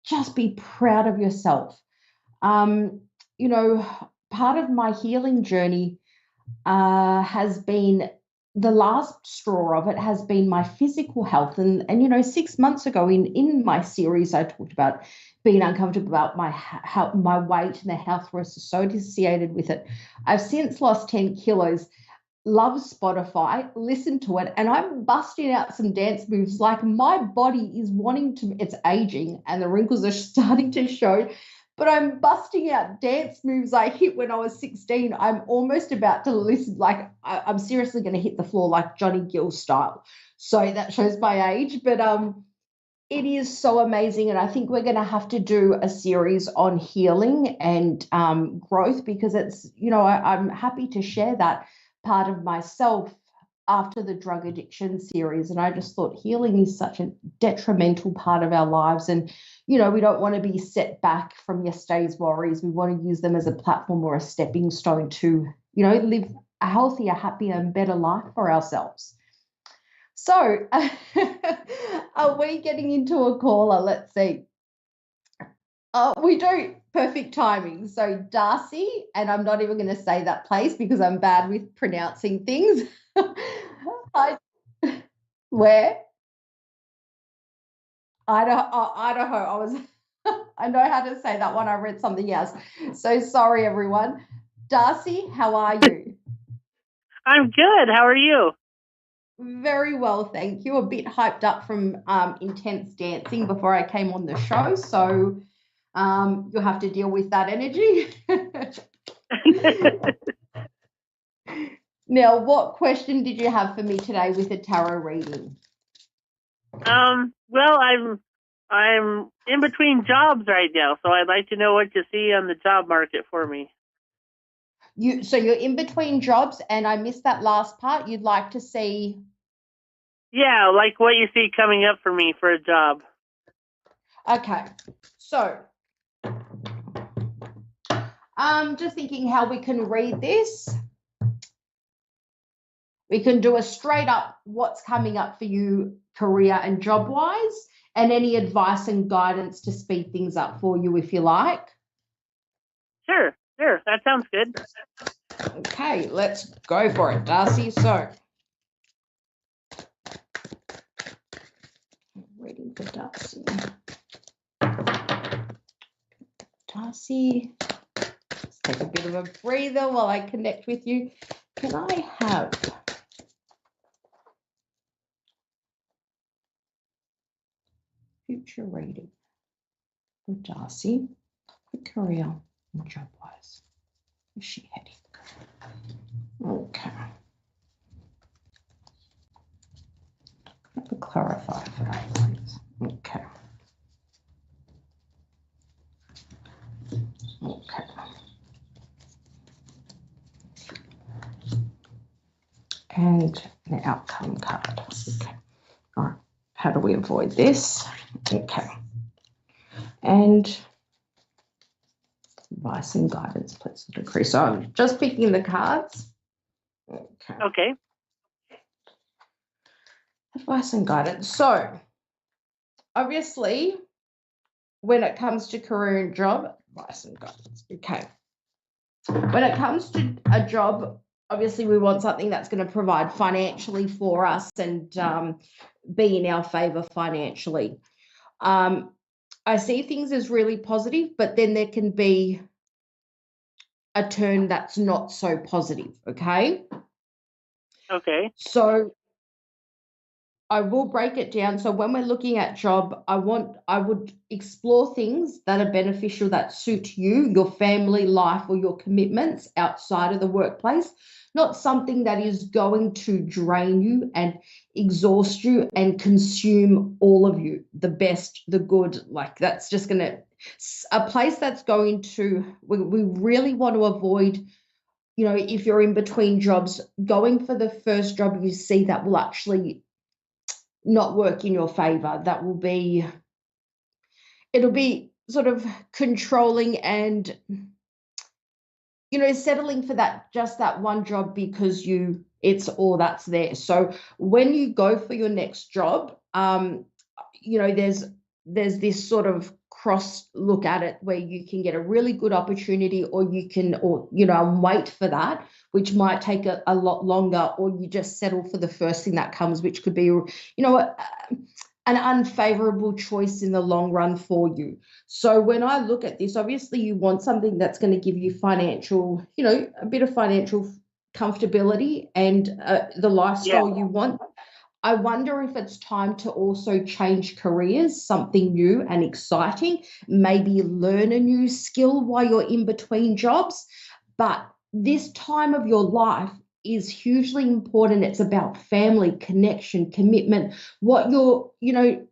just be proud of yourself. You know, part of my healing journey has been, the last straw of it has been my physical health. And you know, 6 months ago in my series, I talked about being uncomfortable about my weight and the health risks associated with it. I've since lost 10 kilos, love Spotify, listen to it, and I'm busting out some dance moves. Like, my body is wanting to, it's aging and the wrinkles are starting to show, but I'm busting out dance moves I hit when I was 16. I'm almost about to listen, like I'm seriously going to hit the floor like Johnny Gill style. So that shows my age, but it is so amazing. And I think we're going to have to do a series on healing and growth, because it's, you know, I'm happy to share that part of myself after the drug addiction series. And I just thought healing is such a detrimental part of our lives. And, you know, we don't want to be set back from yesterday's worries. We want to use them as a platform or a stepping stone to, you know, live a healthier, happier, and better life for ourselves. So are we getting into a caller? Let's see. We do. Perfect timing. So Darcy, and I'm not even going to say that place because I'm bad with pronouncing things. Where? Idaho. I know how to say that one. I read something else. So sorry, everyone. Darcy, how are you? I'm good. How are you? Very well, thank you. A bit hyped up from intense dancing before I came on the show. So you'll have to deal with that energy. Now, what question did you have for me today with a tarot reading? Well, I'm in between jobs right now, so I'd like to know what you see on the job market for me. So you're in between jobs, and I missed that last part. You'd like to see? Yeah, like what you see coming up for me for a job. Okay, so I'm just thinking how we can read this. We can do a straight up what's coming up for you career and job wise, and any advice and guidance to speed things up for you if you like. Sure, that sounds good. Okay, let's go for it, Darcy. So reading for Darcy. Darcy, let's take a bit of a breather while I connect with you. Can I have future reading for Darcy for career and job wise? Where's she heading? Okay. Clarify for that, please. Okay. Okay. And the outcome card. Okay. All right. How do we avoid this? Okay. And advice and guidance, please decrease. So I'm just picking the cards. Okay. Advice and guidance. So obviously, when it comes to career and job, advice and guidance. Okay. When it comes to a job, obviously we want something that's going to provide financially for us and be in our favor financially. I see things as really positive, but then there can be a turn that's not so positive, okay? Okay. So I will break it down. So when we're looking at job, I would explore things that are beneficial, that suit you, your family life, or your commitments outside of the workplace, not something that is going to drain you and exhaust you and consume all of you, the best, the good. Like that's just going to, a place that's going to, we really want to avoid, you know, if you're in between jobs, going for the first job you see that will actually not work in your favor. That will be, it'll be sort of controlling and, you know, settling for that, just that one job because it's all that's there. So when you go for your next job, you know, there's this sort of cross look at it where you can get a really good opportunity, or you can, or, you know, wait for that, which might take a lot longer, or you just settle for the first thing that comes, which could be, you know, an unfavorable choice in the long run for you. So when I look at this, obviously you want something that's going to give you financial, you know, a bit of financial comfortability and the lifestyle you want. I wonder if it's time to also change careers, something new and exciting, maybe learn a new skill while you're in between jobs. But this time of your life is hugely important. It's about family, connection, commitment, what you're, you know,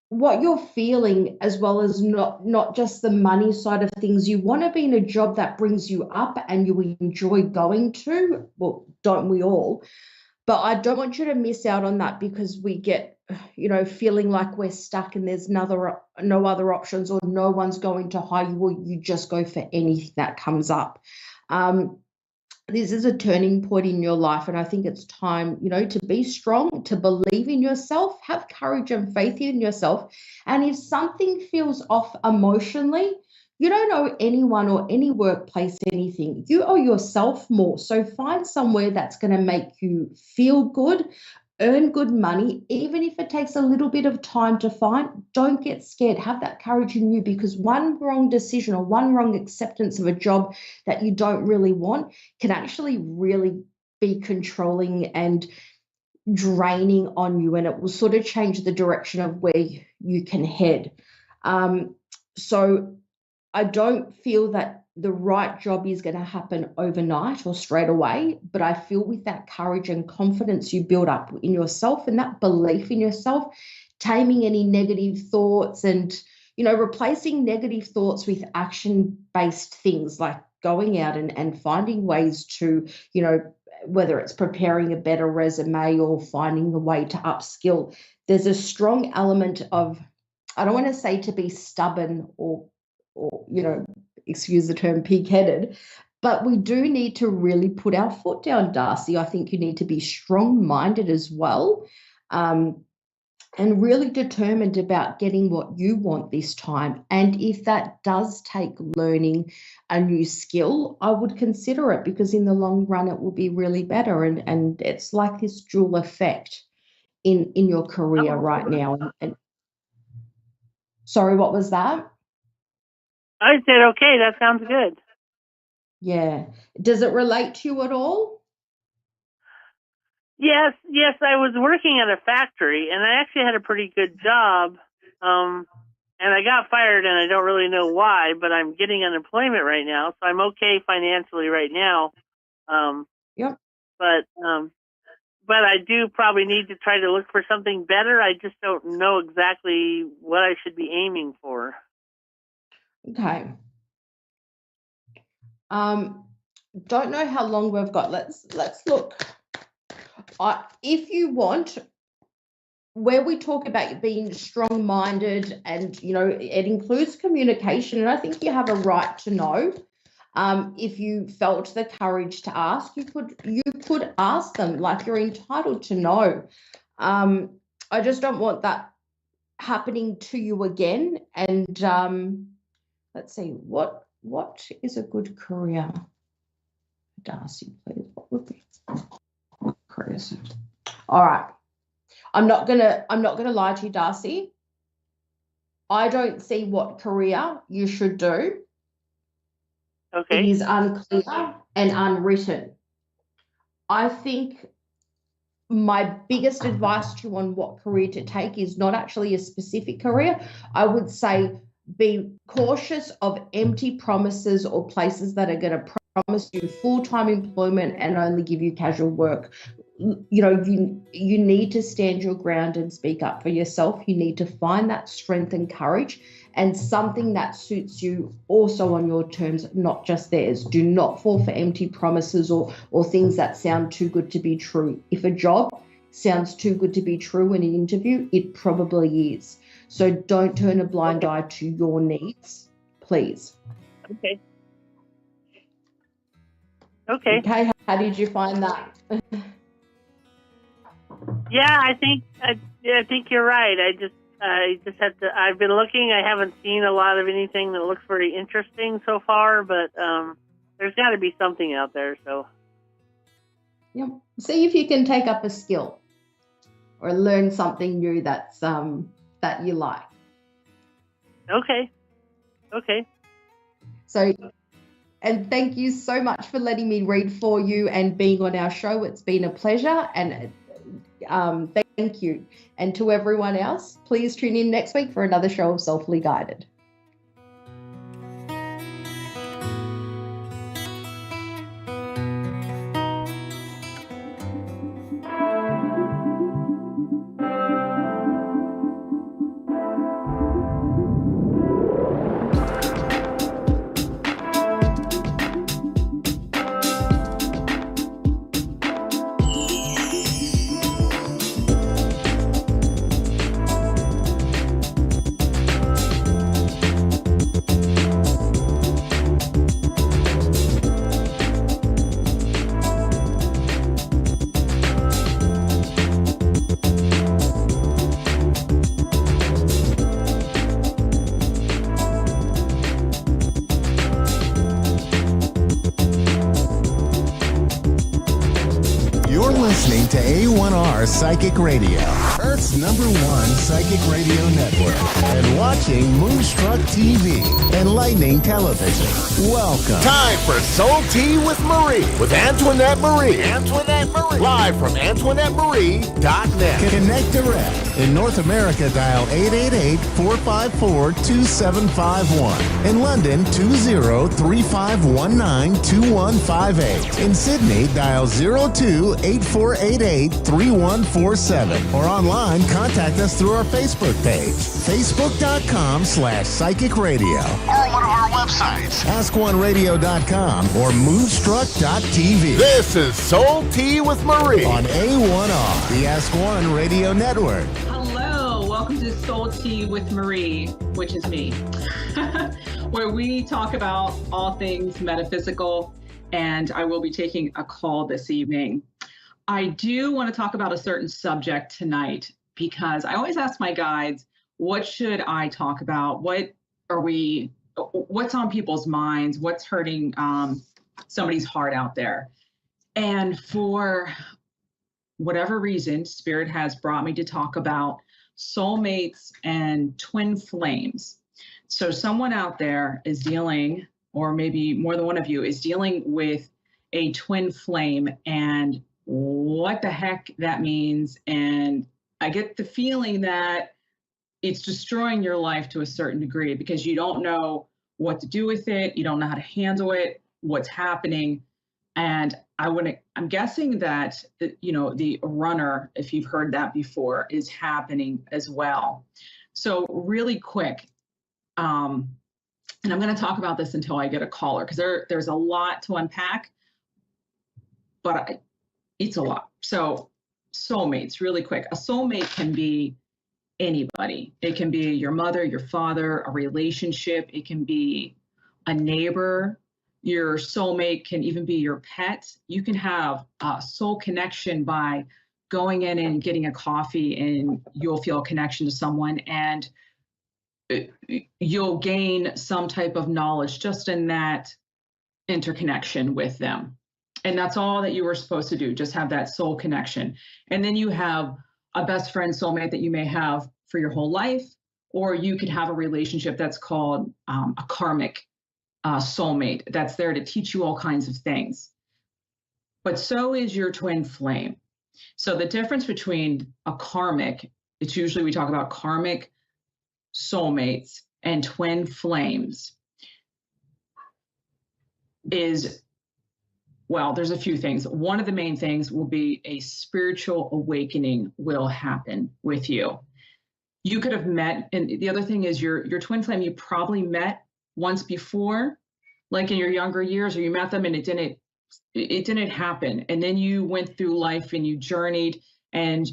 what you're feeling, as well as not just the money side of things. You want to be in a job that brings you up and you enjoy going to. Well, don't we all? But I don't want you to miss out on that because we get, you know, feeling like we're stuck and there's no other options, or no one's going to hire you, or you just go for anything that comes up. This is a turning point in your life, and I think it's time, you know, to be strong, to believe in yourself, have courage and faith in yourself. And if something feels off emotionally, you don't owe anyone or any workplace anything. You owe yourself more. So find somewhere that's going to make you feel good, earn good money, even if it takes a little bit of time to find. Don't get scared. Have that courage in you, because one wrong decision or one wrong acceptance of a job that you don't really want can actually really be controlling and draining on you, and it will sort of change the direction of where you can head. So I don't feel that the right job is going to happen overnight or straight away, but I feel with that courage and confidence you build up in yourself and that belief in yourself, taming any negative thoughts and, you know, replacing negative thoughts with action-based things like going out and finding ways to, you know, whether it's preparing a better resume or finding a way to upskill. There's a strong element of, I don't want to say to be stubborn or you know, excuse the term, pig-headed, but we do need to really put our foot down, Darcy. I think you need to be strong-minded as well, and really determined about getting what you want this time. And if that does take learning a new skill, I would consider it, because in the long run it will be really better. And it's like this dual effect in your career right now. And sorry, what was that? I said, okay, that sounds good. Yeah. Does it relate to you at all? Yes, I was working at a factory, and I actually had a pretty good job. And I got fired, and I don't really know why, but I'm getting unemployment right now, so I'm okay financially right now. Yep. But I do probably need to try to look for something better. I just don't know exactly what I should be aiming for. Okay. Don't know how long we've got. Let's look. If you want, where we talk about being strong-minded, and you know, it includes communication, and I think you have a right to know. If you felt the courage to ask, you could ask them, like you're entitled to know. I just don't want that happening to you again. And let's see, what is a good career? Darcy, please. What would be careers? All right. I'm not gonna lie to you, Darcy. I don't see what career you should do. Okay. It is unclear and unwritten. I think my biggest advice to you on what career to take is not actually a specific career. I would say be cautious of empty promises or places that are going to promise you full-time employment and only give you casual work. You know, you need to stand your ground and speak up for yourself. You need to find that strength and courage and something that suits you also on your terms, not just theirs. Do not fall for empty promises or things that sound too good to be true. If a job sounds too good to be true in an interview, it probably is. So don't turn a blind eye to your needs, please. Okay. Okay. Okay, how did you find that? Yeah, I think you're right. I just have to. I've been looking. I haven't seen a lot of anything that looks very interesting so far, but there's got to be something out there. So, yeah, see if you can take up a skill or learn something new that's that you like. Okay. Okay. So, and thank you so much for letting me read for you and being on our show. It's been a pleasure, and thank you. And to everyone else, please tune in next week for another show of Soulfully Guided. Listening to A1R Psychic Radio, Earth's #1 psychic radio network, and watching Moonstruck TV, Enlightening Television. Welcome. Time for Soul Tea with Marie, with Antoinette Marie. Live from AntoinetteMarie.net. Connect direct. In North America, dial 888-454-2751. In London, 20-3519-2158. In Sydney, dial 02-8488-3147. Or online, contact us through our Facebook page, facebook.com/psychic radio. Or one of our websites, AskOneRadio.com or Moonstruck.tv. This is Soul Tea with Marie on A1R, the Ask One Radio Network. Hello, welcome to Soul Tea with Marie, which is me, where we talk about all things metaphysical, and I will be taking a call this evening. I do want to talk about a certain subject tonight because I always ask my guides, what should I talk about? What's on people's minds? What's hurting somebody's heart out there? And for whatever reason, Spirit has brought me to talk about soulmates and twin flames. So someone out there is dealing, or maybe more than one of you, is dealing with a twin flame and what the heck that means. And I get the feeling that it's destroying your life to a certain degree because you don't know what to do with it. You don't know how to handle it, what's happening. And I'm guessing that, the runner, if you've heard that before, is happening as well. So really quick, and I'm going to talk about this until I get a caller because there's a lot to unpack, but it's a lot. So soulmates, really quick. A soulmate can be anybody. It can be your mother, your father, a relationship. It can be a neighbor. Your soulmate can even be your pet. You can have a soul connection by going in and getting a coffee and you'll feel a connection to someone and you'll gain some type of knowledge just in that interconnection with them. And that's all that you were supposed to do, just have that soul connection. And then you have a best friend soulmate that you may have for your whole life, or you could have a relationship that's called a karmic soulmate that's there to teach you all kinds of things. But so is your twin flame. So the difference between a karmic, it's usually we talk about karmic soulmates and twin flames is, well, there's a few things. One of the main things will be a spiritual awakening will happen with you. You could have met, and the other thing is your twin flame, you probably met once before, like in your younger years, or you met them and it didn't happen. And then you went through life and you journeyed, and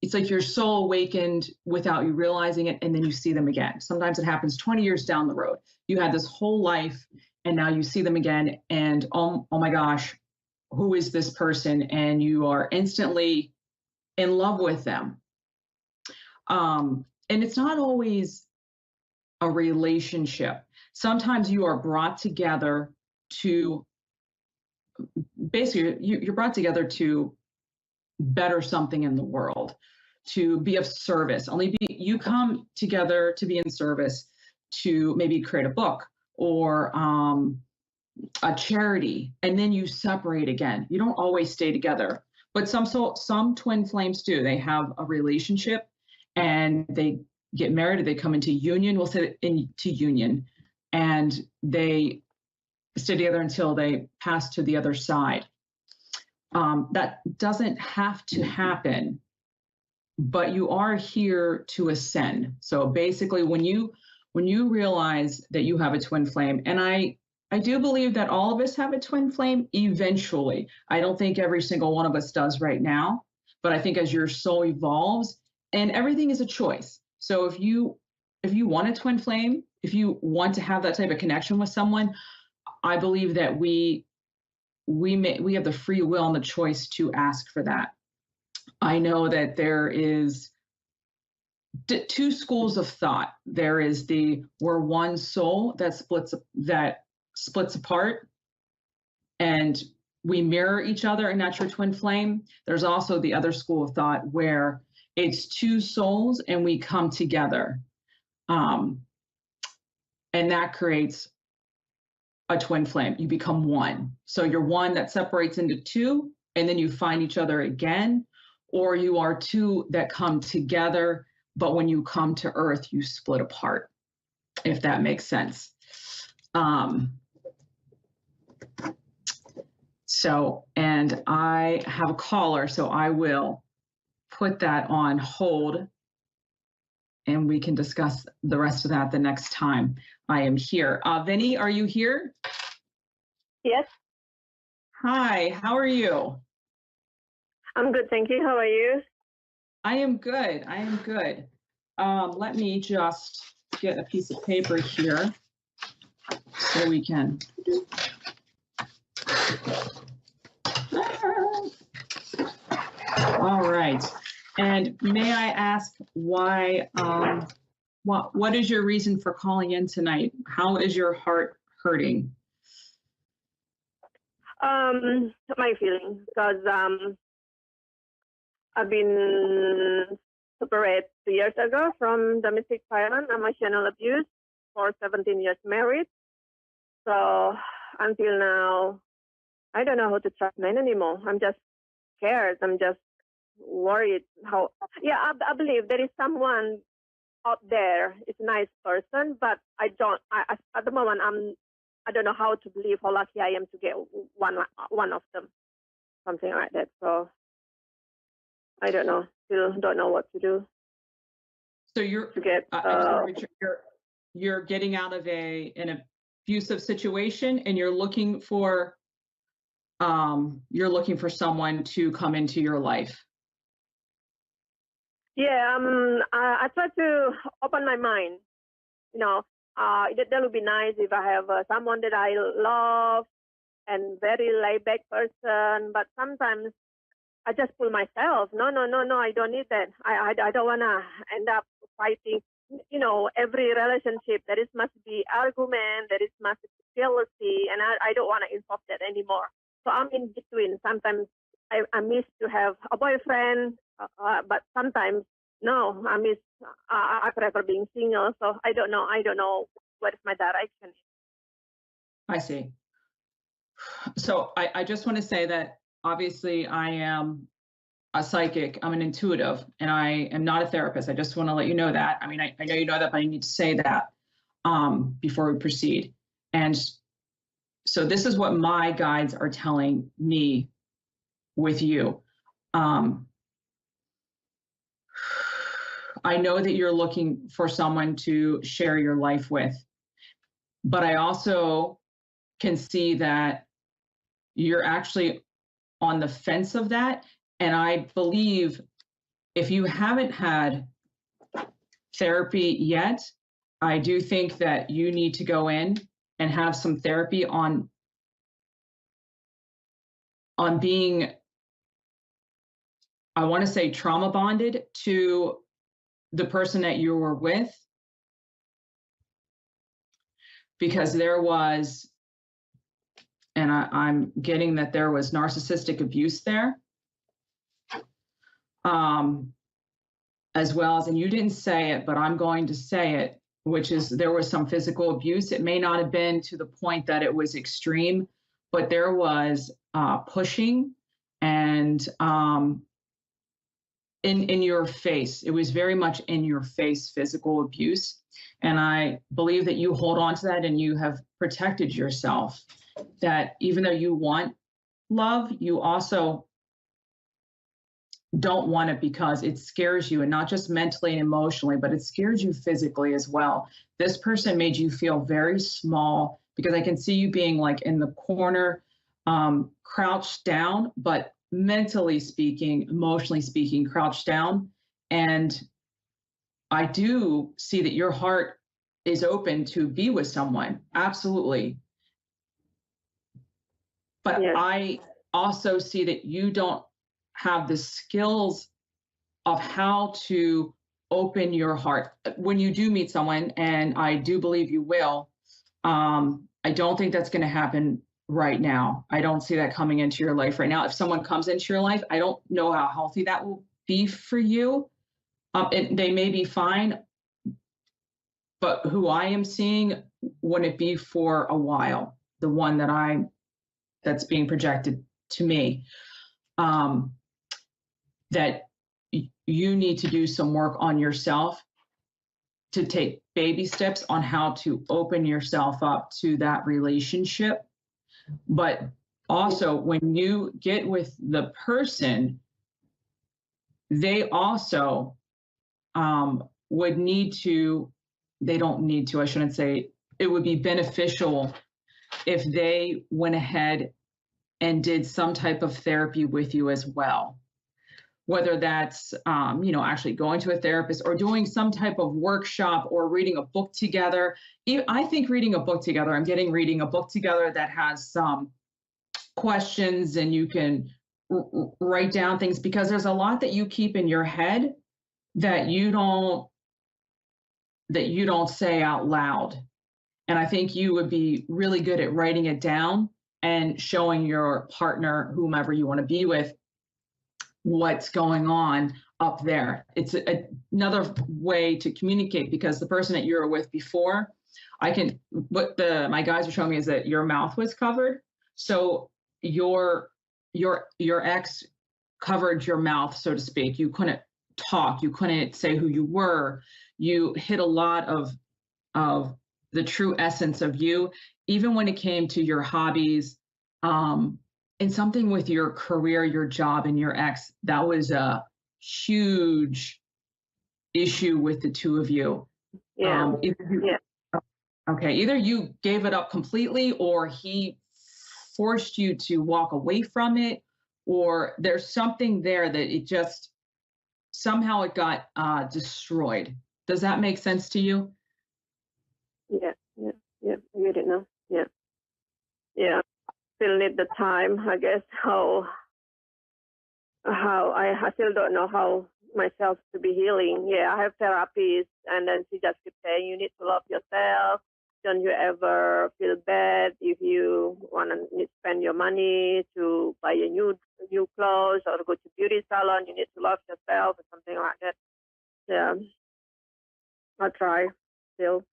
it's like your soul awakened without you realizing it, and then you see them again. Sometimes it happens 20 years down the road. You had this whole life and now you see them again, and oh my gosh, who is this person? And you are instantly in love with them. And it's not always a relationship. Sometimes you are brought together to, basically, you're brought together to better something in the world, to be of service. You come together to be in service, to maybe create a book or a charity, and then you separate again. You don't always stay together, but some twin flames do. They have a relationship and they get married, or they come into union. We'll say into union, and they stay together until they pass to the other side. That doesn't have to happen, but you are here to ascend. So basically, when you realize that you have a twin flame, and I do believe that all of us have a twin flame eventually. I don't think every single one of us does right now, but I think as your soul evolves, and everything is a choice. So if you want a twin flame, if you want to have that type of connection with someone, I believe that we have the free will and the choice to ask for that. I know that there is two schools of thought. There is we're one soul that splits apart, and we mirror each other, and that's your twin flame. There's also the other school of thought where it's two souls and we come together. And that creates a twin flame. You become one. So you're one that separates into two, and then you find each other again, or you are two that come together, but when you come to Earth, you split apart, if that makes sense. And I have a caller, so I will put that on hold, and we can discuss the rest of that the next time I am here. Vinny, are you here? Yes. Hi, how are you? I'm good, thank you. How are you? I am good. Let me just get a piece of paper here so we can. All right. And may I ask why, what is your reason for calling in tonight? How is your heart hurting? My feeling, because I've been separated 2 years ago from domestic violence, emotional abuse, for 17 years married. So until now, I don't know how to trust men anymore. I'm just scared. I'm just worried I believe there is someone out there. It's a nice person, but at the moment I don't know how to believe how lucky I am to get one of them, something like that. So I don't know. Still don't know what to do. So you're getting out of an abusive situation, and you're looking for someone to come into your life. Yeah, I try to open my mind. That would be nice if I have someone that I love and very laid-back person. But sometimes I just pull myself. No, I don't need that. I don't want to end up fighting. Every relationship, there must be argument, there must be jealousy, and I don't want to involve that anymore. So I'm in between. Sometimes I miss to have a boyfriend, but sometimes no. I miss I prefer being single. So I don't know. I don't know what is my direction. I see. So I just want to say that obviously I am a psychic, I'm an intuitive, and I am not a therapist. I just want to let you know that. I mean, I know you know that, but I need to say that before we proceed. And so this is what my guides are telling me with you. I know that you're looking for someone to share your life with, but I also can see that you're actually on the fence of that. And I believe if you haven't had therapy yet, I do think that you need to go in and have some therapy on being, I want to say, trauma bonded to the person that you were with, because there was, and I'm getting that there was narcissistic abuse there, as well as, and you didn't say it, but I'm going to say it, which is there was some physical abuse. It may not have been to the point that it was extreme, but there was pushing and in your face. It was very much in your face physical abuse. And I believe that you hold on to that and you have protected yourself, that even though you want love, you also don't want it because it scares you, and not just mentally and emotionally, but it scares you physically as well. This person made you feel very small, because I can see you being like in the corner, crouched down, but mentally speaking, emotionally speaking, crouched down. And I do see that your heart is open to be with someone. Absolutely. But yes. I also see that you don't have the skills of how to open your heart. When you do meet someone, and I do believe you will, I don't think that's going to happen right now. I don't see that coming into your life right now. If someone comes into your life, I don't know how healthy that will be for you. They may be fine, but who I am seeing wouldn't be for a while. The one that's being projected to me, that you need to do some work on yourself, to take baby steps on how to open yourself up to that relationship. But also, when you get with the person, they also would need to, they don't need to, I shouldn't say, it would be beneficial if they went ahead and did some type of therapy with you as well. Whether that's, actually going to a therapist or doing some type of workshop or reading a book together. I think reading a book together, reading a book together that has some questions and you can write down things, because there's a lot that you keep in your head that you don't say out loud. And I think you would be really good at writing it down and showing your partner, whomever you want to be with, what's going on up there. It's another way to communicate, because the person that you were with before, my guys are showing me is that your mouth was covered. So your ex covered your mouth, so to speak. You couldn't talk, you couldn't say who you were. You hid a lot of the true essence of you, even when it came to your hobbies, and something with your career, your job, and your ex. That was a huge issue with the two of you. Yeah. Either you gave it up completely, or he forced you to walk away from it, or there's something there that it just, somehow it got destroyed. Does that make sense to you? Yeah. I get it now. Yeah. Still need the time, I guess. How I still don't know how myself to be healing. Yeah, I have therapies, and then she just keeps saying you need to love yourself. don't you ever feel bad if you want to spend your money to buy a new clothes or go to beauty salon? You need to love yourself or something like that. Yeah, I'll try still.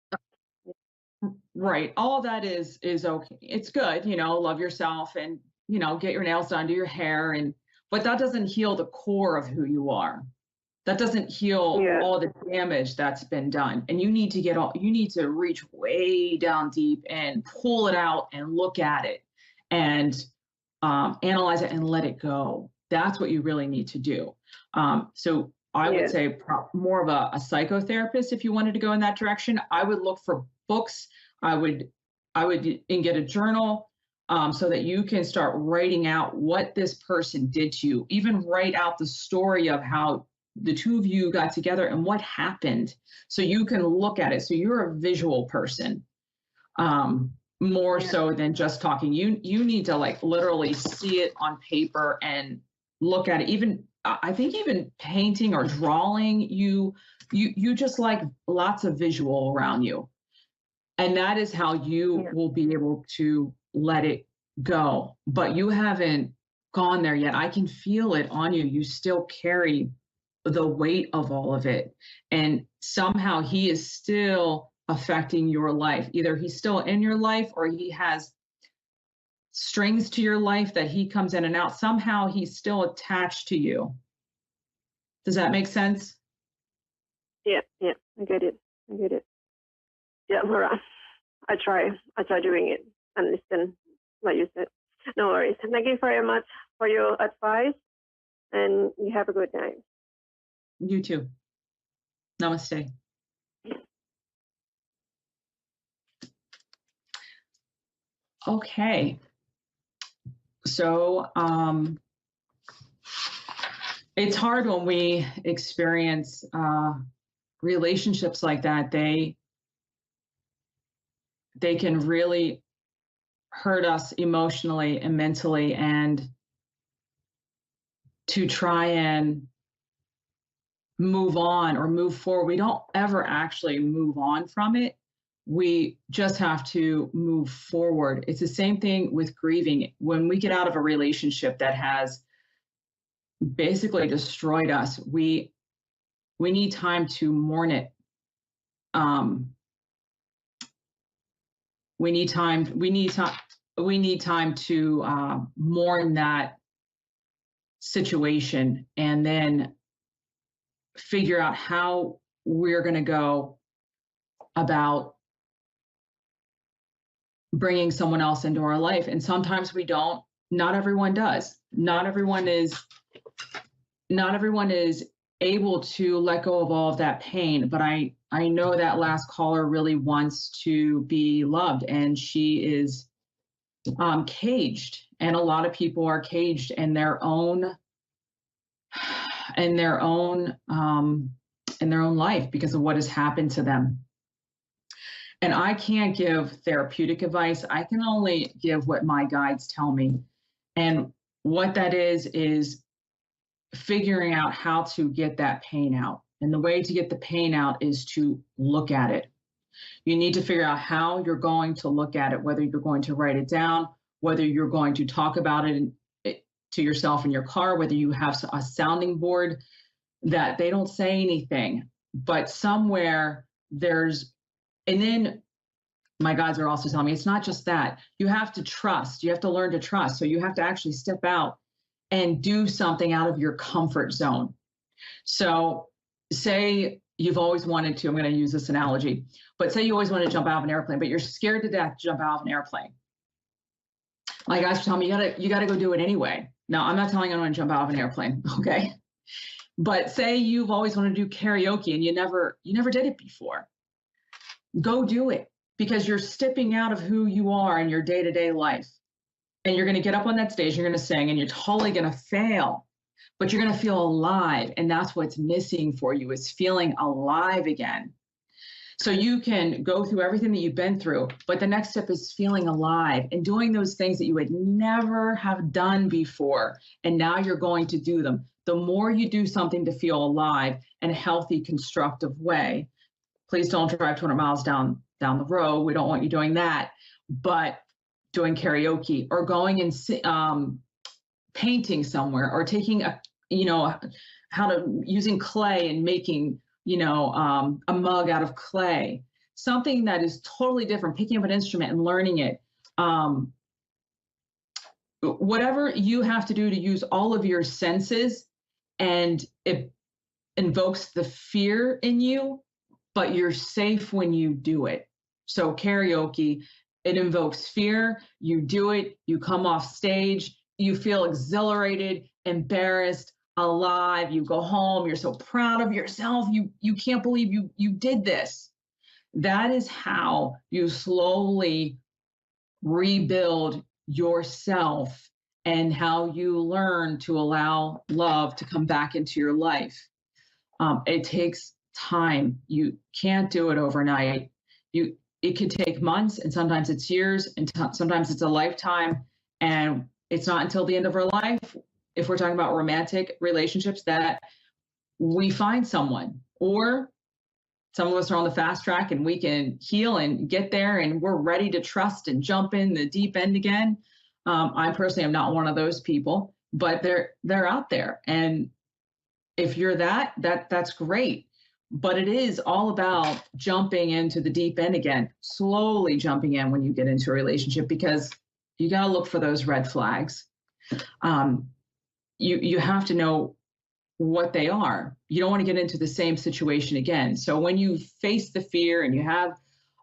Right. All that is okay. It's good, love yourself and, get your nails done, do your hair, but that doesn't heal the core of who you are. That doesn't heal all the damage that's been done. And you need to reach way down deep and pull it out and look at it and analyze it and let it go. That's what you really need to do. So I would say more of a psychotherapist, if you wanted to go in that direction. I would look for books. I would and get a journal so that you can start writing out what this person did to you. Even write out the story of how the two of you got together and what happened, so you can look at it. So you're a visual person, more so than just talking. You need to like literally see it on paper and look at it. Even I think even painting or drawing, you just like lots of visual around you. And that is how you will be able to let it go. But you haven't gone there yet. I can feel it on you. You still carry the weight of all of it. And somehow he is still affecting your life. Either he's still in your life or he has strings to your life that he comes in and out. Somehow he's still attached to you. Does that make sense? Yeah, I get it. Yeah, Laura, I try doing it and listen, like you said. No worries. Thank you very much for your advice, and you have a good night. You too. Namaste. Okay. So it's hard when we experience relationships like that. They can really hurt us emotionally and mentally, and to try and move on or move forward, we don't ever actually move on from it. We just have to move forward. It's the same thing with grieving. When we get out of a relationship that has basically destroyed us, we need time to mourn it. We need time to mourn that situation, and then figure out how we're going to go about bringing someone else into our life. And sometimes we don't. Not everyone does. Not everyone is able to let go of all of that pain. But I know that last caller really wants to be loved, and she is caged. And a lot of people are caged in their own life because of what has happened to them. And I can't give therapeutic advice. I can only give what my guides tell me. And what that is figuring out how to get that pain out. And the way to get the pain out is to look at it. You need to figure out how you're going to look at it, whether you're going to write it down, whether you're going to talk about it to yourself in your car, whether you have a sounding board that they don't say anything, but somewhere there's, and then my guides are also telling me it's not just that. You have to trust. You have to learn to trust. So you have to actually step out and do something out of your comfort zone. So say you've always wanted to, I'm going to use this analogy, but say you always want to jump out of an airplane, but you're scared to death to jump out of an airplane. My guys tell me you got to go do it anyway. Now, I'm not telling anyone to jump out of an airplane, okay? But say you've always wanted to do karaoke and you never did it before. Go do it, because you're stepping out of who you are in your day-to-day life. And you're going to get up on that stage, you're going to sing, and you're totally going to fail, but you're going to feel alive. And that's what's missing for you, is feeling alive again. So you can go through everything that you've been through, but the next step is feeling alive and doing those things that you would never have done before. And now you're going to do them. The more you do something to feel alive in a healthy, constructive way, please don't drive 200 miles down down the road. We don't want you doing that, but doing karaoke or going and painting somewhere, or taking using clay and making, a mug out of clay, something that is totally different, picking up an instrument and learning it. Whatever you have to do to use all of your senses, and it invokes the fear in you, but you're safe when you do it. So karaoke, it invokes fear, you do it, you come off stage, you feel exhilarated, embarrassed, alive, you go home, you're so proud of yourself, you can't believe you did this. That is how you slowly rebuild yourself, and how you learn to allow love to come back into your life. It takes time. You can't do it overnight. It could take months, and sometimes it's years, and sometimes it's a lifetime. And it's not until the end of our life, if we're talking about romantic relationships, that we find someone. Or some of us are on the fast track and we can heal and get there, and we're ready to trust and jump in the deep end again. I personally am not one of those people, but they're out there. And if you're that's great. But it is all about jumping into the deep end again, slowly jumping in when you get into a relationship, because you got to look for those red flags. You have to know what they are. You don't want to get into the same situation again. So when you face the fear and you have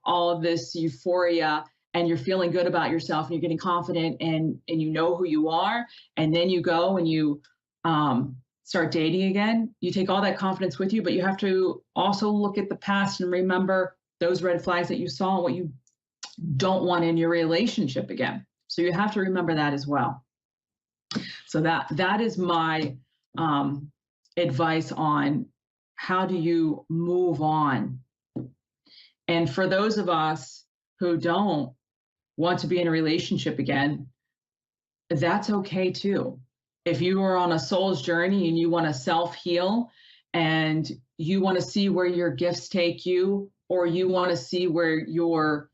all of this euphoria and you're feeling good about yourself and you're getting confident and you know who you are, and then you go and you start dating again, you take all that confidence with you, but you have to also look at the past and remember those red flags that you saw and what you don't want in your relationship again. So you have to remember that as well. So that is my advice on how do you move on. And for those of us who don't want to be in a relationship again, that's okay too. If you are on a soul's journey and you want to self-heal and you want to see where your gifts take you, or you want to see where your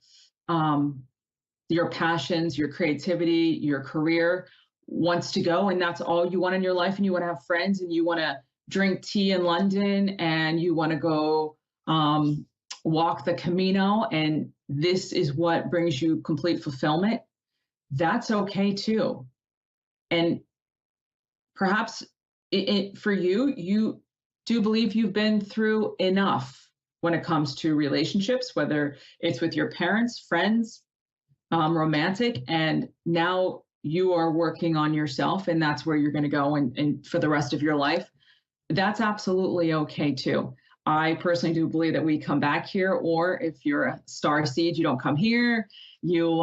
passions, your creativity, your career wants to go, and that's all you want in your life, and you want to have friends, and you want to drink tea in London, and you want to go walk the Camino, and this is what brings you complete fulfillment, that's okay too. And perhaps for you, you do believe you've been through enough when it comes to relationships, whether it's with your parents, friends, romantic, and now you are working on yourself, and that's where you're going to go and for the rest of your life. That's absolutely okay too. I personally do believe that we come back here, or if you're a star seed, you don't come here. You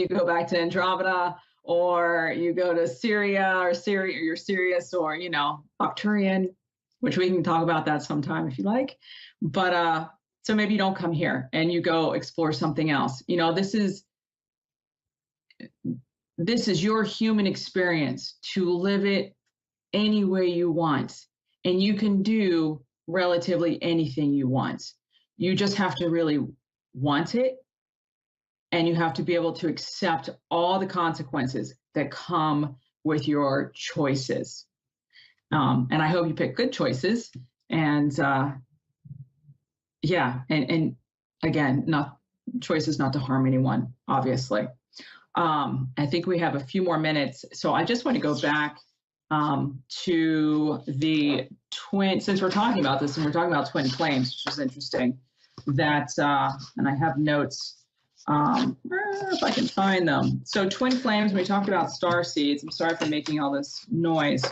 go back to Andromeda, or you go to Syria, or you're Sirius, or Arcturian, which we can talk about that sometime if you like. But so maybe you don't come here and you go explore something else. This is your human experience to live it any way you want, and you can do relatively anything you want. You just have to really want it, and you have to be able to accept all the consequences that come with your choices. And I hope you pick good choices. And and again, choices not to harm anyone, obviously. I think we have a few more minutes. So I just want to go back to the twin, since we're talking about this and we're talking about twin flames, which is interesting, that, and I have notes, if I can find them. So twin flames, we talked about star seeds. I'm sorry for making all this noise.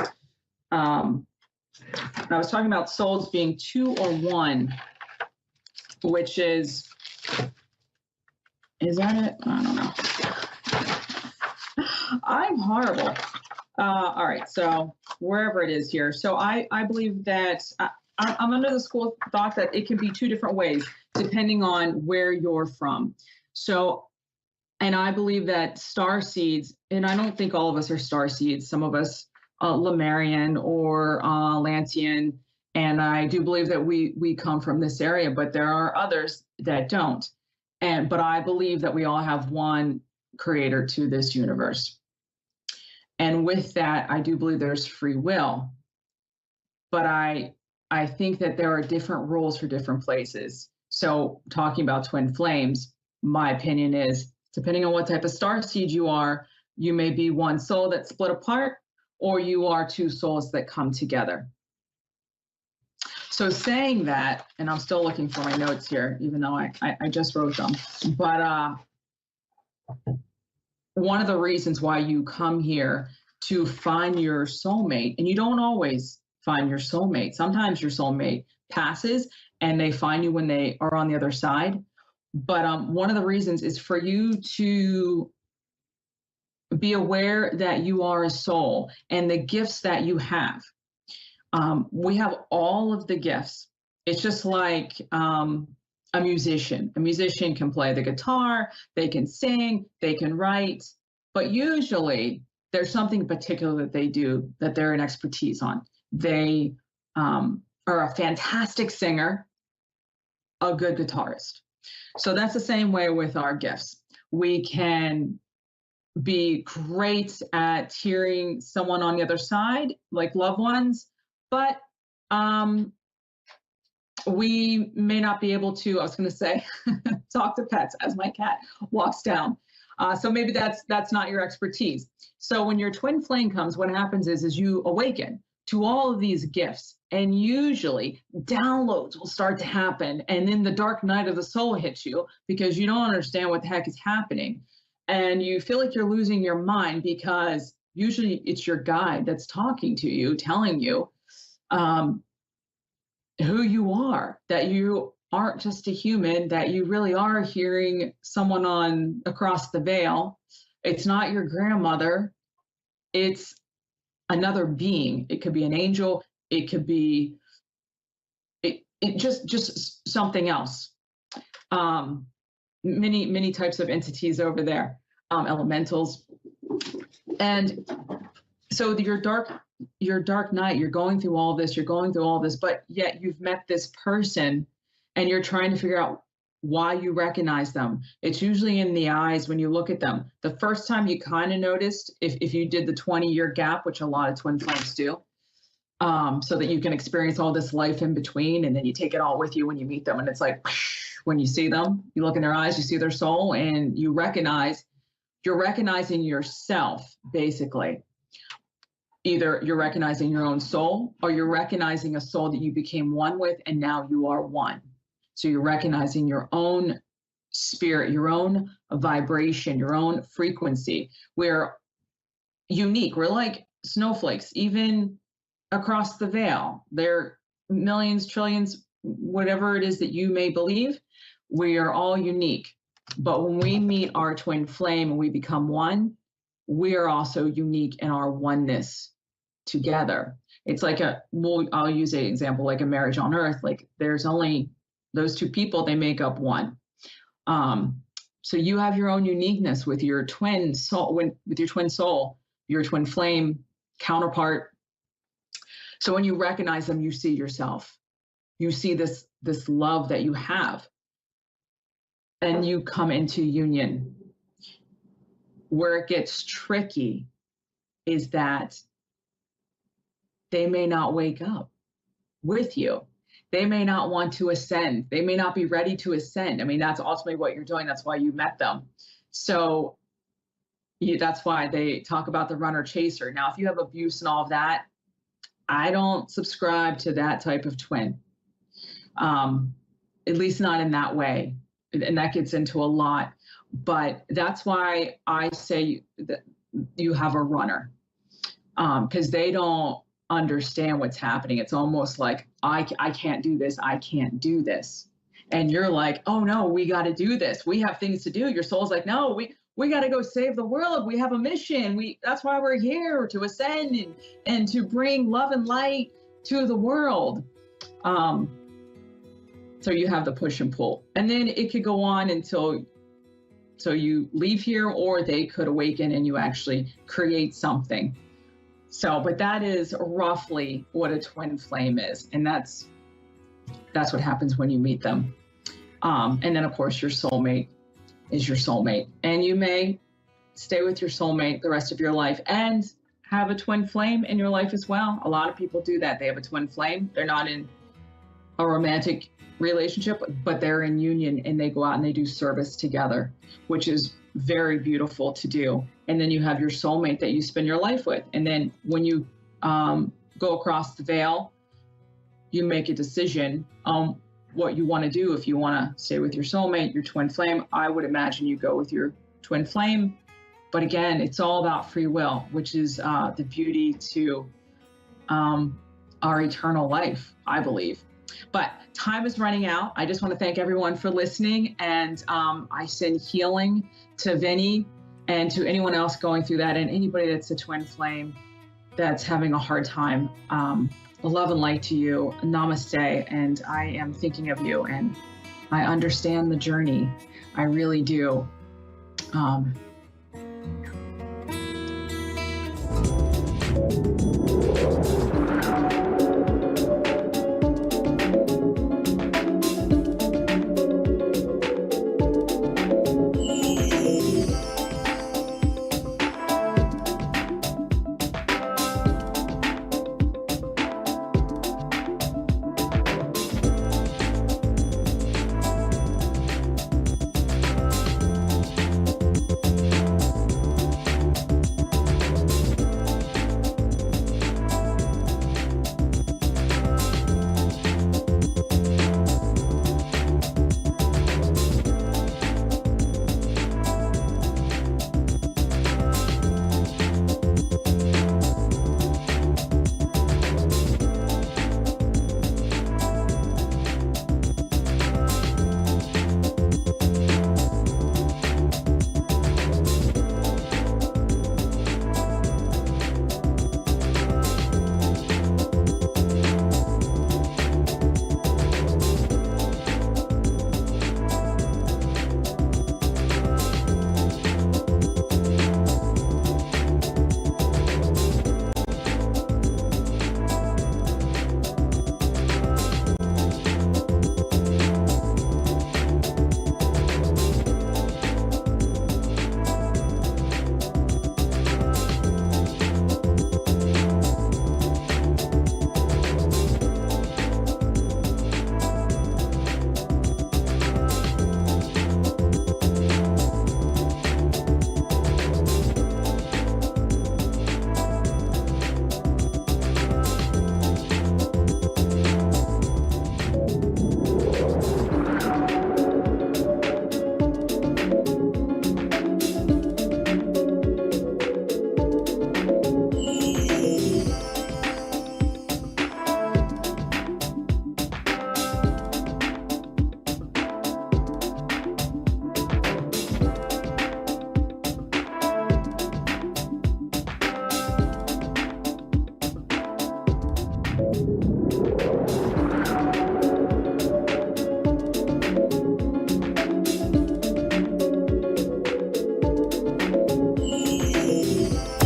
I was talking about souls being 2 or 1, which is that it? I don't know. I'm horrible. All right, so wherever it is here. So I believe that I'm under the school of thought that it can be 2 different ways depending on where you're from. So, and I believe that star seeds, and I don't think all of us are star seeds. Some of us, Lemurian or Lantian, And I do believe that we come from this area, but there are others that don't. But I believe that we all have one creator to this universe. And with that, I do believe there's free will. But I think that there are different rules for different places. So talking about twin flames, my opinion is, depending on what type of star seed you are, you may be one soul that's split apart, or you are two souls that come together. So saying that, and I'm still looking for my notes here, even though I just wrote them, but one of the reasons why you come here to find your soulmate, and you don't always find your soulmate. Sometimes your soulmate passes and they find you when they are on the other side. But one of the reasons is for you to be aware that you are a soul and the gifts that you have. We have all of the gifts. It's just like a musician. A musician can play the guitar, they can sing, they can write, but usually there's something particular that they do that they're an expertise on. They are a fantastic singer, a good guitarist. So that's the same way with our gifts. We can be great at hearing someone on the other side, like loved ones, but we may not be able to, I was going to say, talk to pets as my cat walks down. So maybe that's not your expertise. So when your twin flame comes, what happens is you awaken to all of these gifts, and usually downloads will start to happen, and then the dark night of the soul hits you because you don't understand what the heck is happening, and you feel like you're losing your mind because usually it's your guide that's talking to you, telling you who you are, that you aren't just a human, that you really are hearing someone on across the veil. It's not your grandmother, it's another being. It could be an angel, it could be it just something else. Many types of entities over there, elementals. And so your dark night, you're going through all this, but yet you've met this person and you're trying to figure out why you recognize them. It's usually in the eyes when you look at them. The first time you kind of noticed, if you did the 20-year gap, which a lot of twin flames do, so that you can experience all this life in between, and then you take it all with you when you meet them. And it's like, when you see them, you look in their eyes, you see their soul, and you're recognizing yourself, basically. Either you're recognizing your own soul, or you're recognizing a soul that you became one with, and now you are one. So you're recognizing your own spirit, your own vibration, your own frequency. We're unique. We're like snowflakes, even across the veil. There are millions, trillions, whatever it is that you may believe, we are all unique. But when we meet our twin flame and we become one, we are also unique in our oneness together. It's like I'll use an example, like a marriage on earth. Like there's only those two people, they make up one. So you have your own uniqueness with your twin soul, your twin flame counterpart. So when you recognize them, you see yourself. You see this love that you have, and you come into union. Where it gets tricky is that they may not wake up with you. They may not want to ascend. They may not be ready to ascend. I mean, that's ultimately what you're doing. That's why you met them. So that's why they talk about the runner chaser. Now, if you have abuse and all of that, I don't subscribe to that type of twin, at least not in that way. And that gets into a lot. But that's why I say that you have a runner, because they don't understand what's happening. It's almost like, I can't do this. I can't do this. And you're like, oh no, we got to do this. We have things to do. Your soul's like, no, we got to go save the world. We have a mission. That's why we're here, to ascend and to bring love and light to the world. So you have the push and pull, and then it could go on until you leave here, or they could awaken and you actually create something. So, but that is roughly what a twin flame is. And that's what happens when you meet them. And then, of course, your soulmate is your soulmate. And you may stay with your soulmate the rest of your life and have a twin flame in your life as well. A lot of people do that. They have a twin flame. They're not in a romantic relationship, but they're in union, and they go out and they do service together, which is very beautiful to do. And then you have your soulmate that you spend your life with. And then when you go across the veil, you make a decision on what you want to do. If you want to stay with your soulmate, your twin flame, I would imagine you go with your twin flame. But again, it's all about free will, which is the beauty to our eternal life, I believe. But time is running out. I just want to thank everyone for listening. And I send healing to Vinny and to anyone else going through that, and anybody that's a twin flame that's having a hard time. Love and light to you. Namaste. And I am thinking of you, and I understand the journey. I really do.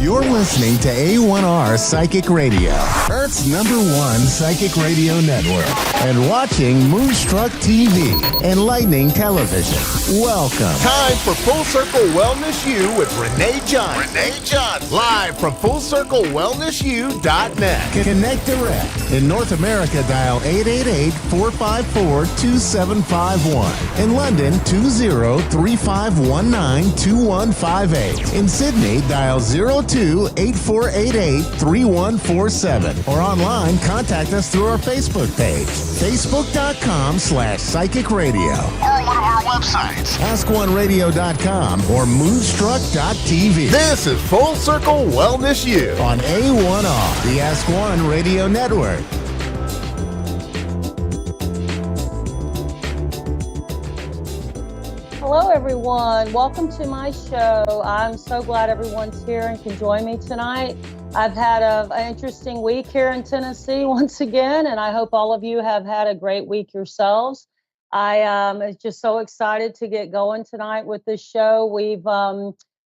You're listening to A1R Psychic Radio, Earth's #1 psychic radio network, and watching Moonstruck TV, Enlightening Television. Welcome. Time for Full Circle Wellness U with Renee John. Live from FullCircleWellnessU.net. Connect direct. In North America, dial 888-454-2751. In London, 20-3519-2158. In Sydney, dial 02-8488-3147. Or online, contact us through our Facebook page, facebook.com/psychic radio. Or one of our websites, askoneradio.com or moonstruck.tv. This is Full Circle Wellness U on A1R, the Ask One Radio Network. Hello, everyone. Welcome to my show. I'm so glad everyone's here and can join me tonight. I've had an interesting week here in Tennessee once again, and I hope all of you have had a great week yourselves. I am just so excited to get going tonight with this show. We've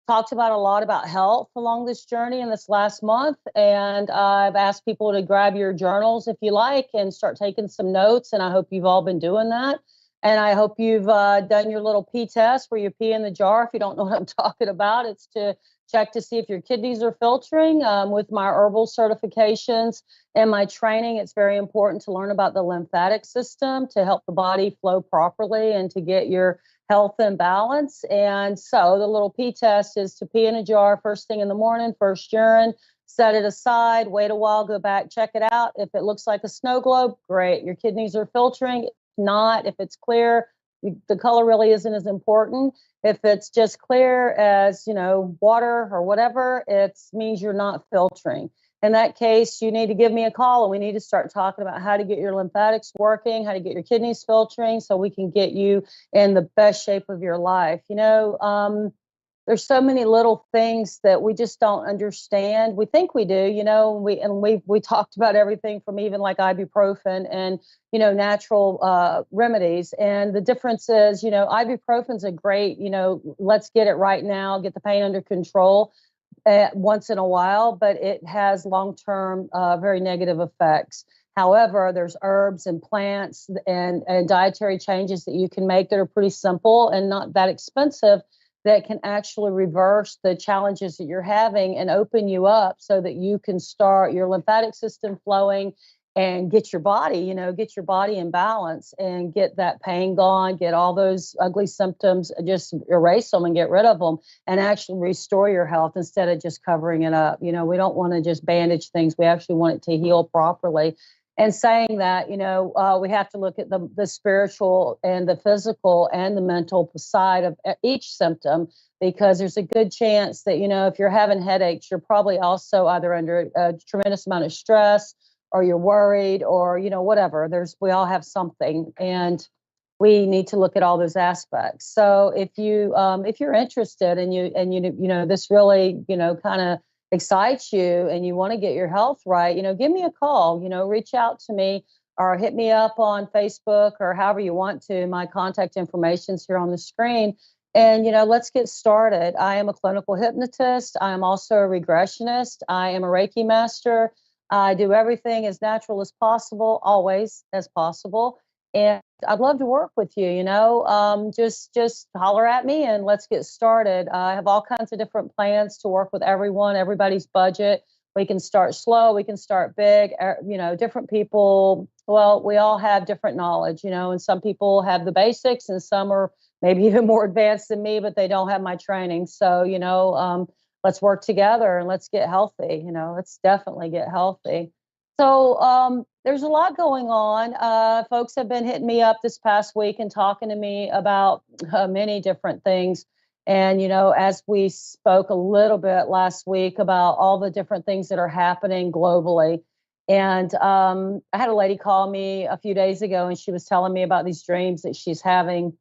talked about a lot about health along this journey in this last month. And I've asked people to grab your journals if you like and start taking some notes. And I hope you've all been doing that. And I hope you've done your little pee test where you pee in the jar. If you don't know what I'm talking about, it's to check to see if your kidneys are filtering. With my herbal certifications and my training, it's very important to learn about the lymphatic system to help the body flow properly and to get your health and balance. And so the little pee test is to pee in a jar first thing in the morning, first urine, set it aside, wait a while, go back, check it out. If it looks like a snow globe, great. Your kidneys are filtering. If not, if it's clear, the color really isn't as important. If it's just clear as, water or whatever, it means you're not filtering. In that case, you need to give me a call and we need to start talking about how to get your lymphatics working, how to get your kidneys filtering so we can get you in the best shape of your life. There's so many little things that we just don't understand. We think we do, we talked about everything from even like ibuprofen and, natural remedies. And the difference is, ibuprofen's a great, let's get it right now, get the pain under control once in a while, but it has long-term, very negative effects. However, there's herbs and plants and dietary changes that you can make that are pretty simple and not that expensive that can actually reverse the challenges that you're having and open you up so that you can start your lymphatic system flowing and get your body in balance and get that pain gone, get all those ugly symptoms, just erase them and get rid of them and actually restore your health instead of just covering it up. We don't want to just bandage things. We actually want it to heal properly. And saying that, we have to look at the spiritual and the physical and the mental side of each symptom, because there's a good chance that, if you're having headaches, you're probably also either under a tremendous amount of stress or you're worried or, whatever. We all have something, and we need to look at all those aspects. So if you're interested and this really, kind of excites you and you want to get your health right, give me a call, reach out to me or hit me up on Facebook or however you want to. My contact information's here on the screen. And, let's get started. I am a clinical hypnotist. I am also a regressionist. I am a Reiki master. I do everything as natural as possible, always as possible. And I'd love to work with you, just holler at me and let's get started. I have all kinds of different plans to work with everybody's budget. We can start slow, we can start big, different people. Well, we all have different knowledge, and some people have the basics and some are maybe even more advanced than me, but they don't have my training. So, let's work together and let's get healthy. Let's definitely get healthy. So there's a lot going on. Folks have been hitting me up this past week and talking to me about many different things. And, as we spoke a little bit last week about all the different things that are happening globally. And I had a lady call me a few days ago and she was telling me about these dreams that she's having.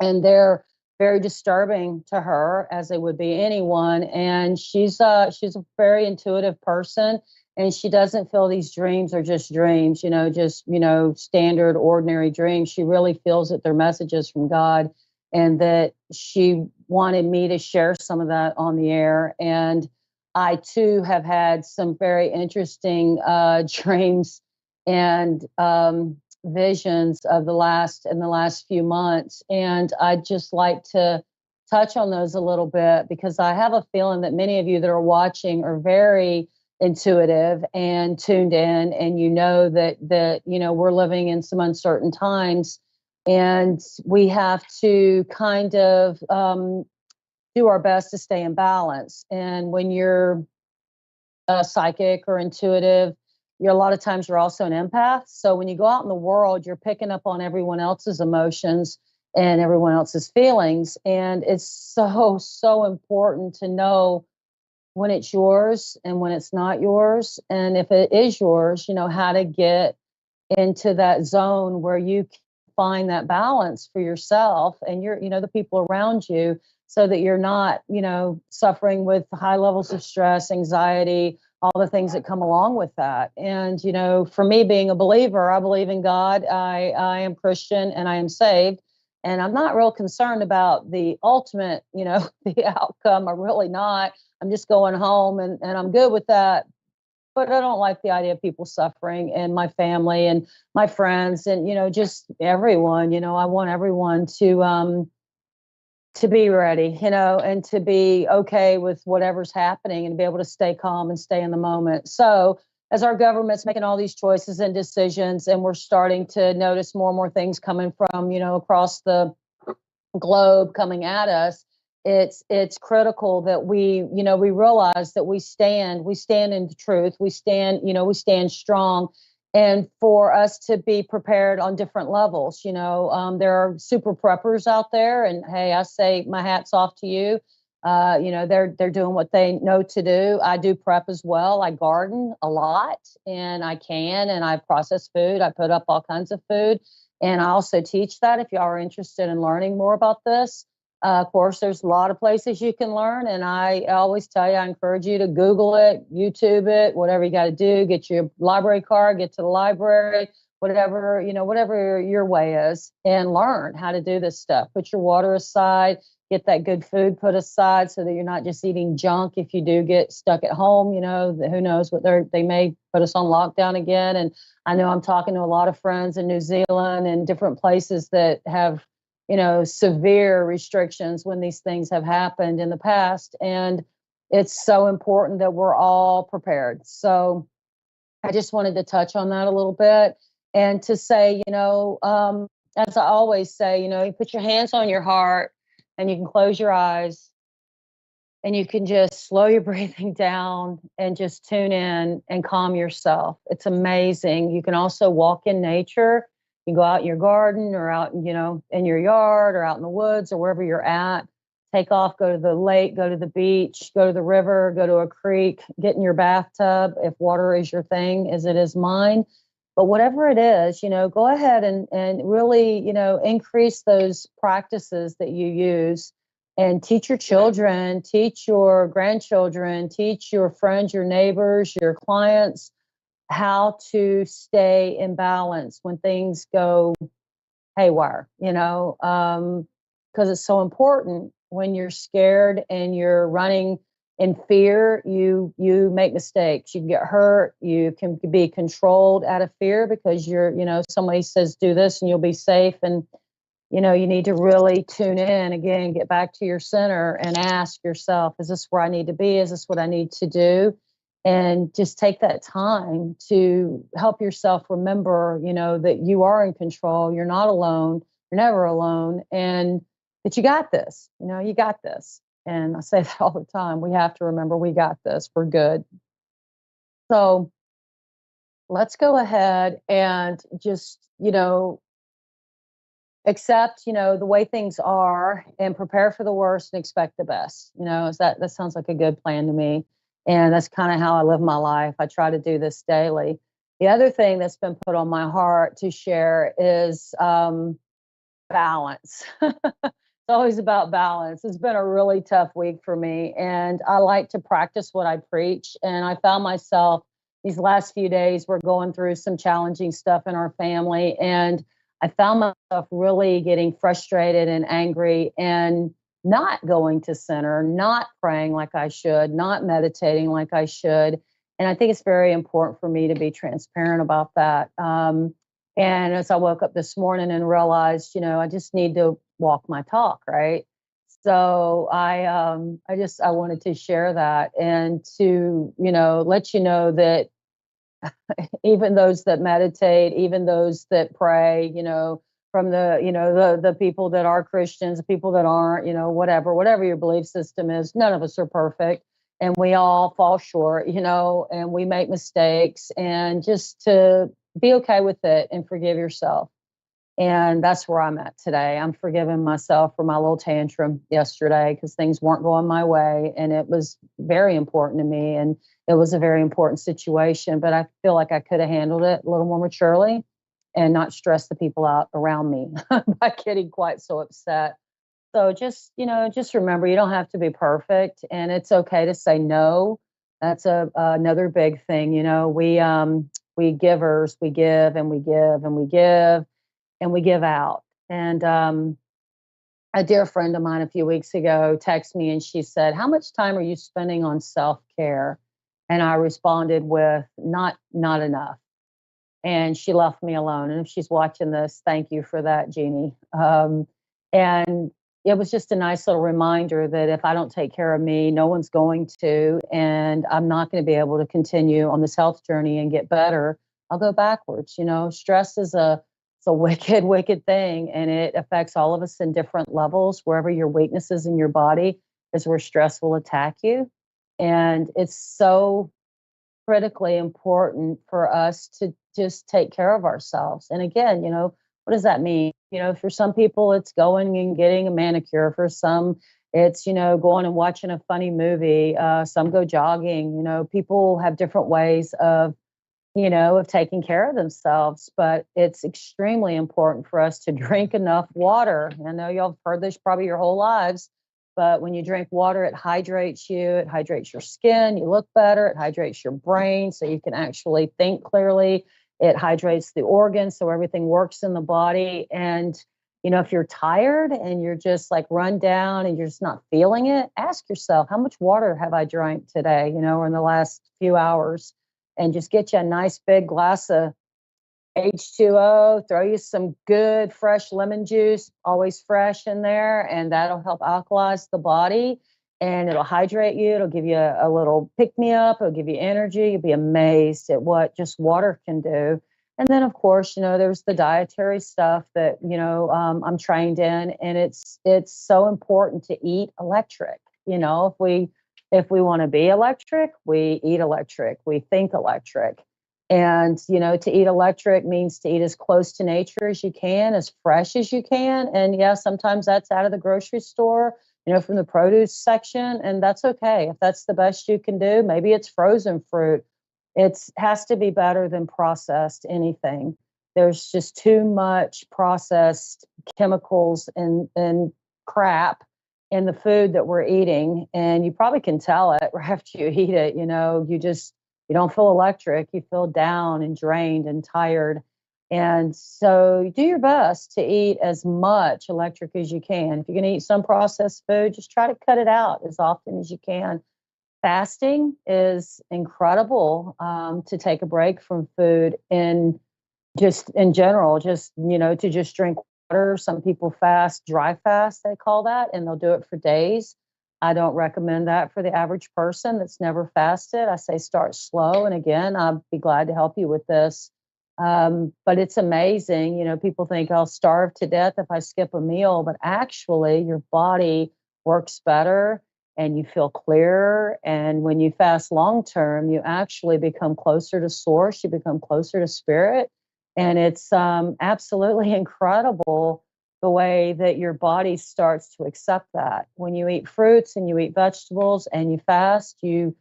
And they're very disturbing to her, as they would be anyone. And she's a very intuitive person. And she doesn't feel these dreams are just dreams, standard, ordinary dreams. She really feels that they're messages from God, and that she wanted me to share some of that on the air. And I, too, have had some very interesting dreams and visions of the last few months. And I'd just like to touch on those a little bit, because I have a feeling that many of you that are watching are very intuitive and tuned in, and that we're living in some uncertain times, and we have to kind of do our best to stay in balance. And when you're psychic or intuitive, a lot of times you're also an empath. So when you go out in the world, you're picking up on everyone else's emotions and everyone else's feelings, and it's so important to know when it's yours and when it's not yours. And if it is yours, how to get into that zone where you can find that balance for yourself and the people around you, so that you're not, suffering with high levels of stress, anxiety, all the things that come along with that. And, for me, being a believer, I believe in God. I am Christian and I am saved. And I'm not real concerned about the ultimate, the outcome. I'm really not. I'm just going home and I'm good with that. But I don't like the idea of people suffering and my family and my friends and, just everyone, I want everyone to be ready, and to be okay with whatever's happening and be able to stay calm and stay in the moment. So as our government's making all these choices and decisions, and we're starting to notice more and more things coming from, across the globe coming at us, it's critical that we realize that we stand in the truth, we stand strong, and for us to be prepared on different levels. There are super preppers out there, and hey, I say my hat's off to you. They're doing what they know to do. I do prep as well. I garden a lot, and I process food. I put up all kinds of food. And I also teach that if y'all are interested in learning more about this. Of course, there's a lot of places you can learn. And I always tell you, I encourage you to Google it, YouTube it, whatever you got to do, get your library card, get to the library, whatever your way is, and learn how to do this stuff. Put your water aside, get that good food put aside so that you're not just eating junk. If you do get stuck at home, who knows what they may put us on lockdown again. And I know I'm talking to a lot of friends in New Zealand and different places that have, severe restrictions when these things have happened in the past. And it's so important that we're all prepared. So I just wanted to touch on that a little bit and to say, as I always say, you put your hands on your heart and you can close your eyes and you can just slow your breathing down and just tune in and calm yourself. It's amazing. You can also walk in nature. You go out in your garden or out, in your yard or out in the woods or wherever you're at. Take off, go to the lake, go to the beach, go to the river, go to a creek, get in your bathtub if water is your thing, as it is mine. But whatever it is, go ahead and really, increase those practices that you use and teach your children, teach your grandchildren, teach your friends, your neighbors, your clients how to stay in balance when things go haywire, because it's so important. When you're scared and you're running in fear, you make mistakes, you get hurt, you can be controlled out of fear because somebody says do this and you'll be safe. And you need to really tune in again, get back to your center and ask yourself, is this where I need to be? Is this what I need to do? And just take that time to help yourself remember, that you are in control. You're not alone. You're never alone. And that you got this, you got this. And I say that all the time. We have to remember we got this. We're good. So let's go ahead and just, accept, the way things are and prepare for the worst and expect the best. That sounds like a good plan to me. And that's kind of how I live my life. I try to do this daily. The other thing that's been put on my heart to share is balance. It's always about balance. It's been a really tough week for me, and I like to practice what I preach. And I found myself these last few days, we're going through some challenging stuff in our family, and I found myself really getting frustrated and angry and not going to center, not praying like I should, not meditating like I should. And I think it's very important for me to be transparent about that. And as I woke up this morning and realized, I just need to walk my talk, right? So I wanted to share that and to, let you know that even those that meditate, even those that pray, from the people that are Christians, the people that aren't, whatever your belief system is, none of us are perfect. And we all fall short, and we make mistakes, and just to be okay with it and forgive yourself. And that's where I'm at today. I'm forgiving myself for my little tantrum yesterday because things weren't going my way. And it was very important to me. And it was a very important situation. But I feel like I could have handled it a little more maturely and not stress the people out around me by getting quite so upset. So just remember, you don't have to be perfect. And it's okay to say no. That's another big thing. We givers, we give and we give and we give. And we give out. And a dear friend of mine a few weeks ago texted me and she said, "How much time are you spending on self-care?" And I responded with, not enough. And she left me alone. And if she's watching this, thank you for that, Jeannie. And it was just a nice little reminder that if I don't take care of me, no one's going to, and I'm not going to be able to continue on this health journey and get better. I'll go backwards. Stress is it's a wicked, wicked thing, and it affects all of us in different levels. Wherever your weakness is in your body is where stress will attack you. And it's so critically important for us to just take care of ourselves. And again, what does that mean? For some people, it's going and getting a manicure. For some, it's, going and watching a funny movie. Some go jogging. People have different ways of taking care of themselves, but it's extremely important for us to drink enough water. I know y'all have heard this probably your whole lives, but when you drink water, it hydrates you, it hydrates your skin, you look better, it hydrates your brain so you can actually think clearly, it hydrates the organs so everything works in the body. And, if you're tired and you're just like run down and you're just not feeling it, ask yourself, how much water have I drank today, or in the last few hours? And just get you a nice big glass of H2O, throw you some good fresh lemon juice, always fresh in there, and that'll help alkalize the body and it'll hydrate you. It'll give you a little pick me up. It'll give you energy. You'll be amazed at what just water can do. And then, of course, there's the dietary stuff that, I'm trained in, and it's so important to eat electric. If we want to be electric, we eat electric, we think electric. And, to eat electric means to eat as close to nature as you can, as fresh as you can. And yeah, sometimes that's out of the grocery store, from the produce section. And that's okay. If that's the best you can do, maybe it's frozen fruit. It has to be better than processed anything. There's just too much processed chemicals and crap in the food that we're eating. And you probably can tell it right after you eat it. You don't feel electric, you feel down and drained and tired. And so do your best to eat as much electric as you can. If you're going to eat some processed food, just try to cut it out as often as you can. Fasting is incredible, to take a break from food and just in general, to just drink water. Some people fast, dry fast, they call that, and they'll do it for days. I don't recommend that for the average person that's never fasted. I say start slow. And again, I'd be glad to help you with this. But it's amazing. People think I'll starve to death if I skip a meal, but actually your body works better and you feel clearer. And when you fast long term, you actually become closer to source, you become closer to spirit. And it's absolutely incredible the way that your body starts to accept that. When you eat fruits and you eat vegetables and you fast, you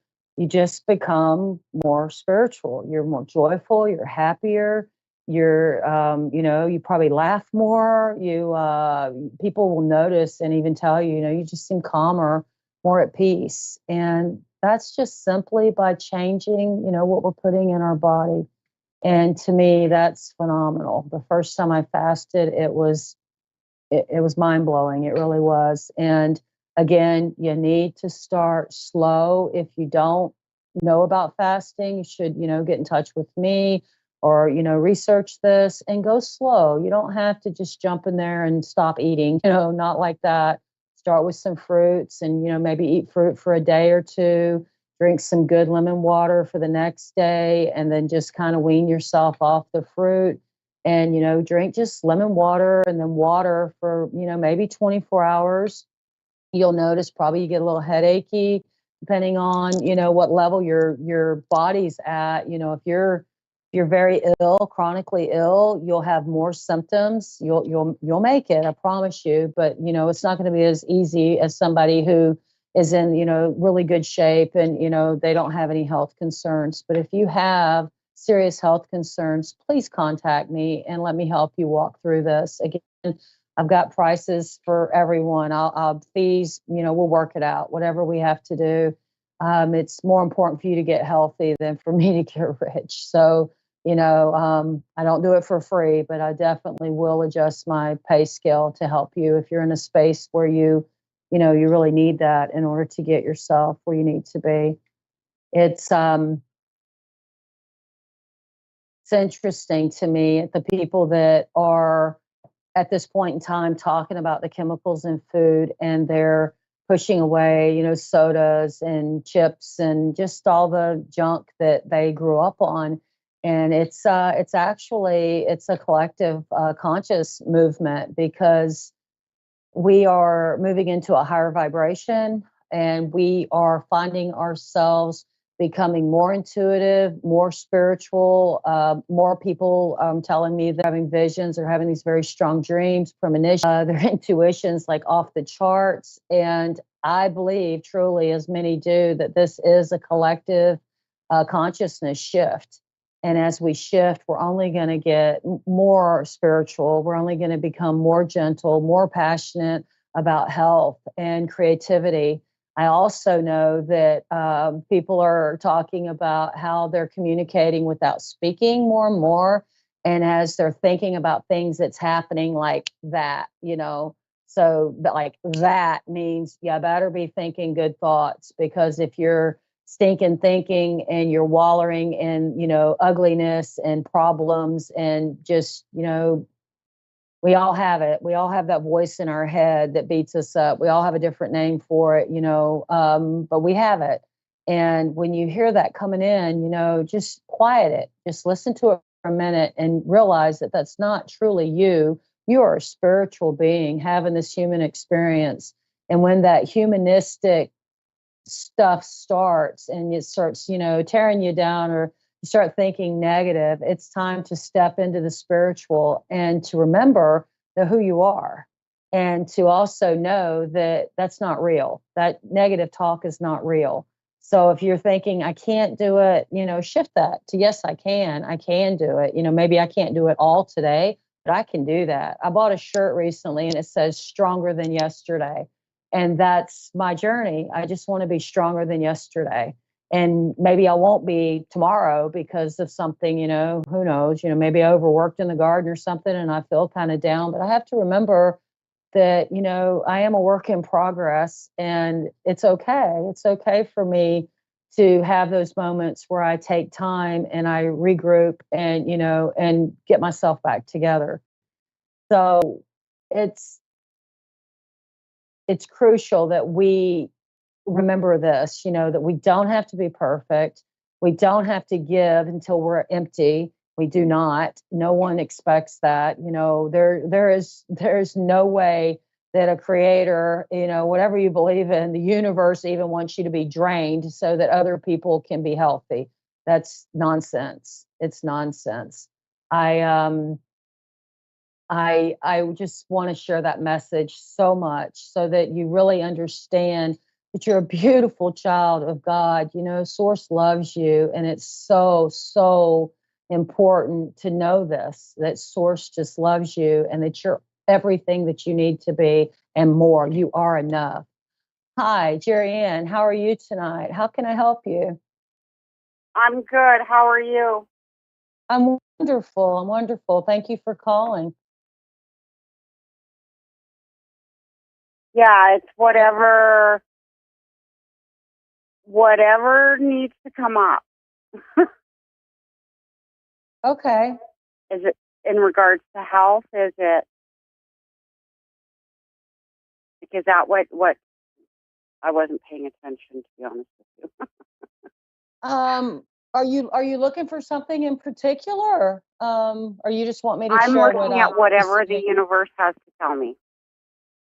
just become more spiritual. You're more joyful. You're happier. You're, you probably laugh more. People will notice and even tell you, you just seem calmer, more at peace. And that's just simply by changing, what we're putting in our body. And to me, that's phenomenal. The first time I fasted, it was mind blowing. It really was. And again, you need to start slow. If you don't know about fasting, you should, get in touch with me or, research this and go slow. You don't have to just jump in there and stop eating, not like that. Start with some fruits and, maybe eat fruit for a day or two, drink some good lemon water for the next day, and then just kind of wean yourself off the fruit. And, drink just lemon water and then water for, maybe 24 hours. You'll notice probably you get a little headachy depending on, what level your body's at. If you're very ill, chronically ill, you'll have more symptoms. You'll make it, I promise you. But, it's not going to be as easy as somebody who is in, really good shape and, they don't have any health concerns. But if you have serious health concerns, please contact me and let me help you walk through this. Again, I've got prices for everyone. I'll fees, we'll work it out, whatever we have to do. It's more important for you to get healthy than for me to get rich. So I don't do it for free, but I definitely will adjust my pay scale to help you if you're in a space where you really need that in order to get yourself where you need to be. It's interesting to me the people that are at this point in time talking about the chemicals in food, and they're pushing away, sodas and chips and just all the junk that they grew up on. And it's a collective conscious movement, because we are moving into a higher vibration, and we are finding ourselves becoming more intuitive, more spiritual. More people telling me they're having visions or having these very strong dreams, premonitions. Their intuition's like off the charts. And I believe truly, as many do, that this is a collective consciousness shift. And as we shift, we're only going to get more spiritual. We're only going to become more gentle, more passionate about health and creativity. I also know that people are talking about how they're communicating without speaking more and more. And as they're thinking about things that's happening like that, so like that means you better be thinking good thoughts, because if you're stinking thinking and you're wallowing in, ugliness and problems and just, we all have it. We all have that voice in our head that beats us up. We all have a different name for it, but we have it. And when you hear that coming in, just quiet it. Just listen to it for a minute and realize that that's not truly you. You are a spiritual being having this human experience. And when that humanistic stuff starts and it starts, tearing you down, or you start thinking negative, it's time to step into the spiritual and to remember who you are, and to also know that that's not real. That negative talk is not real. So if you're thinking, I can't do it, shift that to, yes, I can do it. Maybe I can't do it all today, but I can do that. I bought a shirt recently and it says stronger than yesterday. And that's my journey. I just want to be stronger than yesterday. And maybe I won't be tomorrow because of something, who knows, maybe I overworked in the garden or something and I feel kind of down. But I have to remember that, I am a work in progress, and it's okay. It's okay for me to have those moments where I take time and I regroup and, and get myself back together. So it's crucial that we remember this, that we don't have to be perfect. We don't have to give until we're empty. We do not. No one expects that. There's no way that a creator, whatever you believe in, the universe even wants you to be drained so that other people can be healthy. That's nonsense. It's nonsense. I just want to share that message so much so that you really understand that you're a beautiful child of God. Source loves you. And it's so, so important to know this, that Source just loves you and that you're everything that you need to be and more. You are enough. Hi, Jerry Ann. How are you tonight? How can I help you? I'm good. How are you? I'm wonderful. I'm wonderful. Thank you for calling. Yeah, it's whatever needs to come up. Okay. Is it in regards to health? Is it because that what I wasn't paying attention, to be honest with you. Are you looking for something in particular? Or you just want me to I'm share looking at whatever the universe has to tell me.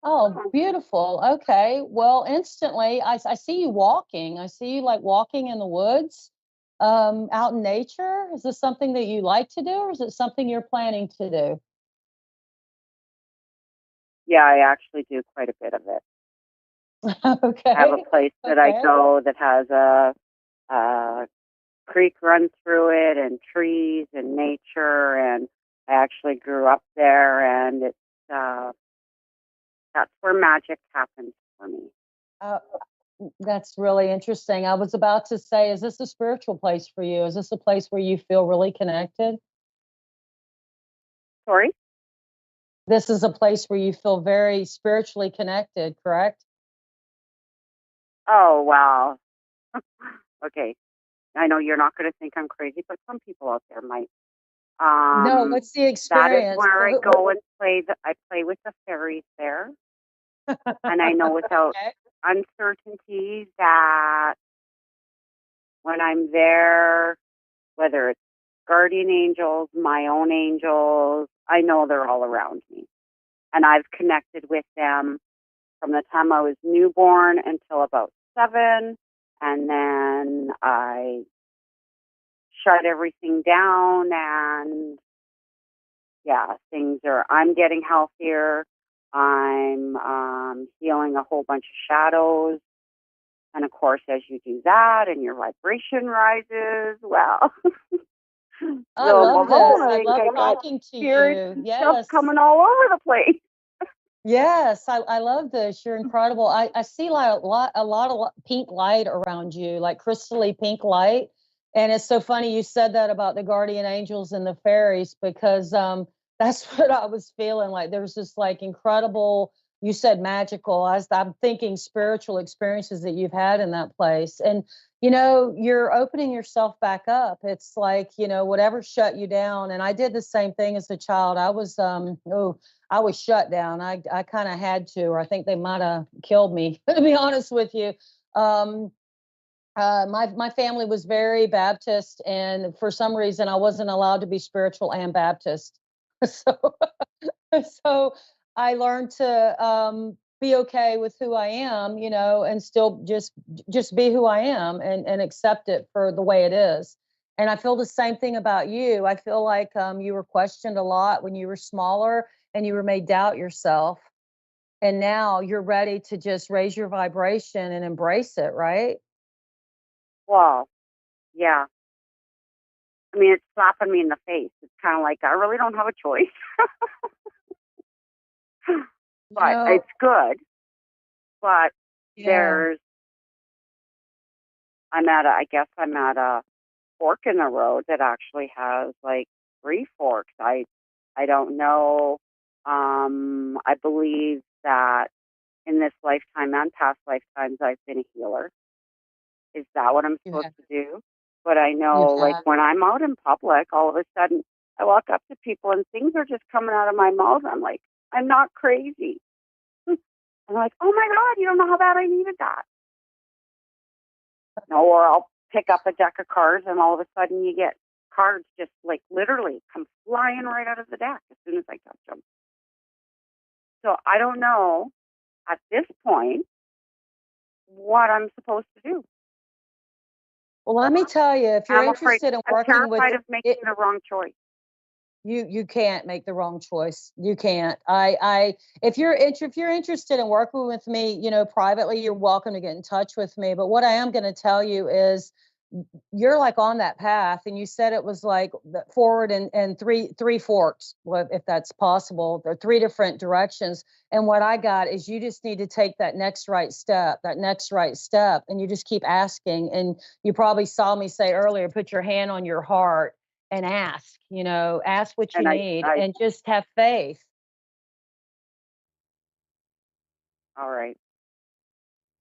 Oh, beautiful. Okay. Well, instantly, I see you walking. I see you like walking in the woods, out in nature. Is this something that you like to do, or is it something you're planning to do? Yeah, I actually do quite a bit of it. Okay. I have a place that I go that has a creek run through it, and trees and nature, and I actually grew up there, and it's that's where magic happens for me. That's really interesting. I was about to say, is this a spiritual place for you? Is this a place where you feel really connected? Sorry? This is a place where you feel very spiritually connected, correct? Oh, wow. Okay. I know you're not going to think I'm crazy, but some people out there might. No, what's the That is experience? where I go and play. I play with the fairies there, and I know without Okay. uncertainty that when I'm there, whether it's guardian angels, my own angels, I know they're all around me, and I've connected with them from the time I was newborn until about 7, and then I shut everything down, and yeah, I'm getting healthier. I'm healing a whole bunch of shadows. And of course, as you do that and your vibration rises, well, I lo and love behold, this. I I love got talking to spirits you. and stuff Yes. coming all over the place. Yes, I love this. You're incredible. I see like a lot of pink light around you, like crystally pink light. And it's so funny you said that about the guardian angels and the fairies because that's what I was feeling like. There's this like incredible, you said magical. I'm thinking spiritual experiences that you've had in that place. And you're opening yourself back up. It's like, whatever shut you down. And I did the same thing as a child. I was shut down. I kind of had to, or I think they might have killed me, to be honest with you. Um, my family was very Baptist, and for some reason, I wasn't allowed to be spiritual and Baptist. So, so I learned to be okay with who I am, and still just be who I am and accept it for the way it is. And I feel the same thing about you. I feel like you were questioned a lot when you were smaller and you were made doubt yourself. And now you're ready to just raise your vibration and embrace it, right? Wow. Yeah. I mean, it's slapping me in the face. It's kind of like I really don't have a choice. You But know, it's good. But yeah. there's, I guess I'm at a fork in the road that actually has like 3 forks. I don't know. I believe that in this lifetime and past lifetimes I've been a healer. Is that what I'm You supposed have. to do? But I You know, like have. when I'm out in public, all of a sudden I walk up to people and things are just coming out of my mouth. I'm like, I'm not crazy. I'm like, oh my God, you don't know how bad I needed that. No, or I'll pick up a deck of cards and all of a sudden you get cards just like literally come flying right out of the deck as soon as I touch them. So I don't know at this point what I'm supposed to do. Well, let me tell you, if you're I'm afraid, interested in I'm working with terrified of making it, the wrong choice. you can't make the wrong choice. You can't. If you're interested in working with me, privately, you're welcome to get in touch with me. But what I am going to tell you is you're like on that path, and you said it was like forward and three forks, if that's possible. There are 3 different directions. And what I got is you just need to take that next right step, and you just keep asking. And you probably saw me say earlier, put your hand on your heart and ask what you And need I and just have faith. all right.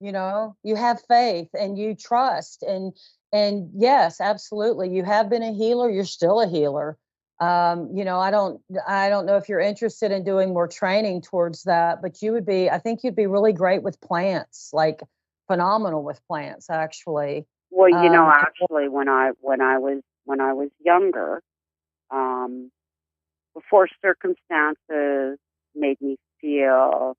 You have faith and you trust and yes, absolutely, you have been a healer, you're still a healer. I don't know if you're interested in doing more training towards that, but I think you'd be really great with plants, like phenomenal with plants, actually. Well, um, actually, when I was younger, um, before circumstances made me feel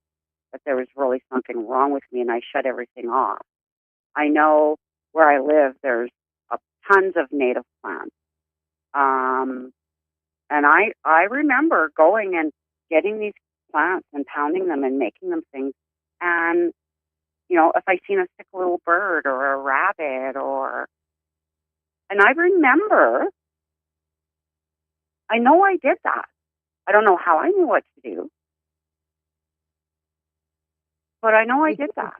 that there was really something wrong with me, and I shut everything off. I know where I live, there's tons of native plants, um, and I remember going and getting these plants and pounding them and making them things, and if I seen a sick little bird or a rabbit and I remember, I know I did that. I don't know how I knew what to do, but I know I did that.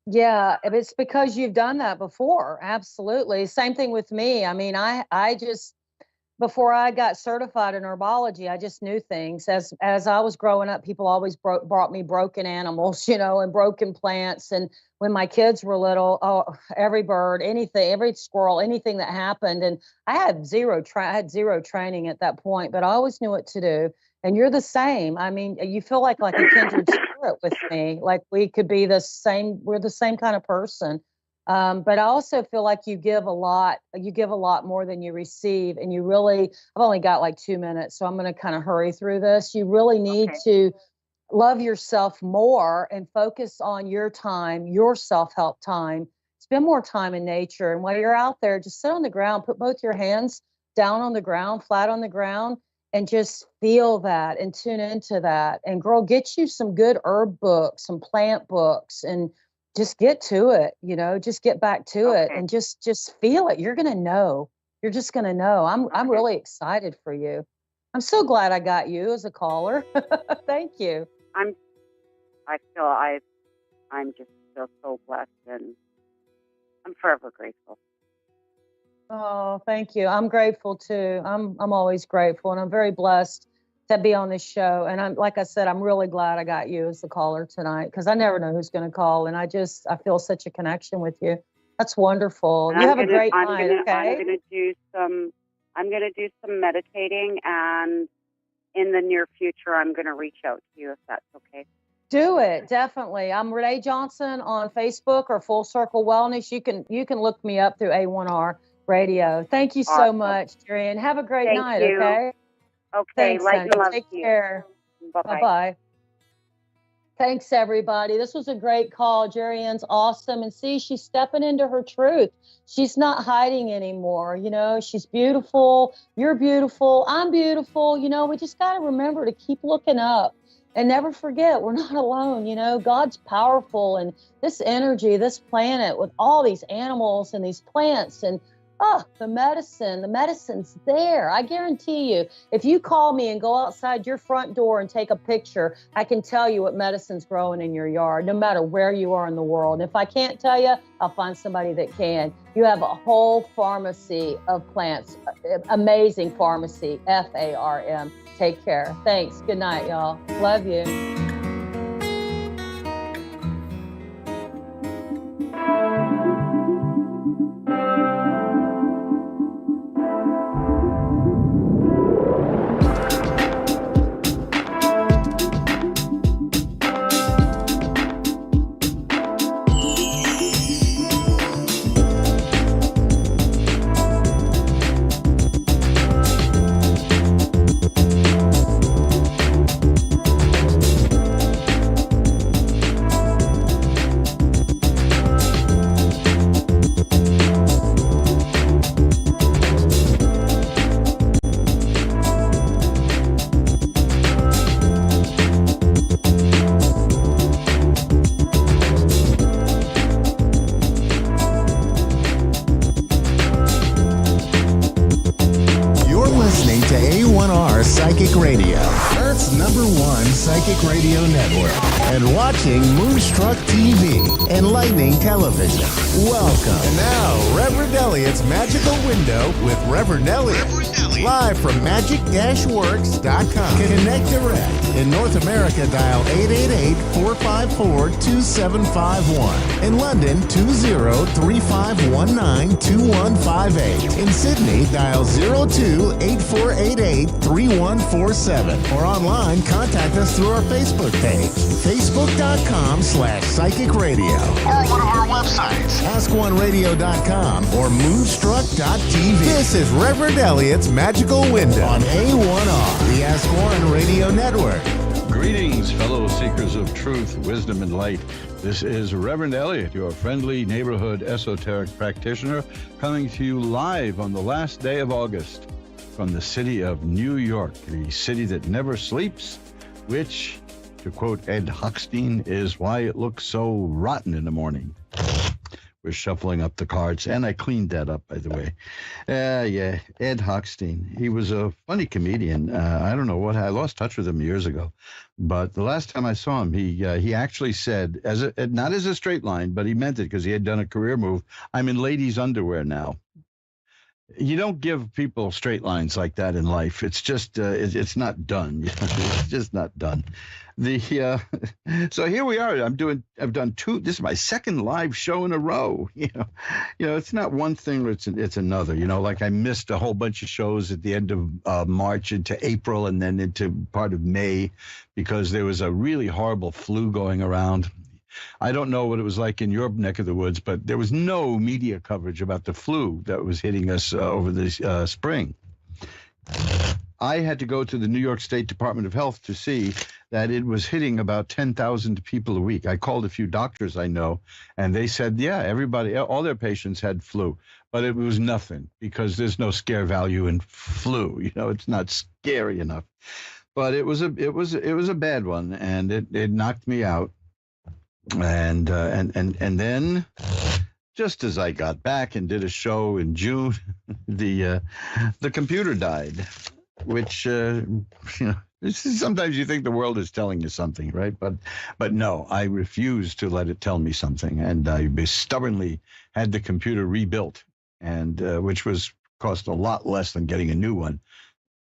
Yeah, it's because you've done that before. Absolutely. Same thing with me. I mean, I just, before I got certified in herbology, I just knew things. As I was growing up, people always brought me broken animals, and broken plants. And when my kids were little, oh, every bird, anything, every squirrel, anything that happened. And I had zero training at that point, but I always knew what to do. And you're the same. I mean, you feel like a kindred spirit with me. Like we could be the same. We're the same kind of person. But I also feel like you give a lot more than you receive. And I've only got like 2 minutes, so I'm going to kind of hurry through this. You really need to love yourself more and focus on your time, your self-help time. Spend more time in nature. And while you're out there, just sit on the ground, put both your hands down on the ground, flat on the ground, and just feel that and tune into that. And girl, get you some good herb books, some plant books, and just get to it, just get back to it and just feel it. You're going to know. You're just going to know. I'm really excited for you. I'm so glad I got you as a caller. Thank you. I'm just feel so blessed, and I'm forever grateful. Oh, thank you. I'm grateful too. I'm always grateful, and I'm very blessed to be on this show. And like I said, I'm really glad I got you as the caller tonight, because I never know who's going to call. And I feel such a connection with you. That's wonderful. And you have a great night. Okay. I'm going to do some meditating, and in the near future, I'm going to reach out to you if that's okay. Do it. Definitely. I'm Renee Johnson on Facebook or Full Circle Wellness. You can look me up through A1R Radio. Thank you so much, Jerry, and have a great night. You. Okay. Okay, thanks, light and love Take to you. care. Bye-bye. Bye-bye. Thanks, everybody. This was a great call. Jerry Ann's awesome. And see, she's stepping into her truth. She's not hiding anymore. She's beautiful. You're beautiful. I'm beautiful. We just got to remember to keep looking up and never forget we're not alone. God's powerful, and this energy, this planet with all these animals and these plants and the medicine's there. I guarantee you, if you call me and go outside your front door and take a picture, I can tell you what medicine's growing in your yard, no matter where you are in the world. And if I can't tell you, I'll find somebody that can. You have a whole pharmacy of plants, amazing pharmacy, FARM. Take care. Thanks. Good night, y'all. Love you. Psychic Radio, Earth's #1 psychic radio network, and watching Moonstruck TV, enlightening television. Welcome. And now, Reverend Elliot's Magical Window with Reverend Elliot. Live from magic-works.com. Connect direct. In North America, dial 888-454-2751. In London, 20-3519-2158. In Sydney, dial 02-8488-3147. Or online, contact us through our Facebook page, facebook.com/psychic radio. Or one of our websites, askoneradio.com or moonstruck.tv. This is Reverend Elliot's Magical Window on A1R, the Ask One Radio Network. Greetings, fellow seekers of truth, wisdom, and light. This is Reverend Elliot, your friendly neighborhood esoteric practitioner, coming to you live on the last day of August from the city of New York, the city that never sleeps, which, to quote Ed Huckstein, is why it looks so rotten in the morning. We're shuffling up the cards, and I cleaned that up, by the way. Yeah, Ed Hochstein. He was a funny comedian. I don't know what, I lost touch with him years ago, but the last time I saw him, he actually said, not as a straight line, but he meant it because he had done a career move. I'm in ladies' underwear now. You don't give people straight lines like that in life. It's just, it's not done. It's just not done. So here we are. I've done two. This is my second live show in a row. You know, it's not one thing. It's another. You know, like I missed a whole bunch of shows at the end of March into April and then into part of May because there was a really horrible flu going around. I don't know what it was like in your neck of the woods, but there was no media coverage about the flu that was hitting us over the spring. I had to go to the New York State Department of Health to see that it was hitting about 10,000 people a week. I called a few doctors I know, and they said, yeah, everybody, all their patients had flu, but it was nothing because there's no scare value in flu. You know, it's not scary enough. But it was a bad one, and it knocked me out. And then, just as I got back and did a show in June, the computer died, which sometimes you think the world is telling you something, right? But no, I refused to let it tell me something, and I stubbornly had the computer rebuilt, and which cost a lot less than getting a new one.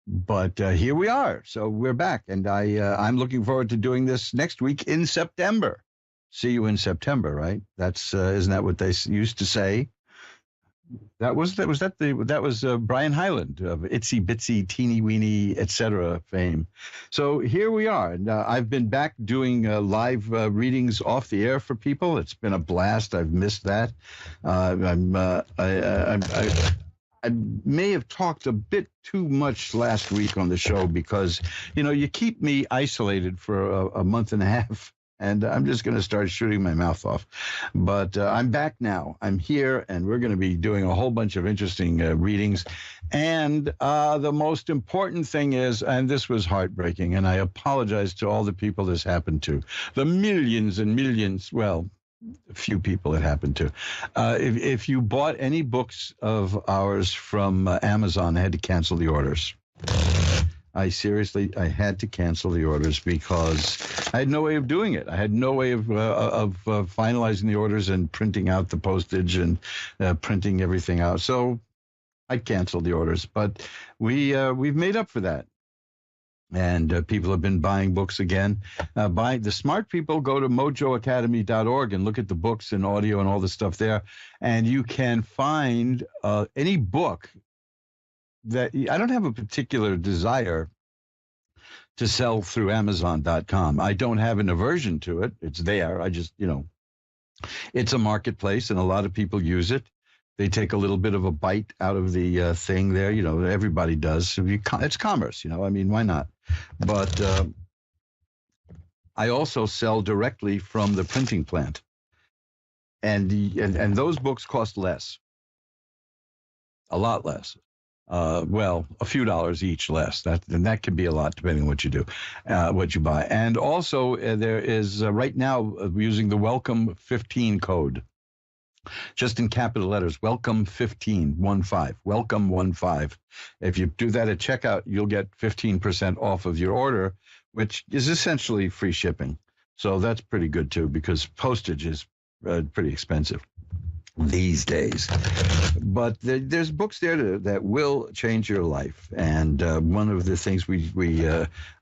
But here we are, so we're back, and I'm looking forward to doing this next week in September. See you in September, right? That's isn't that what they used to say? That was Brian Hyland of Itsy Bitsy Teeny Weeny etc. fame. So here we are. And, I've been back doing live readings off the air for people. It's been a blast. I've missed that. I may have talked a bit too much last week on the show because you keep me isolated for a month and a half. And I'm just going to start shooting my mouth off. But I'm back now. I'm here, and we're going to be doing a whole bunch of interesting readings. And the most important thing is, and this was heartbreaking, and I apologize to all the people this happened to, the millions and millions, well, a few people it happened to. If you bought any books of ours from Amazon, I had to cancel the orders. I had to cancel the orders because I had no way of doing it. I had no way of finalizing the orders and printing out the postage and printing everything out. So I canceled the orders, but we've made up for that. And people have been buying books again. The smart people go to mojoacademy.org and look at the books and audio and all the stuff there. And you can find any book that I don't have a particular desire to sell through Amazon.com. I don't have an aversion to it. It's there. I just, it's a marketplace and a lot of people use it. They take a little bit of a bite out of the thing there. Everybody does. It's commerce, I mean, why not? But I also sell directly from the printing plant. And those books cost less. A lot less. Well, a few dollars each less. That can be a lot depending on what you do, what you buy. And also there is right now using the Welcome 15 code, just in capital letters, Welcome 15, 15, Welcome 15. If you do that at checkout, you'll get 15% off of your order, which is essentially free shipping. So that's pretty good too, because postage is pretty expensive these days. But there's books there that will change your life. And one of the things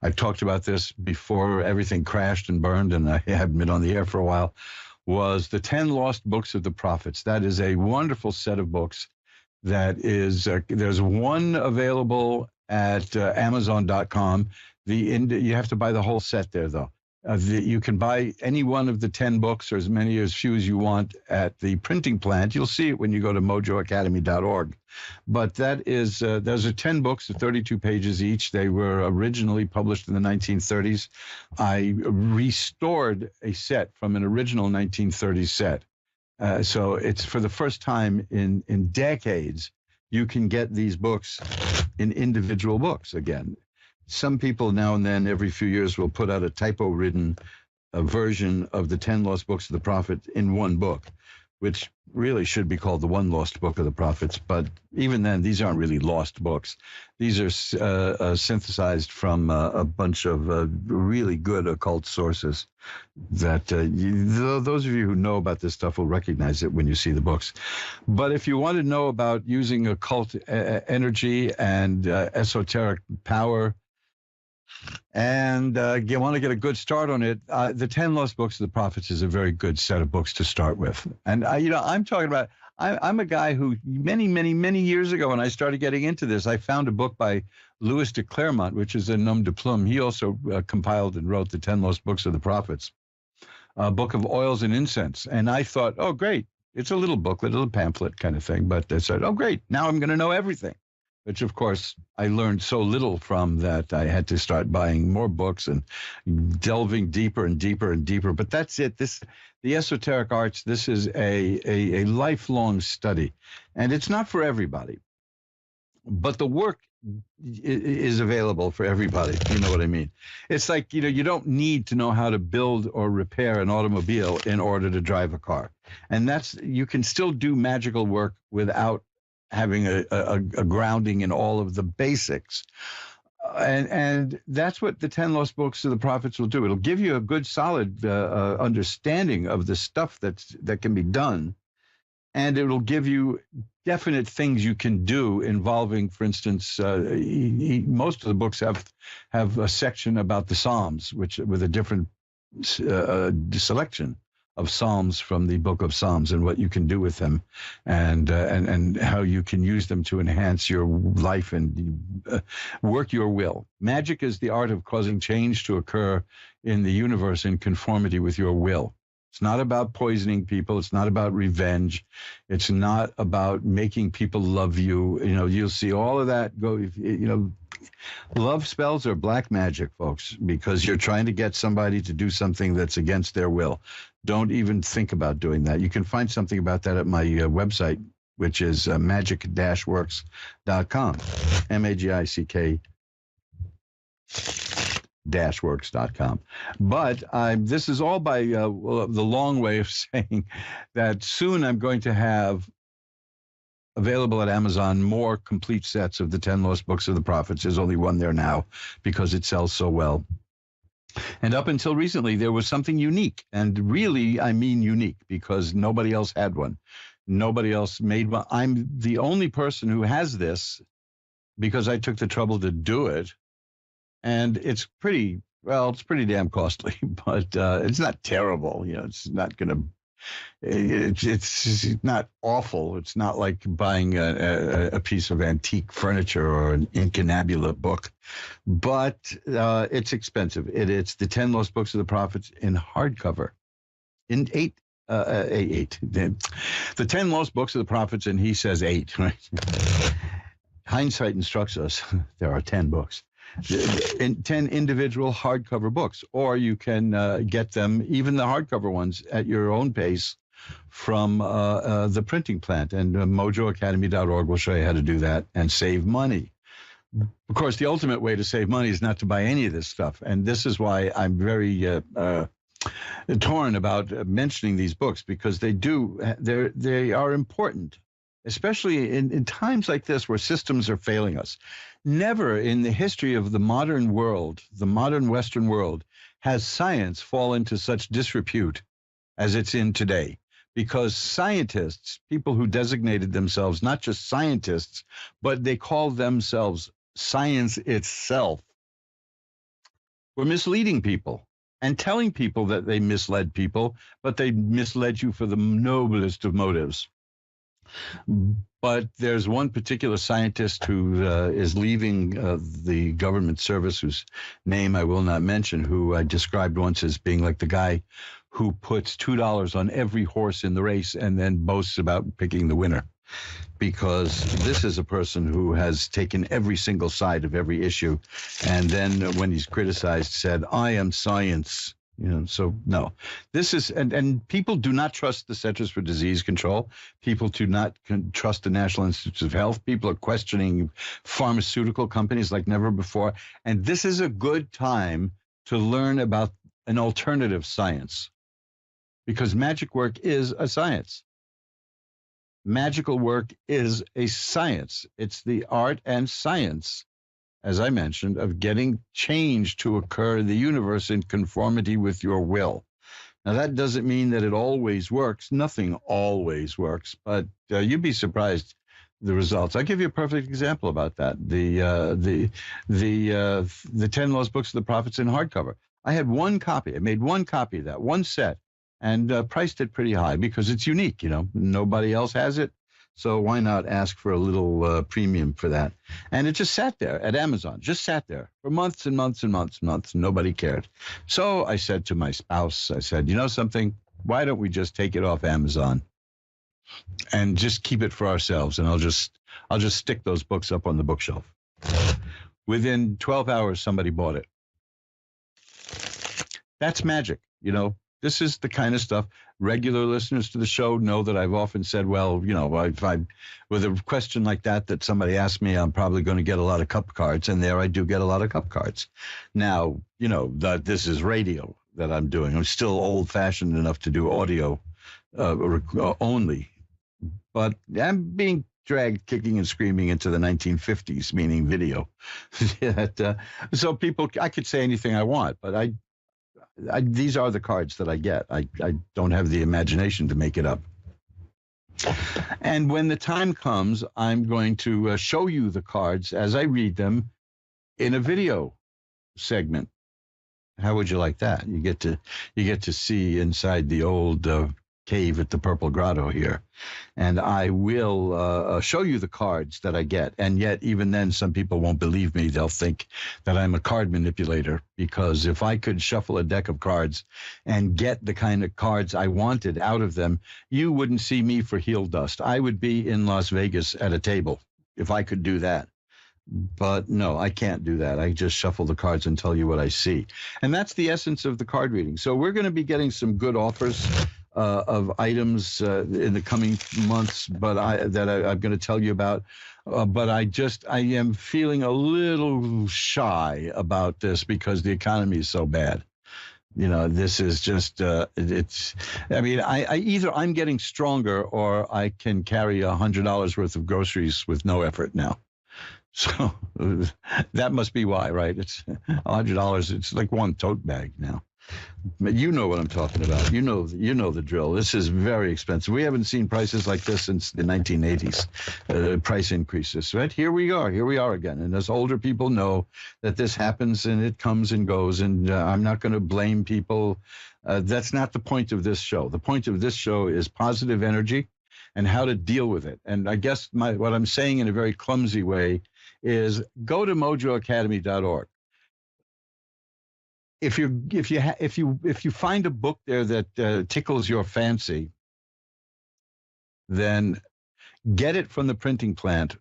I've talked about this before everything crashed and burned, and I haven't been on the air for a while, was the 10 Lost Books of the Prophets. That is a wonderful set of books that is, there's one available at Amazon.com. You have to buy the whole set there, though. You can buy any one of the 10 books or as many or as few as you want at the printing plant. You'll see it when you go to mojoacademy.org. But that is, those are 10 books, 32 pages each. They were originally published in the 1930s. I restored a set from an original 1930s set. So it's for the first time in decades, you can get these books in individual books again. Some people now and then, every few years, will put out a typo-ridden version of the 10 Lost Books of the Prophet in one book. which really should be called the One Lost Book of the Prophets. But even then, these aren't really lost books. These are synthesized from a bunch of really good occult sources that those of you who know about this stuff will recognize it when you see the books. But if you want to know about using occult energy and esoteric power, and you want to get a good start on it, the 10 Lost Books of the Prophets is a very good set of books to start with. And, I'm talking about, I'm a guy who many years ago when I started getting into this, I found a book by Louis de Clermont, which is a nom de plume. He also compiled and wrote the 10 Lost Books of the Prophets, a book of oils and incense. And I thought, oh, great. It's a little booklet, a little pamphlet kind of thing. But I said, oh, great. Now I'm going to know everything. Which, of course, I learned so little from that I had to start buying more books and delving deeper and deeper and deeper. But that's it. The esoteric arts, this is a lifelong study. And it's not for everybody. But the work is available for everybody. You know what I mean? It's like, you don't need to know how to build or repair an automobile in order to drive a car. And you can still do magical work without having a grounding in all of the basics. And that's what the 10 Lost Books of the Prophets will do. It'll give you a good, solid understanding of the stuff that can be done. And it will give you definite things you can do involving, for instance, most of the books have a section about the Psalms, with a different selection of Psalms from the Book of Psalms and what you can do with them, and how you can use them to enhance your life and work your will. Magic is the art of causing change to occur in the universe in conformity with your will. It's not about poisoning people. It's not about revenge. It's not about making people love you. You'll see all of that go. Love spells are black magic, folks, because you're trying to get somebody to do something that's against their will. Don't even think about doing that. You can find something about that at my website, which is magic-works.com, MAGICK works.com. But this is all by the long way of saying that soon I'm going to have available at Amazon more complete sets of the 10 Lost Books of the Prophets. There's only one there now because it sells so well. And up until recently, there was something unique. And really, I mean unique, because nobody else had one. Nobody else made one. I'm the only person who has this because I took the trouble to do it. And it's pretty damn costly, but it's not terrible. It's not going to, it's not awful. It's not like buying a piece of antique furniture or an incunabula book, but it's expensive. It's the 10 Lost Books of the Prophets in hardcover, in eight. The 10 Lost Books of the Prophets, and he says 8, right? Hindsight instructs us there are 10 books. 10 individual hardcover books, or you can get them, even the hardcover ones, at your own pace from the printing plant. And mojoacademy.org will show you how to do that and save money. Of course, the ultimate way to save money is not to buy any of this stuff. And this is why I'm very torn about mentioning these books, because they are important, especially in times like this where systems are failing us. Never in the history of the modern world, the modern Western world, has science fallen to such disrepute as it's in today. Because scientists, people who designated themselves not just scientists, but they called themselves science itself, were misleading people and telling people that they misled people, but they misled you for the noblest of motives. But there's one particular scientist who is leaving the government service, whose name I will not mention, who I described once as being like the guy who puts $2 on every horse in the race and then boasts about picking the winner. Because this is a person who has taken every single side of every issue, and then when he's criticized said, I am science. So no, this is, and people do not trust the Centers for Disease Control. People do not trust the National Institutes of Health. People are questioning pharmaceutical companies like never before. And this is a good time to learn about an alternative science, because magic work is a science. Magical work is a science. It's the art and science, as I mentioned, of getting change to occur in the universe in conformity with your will. Now, that doesn't mean that it always works. Nothing always works, but you'd be surprised the results. I'll give you a perfect example about that. The 10 Lost Books of the Prophets in hardcover. I had one copy. I made one copy of that, one set, and priced it pretty high because it's unique. You know, nobody else has it. So why not ask for a little premium for that? And it just sat there at Amazon, just sat there for months and months and months and months. Nobody cared. So I said to my spouse, I said, you know something? Why don't we just take it off Amazon and just keep it for ourselves? And I'll just stick those books up on the bookshelf. Within 12 hours, somebody bought it. That's magic, you know. This is the kind of stuff regular listeners to the show know that I've often said, well, you know, if I with a question like that somebody asked me, I'm probably going to get a lot of cup cards. And there I do get a lot of cup cards. Now, you know, that this is radio that I'm doing. I'm still old fashioned enough to do audio only. But I'm being dragged kicking and screaming into the 1950s, meaning video. So people, I could say anything I want, but these are the cards that I get. I don't have the imagination to make it up. And when the time comes, I'm going to show you the cards as I read them in a video segment. How would you like that? You get to see inside the old cave at the Purple Grotto here. And I will show you the cards that I get. And yet, even then, some people won't believe me. They'll think that I'm a card manipulator, because if I could shuffle a deck of cards and get the kind of cards I wanted out of them, you wouldn't see me for heel dust. I would be in Las Vegas at a table if I could do that. But no, I can't do that. I just shuffle the cards and tell you what I see. And that's the essence of the card reading. So we're going to be getting some good offers of items in the coming months, but I'm going to tell you about. But I am feeling a little shy about this because the economy is so bad. You know, this is just, it's, I mean, either I'm getting stronger or I can carry $100 worth of groceries with no effort now. So that must be why, right? It's $100. It's like one tote bag now. You know what I'm talking about. You know the drill. This is very expensive. We haven't seen prices like this since the 1980s, price increases, right? Here we are again. And as older people know that this happens and it comes and goes, and I'm not going to blame people. That's not the point of this show. The point of this show is positive energy and how to deal with it. And I guess what I'm saying in a very clumsy way is go to mojoacademy.org. If you find a book there that tickles your fancy, then get it from the printing plant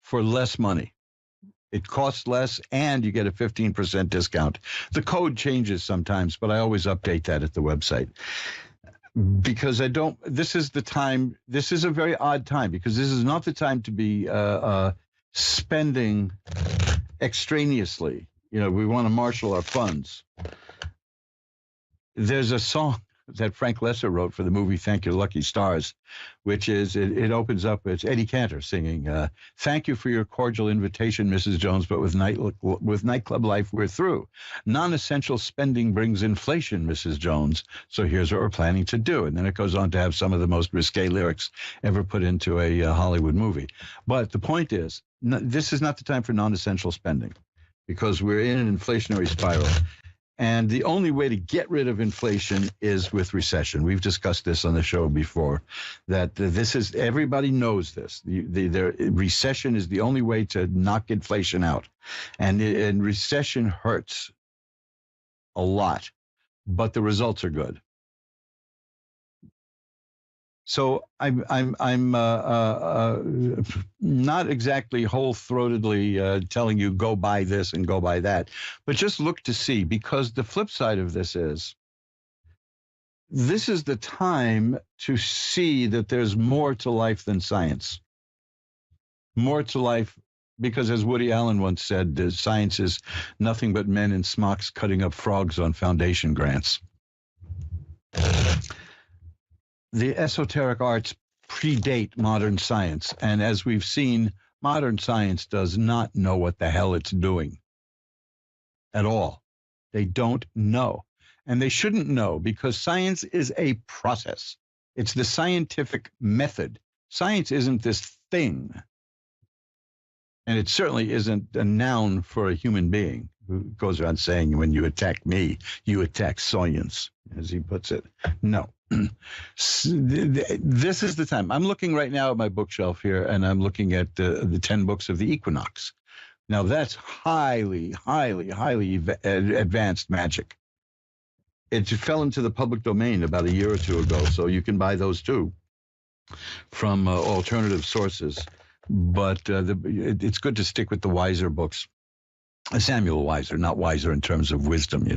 for less money. It costs less, and you get a 15% discount. The code changes sometimes, but I always update that at the website. Because this is a very odd time, because this is not the time to be spending extraneously. You know, we want to marshal our funds. There's a song that Frank Lesser wrote for the movie Thank Your Lucky Stars, which is, it opens up, it's Eddie Cantor singing, thank you for your cordial invitation, Mrs. Jones, but with nightclub life, we're through. Non-essential spending brings inflation, Mrs. Jones, so here's what we're planning to do. And then it goes on to have some of the most risque lyrics ever put into a Hollywood movie. But the point is, this is not the time for non-essential spending, because we're in an inflationary spiral. And the only way to get rid of inflation is with recession. We've discussed this on the show before, that everybody knows this. The recession is the only way to knock inflation out. And recession hurts a lot, but the results are good. So I'm not exactly whole-throatedly telling you go buy this and go buy that, but just look to see, because the flip side of this is the time to see that there's more to life than science. More to life, because as Woody Allen once said, science is nothing but men in smocks cutting up frogs on foundation grants. The esoteric arts predate modern science. And as we've seen, modern science does not know what the hell it's doing at all. They don't know. And they shouldn't know, because science is a process. It's the scientific method. Science isn't this thing. And it certainly isn't a noun for a human being who goes around saying, when you attack me, you attack science, as he puts it. No. This is the time. I'm looking right now at my bookshelf here, and I'm looking at the 10 books of the Equinox. Now, that's highly, highly, highly advanced magic. It fell into the public domain about a year or two ago, so you can buy those too from alternative sources. But it's good to stick with the Weiser books. Samuel Weiser, not Weiser in terms of wisdom,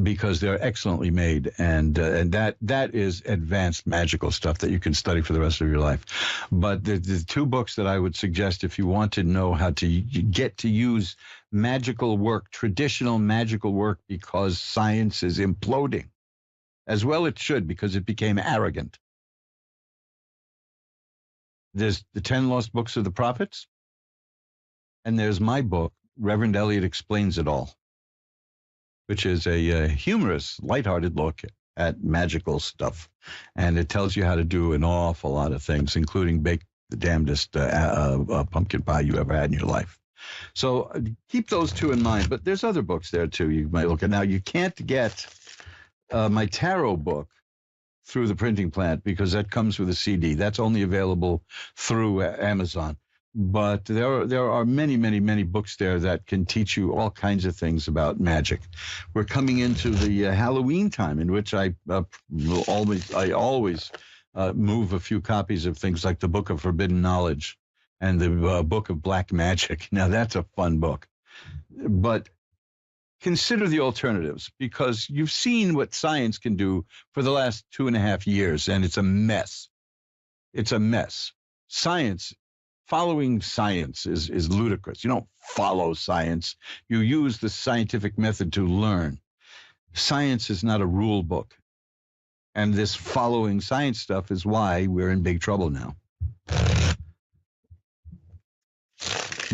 because they're excellently made, and that is advanced magical stuff that you can study for the rest of your life. But the two books that I would suggest if you want to know how to get to use magical work, traditional magical work, because science is imploding, as well it should, because it became arrogant. There's the 10 Lost Books of the Prophets, and there's my book, Reverend Elliot Explains It All, which is a humorous, lighthearted look at magical stuff. And it tells you how to do an awful lot of things, including bake the damnedest pumpkin pie you ever had in your life. So keep those two in mind. But there's other books there, too, you might look at. Now, you can't get my tarot book through the printing plant, because that comes with a CD. That's only available through Amazon. But there are many, many, many books there that can teach you all kinds of things about magic. We're coming into the Halloween time, in which I always move a few copies of things like the Book of Forbidden Knowledge and the Book of Black Magic. Now, that's a fun book. But consider the alternatives, because you've seen what science can do for the last 2.5 years, and it's a mess. It's a mess. Following science is ludicrous. You don't follow science. You use the scientific method to learn. Science is not a rule book. And this following science stuff is why we're in big trouble now.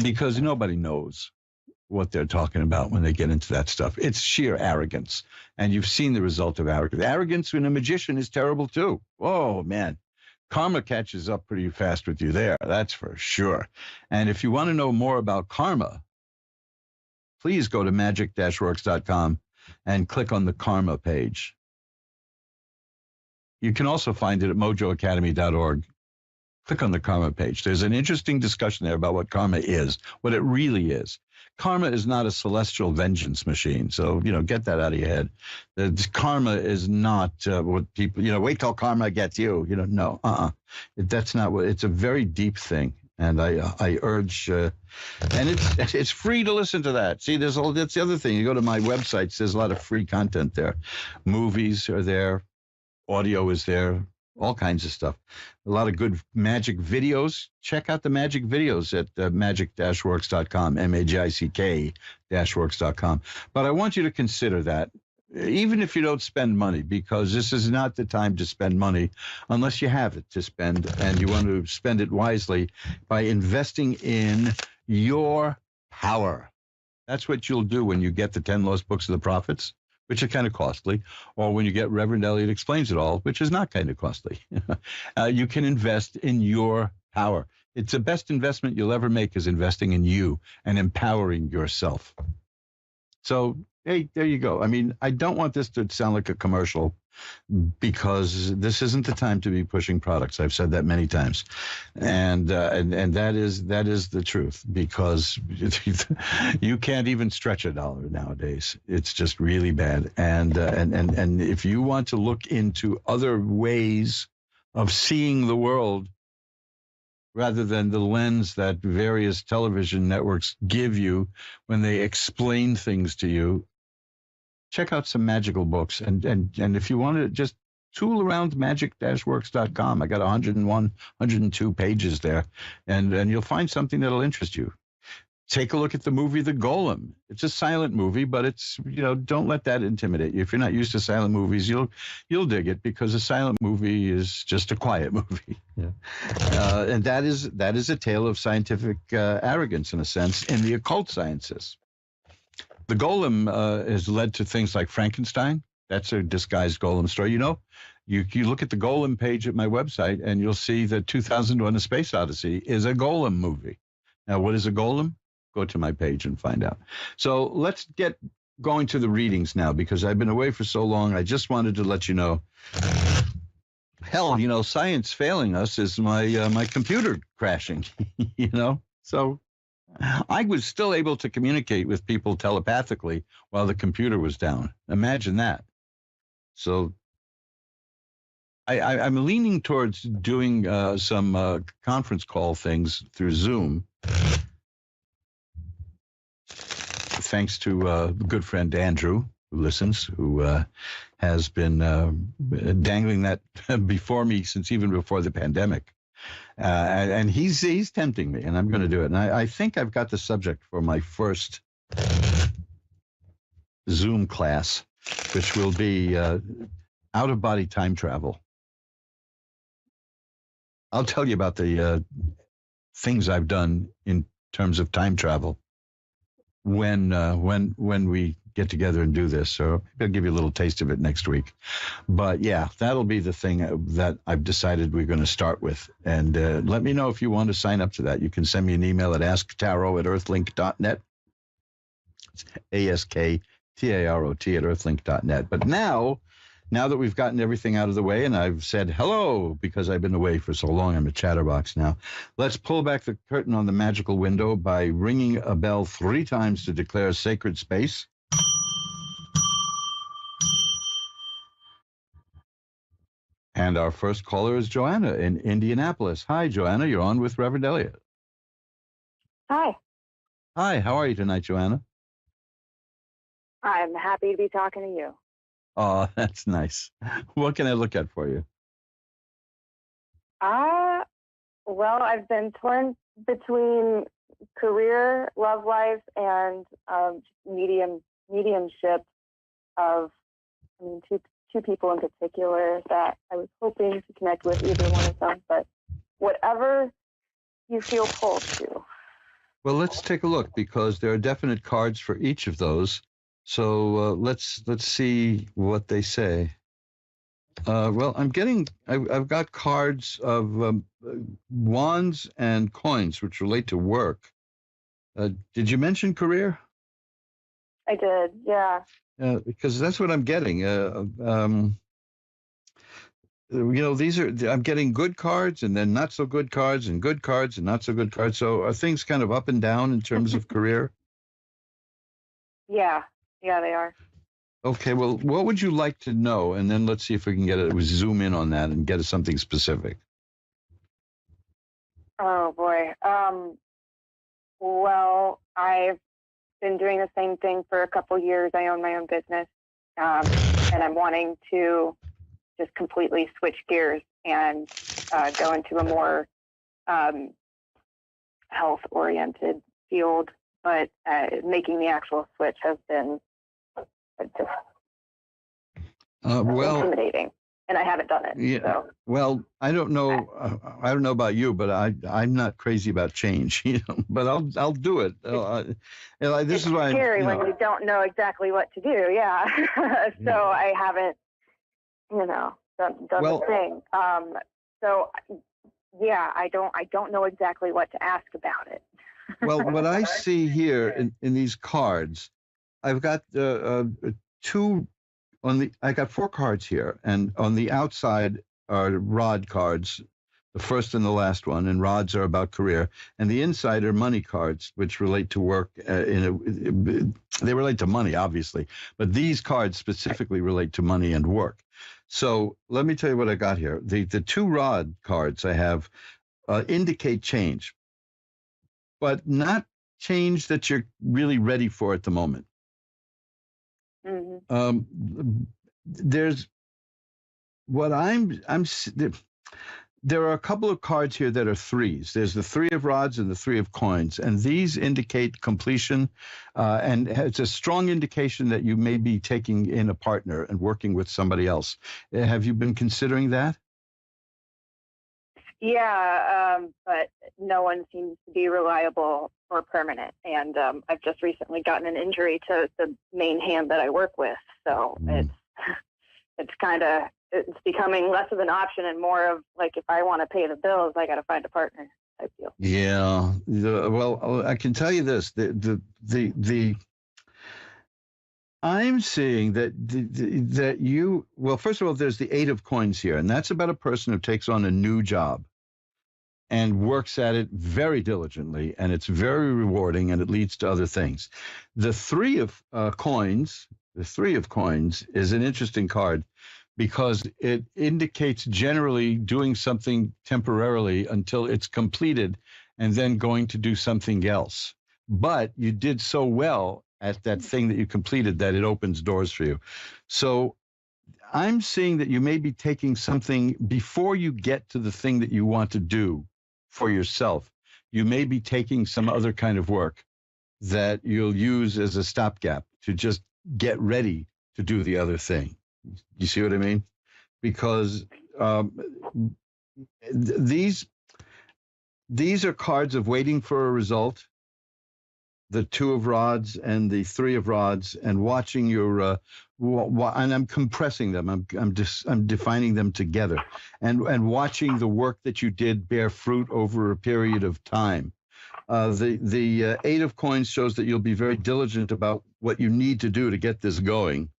Because nobody knows what they're talking about when they get into that stuff. It's sheer arrogance. And you've seen the result of arrogance. Arrogance in a magician is terrible too. Oh, man. Karma catches up pretty fast with you there, that's for sure. And if you want to know more about karma, please go to magic-works.com and click on the karma page. You can also find it at mojoacademy.org. Click on the karma page. There's an interesting discussion there about what karma is, what it really is. Karma is not a celestial vengeance machine. So, get that out of your head. Karma is not what people, wait till karma gets you. No, That's not what, it's a very deep thing. And I urge, and it's free to listen to that. See, that's the other thing. You go to my website, there's a lot of free content there. Movies are there. Audio is there. All kinds of stuff. A lot of good magic videos. Check out the magic videos at magic-works.com, magic-works.com. But I want you to consider that, even if you don't spend money, because this is not the time to spend money unless you have it to spend, and you want to spend it wisely by investing in your power. That's what you'll do when you get the 10 Lost Books of the Prophets, which are kind of costly, or when you get Reverend Elliot Explains It All, which is not kind of costly. You can invest in your power. It's the best investment you'll ever make, is investing in you and empowering yourself. So, hey, there you go. I mean, I don't want this to sound like a commercial, because this isn't the time to be pushing products. I've said that many times, and that is the truth, because you can't even stretch $1 nowadays. It's just really bad. And if you want to look into other ways of seeing the world, rather than the lens that various television networks give you when they explain things to you, check out some magical books. And if you want to just tool around magic-works.com, I got 101, 102 pages there, and you'll find something that'll interest you. take a look at the movie The Golem. It's a silent movie, but it's, don't let that intimidate you. If you're not used to silent movies, you'll dig it, because a silent movie is just a quiet movie. Yeah. And that is a tale of scientific arrogance, in a sense, in the occult sciences. The Golem has led to things like Frankenstein. That's a disguised golem story. You look at the Golem page at my website, and you'll see that 2001: A Space Odyssey is a Golem movie. Now, what is a golem? Go to my page and find out. So let's get going to the readings now, because I've been away for so long. I just wanted to let you know. Hell, science failing us is my computer crashing. So I was still able to communicate with people telepathically while the computer was down. Imagine that. So I'm leaning towards doing some conference call things through Zoom. Thanks to good friend Andrew, who listens, who has been dangling that before me since even before the pandemic. And he's tempting me, and I'm going to do it. And I think I've got the subject for my first Zoom class, which will be out-of-body time travel. I'll tell you about the things I've done in terms of time travel when we get together and do this. So I'll give you a little taste of it next week. But yeah, that'll be the thing that I've decided we're going to start with. And let me know if you want to sign up to that. You can send me an email at asktarot@earthlink.net. It's ASKTAROT@earthlink.net. But now that we've gotten everything out of the way and I've said hello, because I've been away for so long, I'm a chatterbox now, let's pull back the curtain on the magical window by ringing a bell 3 times to declare sacred space. And our first caller is Joanna in Indianapolis. Hi, Joanna. You're on with Reverend Elliot. Hi. Hi. How are you tonight, Joanna? I'm happy to be talking to you. Oh, that's nice. What can I look at for you? Well, I've been torn between career, love life, and mediumship of two people in particular that I was hoping to connect with, either one of them, but whatever you feel pulled to. Well, let's take a look, because there are definite cards for each of those. So let's see what they say. Well, I've got cards of wands and coins, which relate to work. Did you mention career? I did, yeah. Because that's what I'm getting. I'm getting good cards and then not so good cards and good cards and not so good cards. So are things kind of up and down in terms of career? Yeah, they are. Okay, well, what would you like to know? And then let's see if we can zoom in on that and get something specific. Oh, boy. Well, I've been doing the same thing for a couple years. I own my own business, and I'm wanting to just completely switch gears and go into a more health-oriented field. But making the actual switch has been just intimidating, and I haven't done it. Yeah. So. Well, I don't know. I don't know about you, but I'm not crazy about change. But I'll do it. This is why. Scary when you don't know exactly what to do. Yeah. So I haven't, done the thing. So yeah, I don't know exactly what to ask about it. Well, what I see here in these cards, I've got I got 4 cards here, and on the outside are rod cards, the first and the last one, and rods are about career, and the inside are money cards, which relate to work. They relate to money, obviously, but these cards specifically relate to money and work. So let me tell you what I got here. The 2 rod cards I have indicate change, but not change that you're really ready for at the moment. Mm-hmm. There's what I'm there are a couple of cards here that are threes. There's the three of rods and the three of coins, and these indicate completion, and it's a strong indication that you may be taking in a partner and working with somebody else. Have you been considering that? Yeah, but no one seems to be reliable or permanent. And I've just recently gotten an injury to the main hand that I work with. So it's becoming less of an option and more of like, if I want to pay the bills, I got to find a partner type deal. Yeah. Well, I can tell you this: I'm seeing that you. Well, first of all, there's the Eight of Coins here, and that's about a person who takes on a new job and works at it very diligently, and it's very rewarding, and it leads to other things. The Three of Coins. The Three of Coins is an interesting card, because it indicates generally doing something temporarily until it's completed and then going to do something else. But you did so well at that thing that you completed that it opens doors for you. So I'm seeing that you may be taking something before you get to the thing that you want to do for yourself. You may be taking some other kind of work that you'll use as a stopgap to just get ready to do the other thing. You see what I mean? Because these are cards of waiting for a result. The Two of Rods and the Three of Rods, and watching your and I'm compressing them. I'm defining them together, and watching the work that you did bear fruit over a period of time. The Eight of Coins shows that you'll be very diligent about what you need to do to get this going.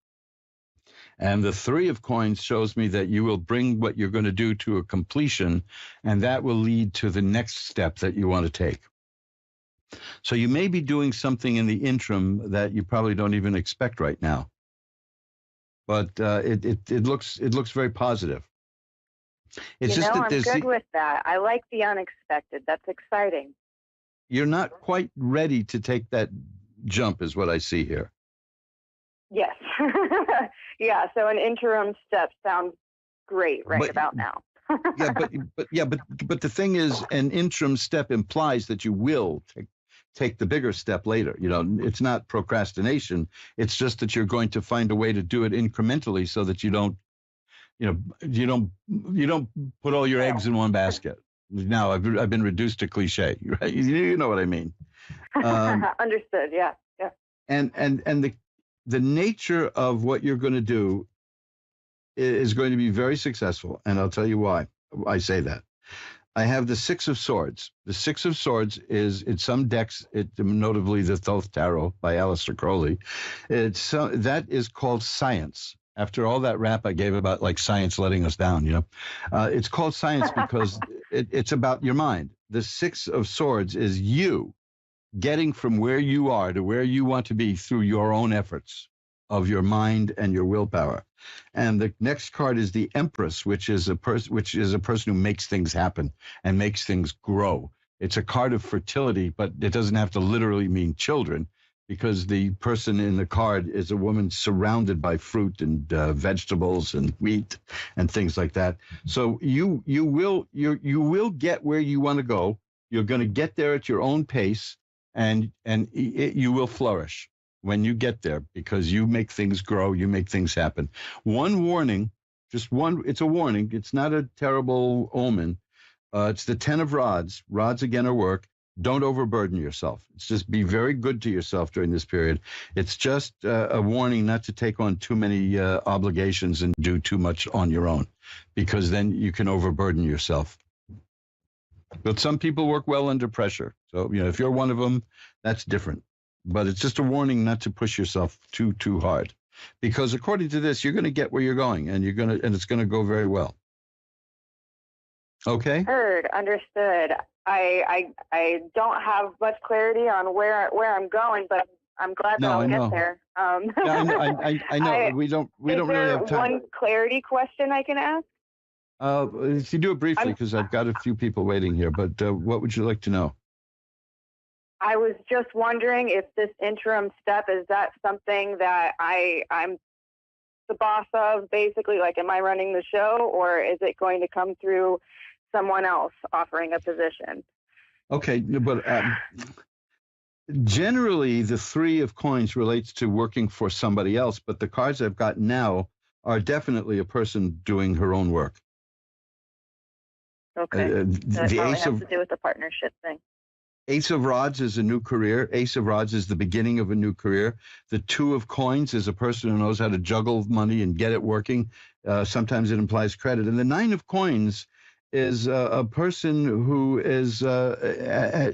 And the Three of Coins shows me that you will bring what you're going to do to a completion, and that will lead to the next step that you want to take. So you may be doing something in the interim that you probably don't even expect right now. But it looks very positive. It's just that I'm good with that. I like the unexpected. That's exciting. You're not quite ready to take that jump, is what I see here. Yes. Yeah, so an interim step sounds great about now. but the thing is, an interim step implies that you will take the bigger step later. You know, it's not procrastination. It's just that you're going to find a way to do it incrementally so that you don't put all your eggs in one basket. Now I've been reduced to cliche, right? You know what I mean. Understood. Yeah. And the nature of what you're going to do is going to be very successful, and I'll tell you why I say that. I have the Six of Swords. The Six of Swords is, in some decks, notably the Thoth Tarot by Aleister Crowley, that is called science. After all that rap I gave about like science letting us down, it's called science because it's about your mind. The Six of Swords is you getting from where you are to where you want to be through your own efforts of your mind and your willpower. And the next card is the Empress, which is a person who makes things happen and makes things grow. It's a card of fertility, but it doesn't have to literally mean children, because the person in the card is a woman surrounded by fruit and vegetables and wheat and things like that. So you will get where you want to go. You're going to get there at your own pace, and you will flourish when you get there, because you make things grow, you make things happen. One warning, just one, it's a warning. It's not a terrible omen. It's the 10 of Rods. Rods again are work. Don't overburden yourself. It's just be very good to yourself during this period. It's just a warning not to take on too many obligations and do too much on your own, because then you can overburden yourself. But some people work well under pressure. So, if you're one of them, that's different. But it's just a warning not to push yourself too hard, because according to this, you're going to get where you're going, and it's going to go very well. Okay. Heard, understood. I don't have much clarity on where I'm going, but I'm glad that I'll get there. I know. We don't really have time. One clarity question I can ask? If you do it briefly, because I've got a few people waiting here. But what would you like to know? I was just wondering if this interim step, is that something that I'm the boss of, basically? Like, am I running the show, or is it going to come through someone else offering a position. Okay, but generally the 3 of coins relates to working for somebody else, but the cards I've got now are definitely a person doing her own work. Okay. That The probably Ace has of to do with the partnership thing. Ace of Rods is a new career. Ace of Rods is the beginning of a new career. The 2 of Coins is a person who knows how to juggle money and get it working. Sometimes it implies credit. And the 9 of Coins is a person who is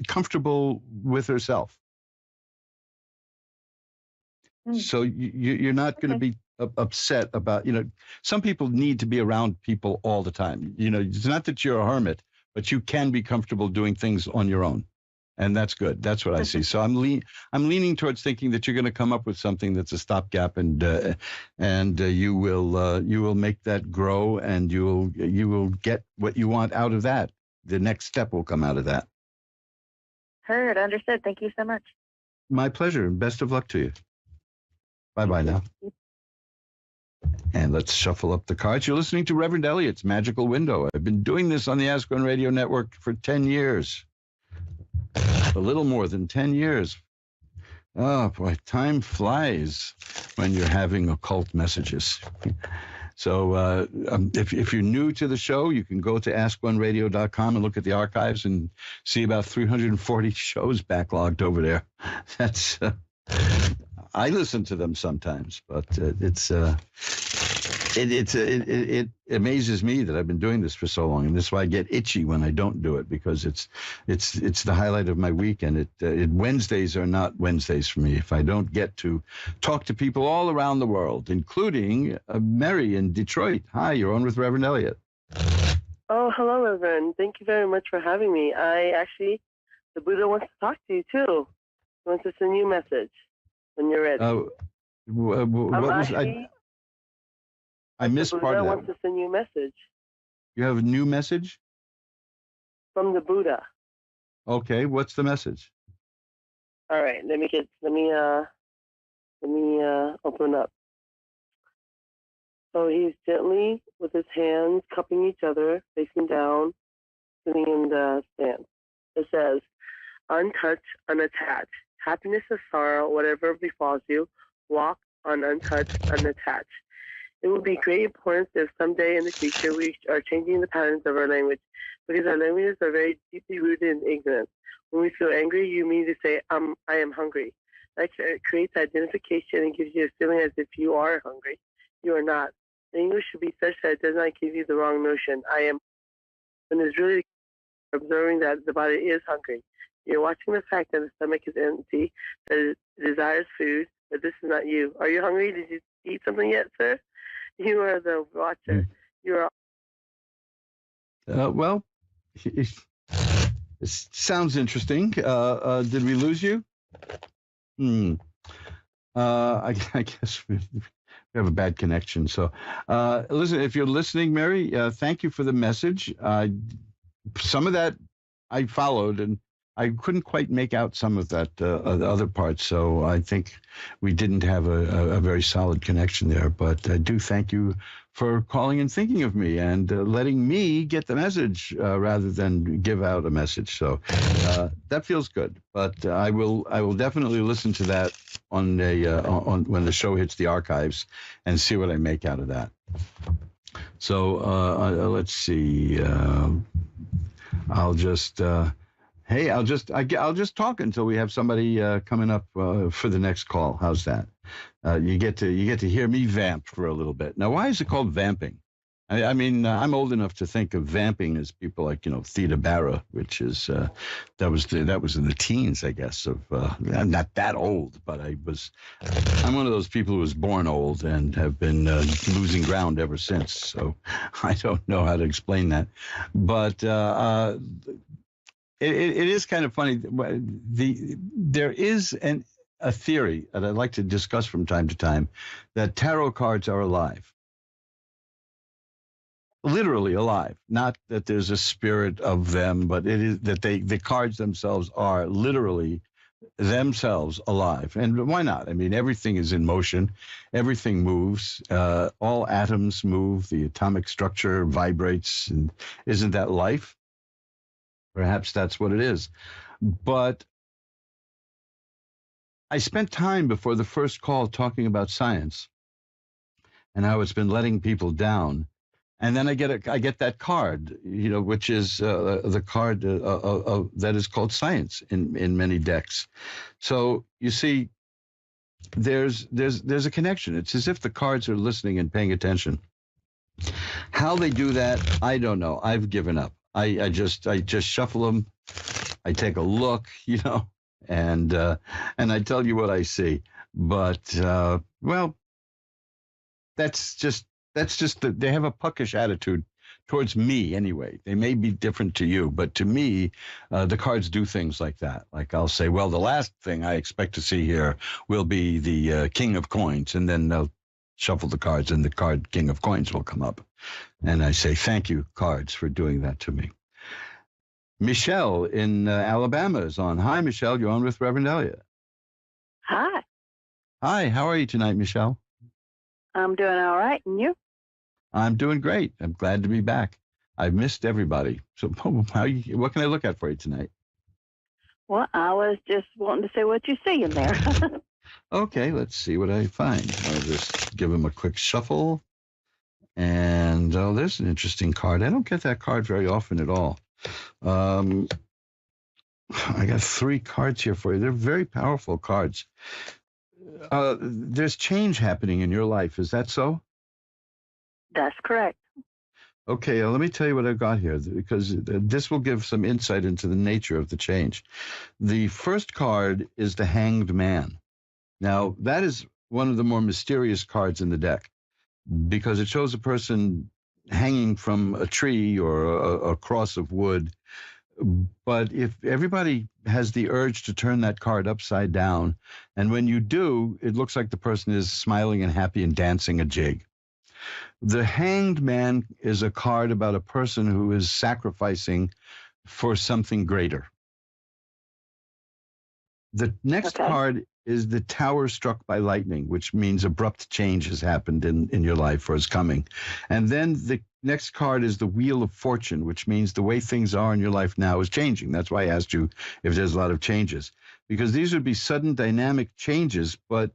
comfortable with herself. So you're not going to be upset about, some people need to be around people all the time. It's not that you're a hermit, but you can be comfortable doing things on your own. And that's good. That's what I see. So I'm leaning towards thinking that you're going to come up with something that's a stopgap, and you will make that grow, and you will get what you want out of that. The next step will come out of that. Heard. Understood. Thank you so much. My pleasure, and best of luck to you. Bye-bye now. And let's shuffle up the cards. You're listening to Reverend Elliott's Magical Window. I've been doing this on the Ask One Radio Network for 10 years. A little more than 10 years. Oh, boy, time flies when you're having occult messages. So if you're new to the show, you can go to askoneradio.com and look at the archives and see about 340 shows backlogged over there. That's... I listen to them sometimes, but it amazes me that I've been doing this for so long, and that's why I get itchy when I don't do it, because it's the highlight of my week, and Wednesdays are not Wednesdays for me if I don't get to talk to people all around the world, including Mary in Detroit. Hi, you're on with Reverend Elliott. Oh, hello, Reverend. Thank you very much for having me. The Buddha wants to talk to you too. He wants to send you a message when you're ready. I missed part of that. The Buddha wants to send you a message. You have a new message? From the Buddha. Okay, what's the message? All right, let me open up. So he's gently, with his hands cupping each other, facing down, sitting in the stance. It says, untouched, unattached. Happiness or sorrow, whatever befalls you, walk on untouched, unattached. It will be great importance if someday in the future we are changing the patterns of our language, because our languages are very deeply rooted in ignorance. When we feel angry, you mean to say, I am hungry. That creates identification and gives you a feeling as if you are hungry. You are not. The English should be such that it does not give you the wrong notion. I am, when it's really observing that the body is hungry. You're watching the fact that the stomach is empty, that it desires food, but this is not you. Are you hungry? Did you eat something yet, sir? You are the watcher. You are. Well, it sounds interesting. Did we lose you? I guess we have a bad connection. So, listen, if you're listening, Mary, thank you for the message. Some of that I followed, and I couldn't quite make out some of that, the other parts. So I think we didn't have a very solid connection there. But I do thank you for calling and thinking of me and letting me get the message rather than give out a message. So that feels good. But I will definitely listen to that on when the show hits the archives and see what I make out of that. So let's see. I'll just talk until we have somebody coming up for the next call. How's that? You get to hear me vamp for a little bit. Now, why is it called vamping? I mean, I'm old enough to think of vamping as people like Theda Bara, which is that was in the teens, I guess. I'm not that old, but I'm one of those people who was born old and have been losing ground ever since. So I don't know how to explain that, but. It is kind of funny. There is a theory that I'd like to discuss from time to time that tarot cards are alive. Literally alive. Not that there's a spirit of them, but it is that the cards themselves are literally themselves alive. And why not? I mean, everything is in motion. Everything moves. All atoms move. The atomic structure vibrates. And isn't that life? Perhaps that's what it is. But I spent time before the first call talking about science and how it's been letting people down. And then I get that card, which is the card that is called science in many decks. So you see, there's a connection. It's as if the cards are listening and paying attention. How they do that, I don't know. I've given up. I just shuffle them. I take a look, and I tell you what I see. But well, that's just they have a puckish attitude towards me anyway. They may be different to you, but to me, the cards do things like that. Like I'll say, well, the last thing I expect to see here will be the King of Coins, and then they'll shuffle the cards, and the card King of Coins will come up. And I say, thank you, cards, for doing that to me. Michelle in Alabama is on. Hi, Michelle. You're on with Reverend Elliot. Hi. Hi. How are you tonight, Michelle? I'm doing all right. And you? I'm doing great. I'm glad to be back. I've missed everybody. So what can I look at for you tonight? Well, I was just wanting to see what you see in there. Okay, let's see what I find. I'll just give him a quick shuffle. And there's an interesting card. I don't get that card very often at all. I got 3 cards here for you. They're very powerful cards. There's change happening in your life. Is that so? That's correct. Okay, let me tell you what I've got here, because this will give some insight into the nature of the change. The first card is the Hanged Man. Now, that is one of the more mysterious cards in the deck, because it shows a person hanging from a tree or a cross of wood. But if everybody has the urge to turn that card upside down, and when you do, it looks like the person is smiling and happy and dancing a jig. The Hanged Man is a card about a person who is sacrificing for something greater. The next card is the Tower Struck by Lightning, which means abrupt change has happened in your life or is coming. And then the next card is the Wheel of Fortune, which means the way things are in your life now is changing. That's why I asked you if there's a lot of changes, because these would be sudden dynamic changes, but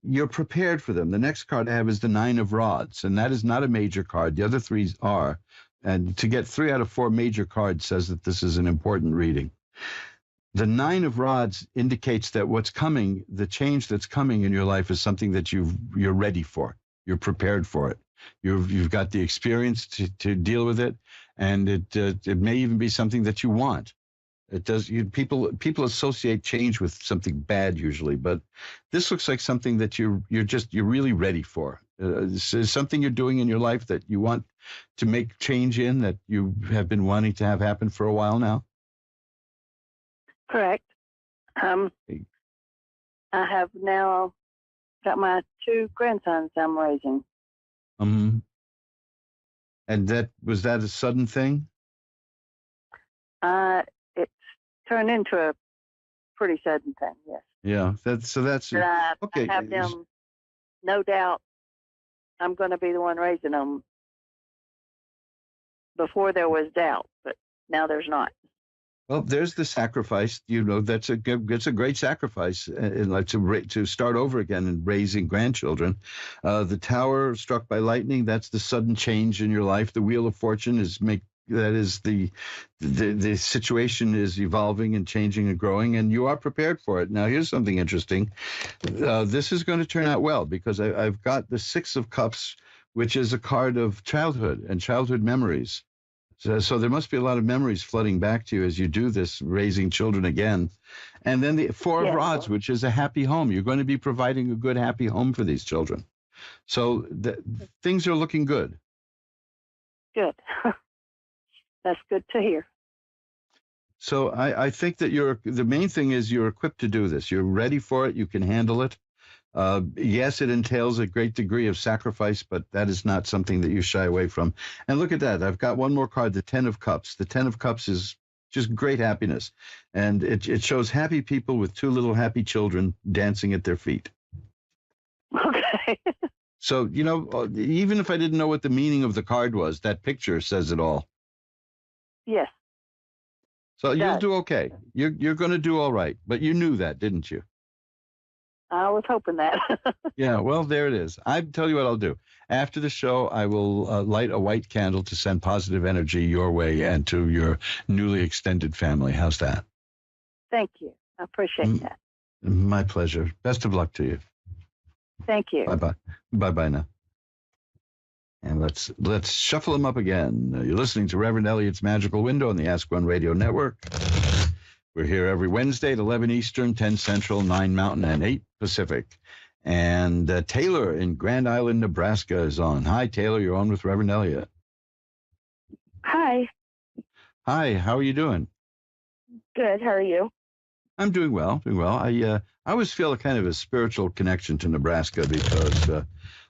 you're prepared for them. The next card I have is the Nine of Rods, and that is not a major card. The other 3 are. And to get 3 out of 4 major cards says that this is an important reading. The Nine of Rods indicates that what's coming, the change that's coming in your life, is something that you're ready for. You're prepared for it. You've got the experience to deal with it, and it may even be something that you want. It does. People associate change with something bad usually, but this looks like something that you're really ready for. This is something you're doing in your life that you want to make change in, that you have been wanting to have happen for a while now. Correct. I have now got my 2 grandsons I'm raising. Mm-hmm. And was that a sudden thing? It's turned into a pretty sudden thing, yes. Yeah, that's okay. I have them, no doubt, I'm going to be the one raising them. Before there was doubt, but now there's not. Well, there's the sacrifice. It's a great sacrifice in life to start over again and raising grandchildren. The Tower Struck by Lightning, that's the sudden change in your life. The Wheel of Fortune the situation is evolving and changing and growing, and you are prepared for it. Now, here's something interesting. This is going to turn out well, because I've got the 6 of Cups, which is a card of childhood and childhood memories. So there must be a lot of memories flooding back to you as you do this, raising children again. And then the 4 of Rods, which is a happy home. You're going to be providing a good, happy home for these children. So things are looking good. Good. That's good to hear. So I think that the main thing is you're equipped to do this. You're ready for it. You can handle it. Yes, it entails a great degree of sacrifice, but that is not something that you shy away from. And look at that. I've got one more card, the 10 of Cups. The 10 of Cups is just great happiness. And it shows happy people with two little happy children dancing at their feet. Okay. So, even if I didn't know what the meaning of the card was, that picture says it all. Yes. So you'll do okay. You're going to do all right. But you knew that, didn't you? I was hoping that. Yeah, well, there it is. I tell you what I'll do. After the show, I will light a white candle to send positive energy your way and to your newly extended family. How's that? Thank you. I appreciate that. My pleasure. Best of luck to you. Thank you. Bye-bye. Bye-bye now. And let's shuffle them up again. You're listening to Reverend Elliot's Magical Window on the Ask One Radio Network. We're here every Wednesday at 11 Eastern, 10 Central, 9 Mountain, and 8 Pacific. And Taylor in Grand Island, Nebraska is on. Hi, Taylor. You're on with Reverend Elliot. Hi. Hi. How are you doing? Good. How are you? I'm doing well. I always feel a kind of a spiritual connection to Nebraska because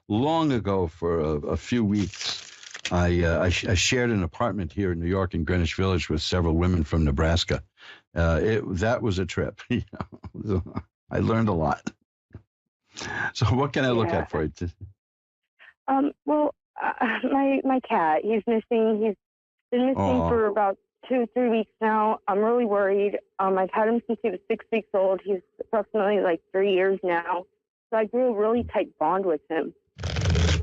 long ago, for a few weeks, I shared an apartment here in New York in Greenwich Village with several women from Nebraska. That was a trip. I learned a lot. So what can I look at for you? Well, my cat, he's missing. He's been missing for about 2-3 weeks now. I'm really worried. I've had him since he was 6 weeks old. He's approximately like 3 years now. So I grew a really tight bond with him.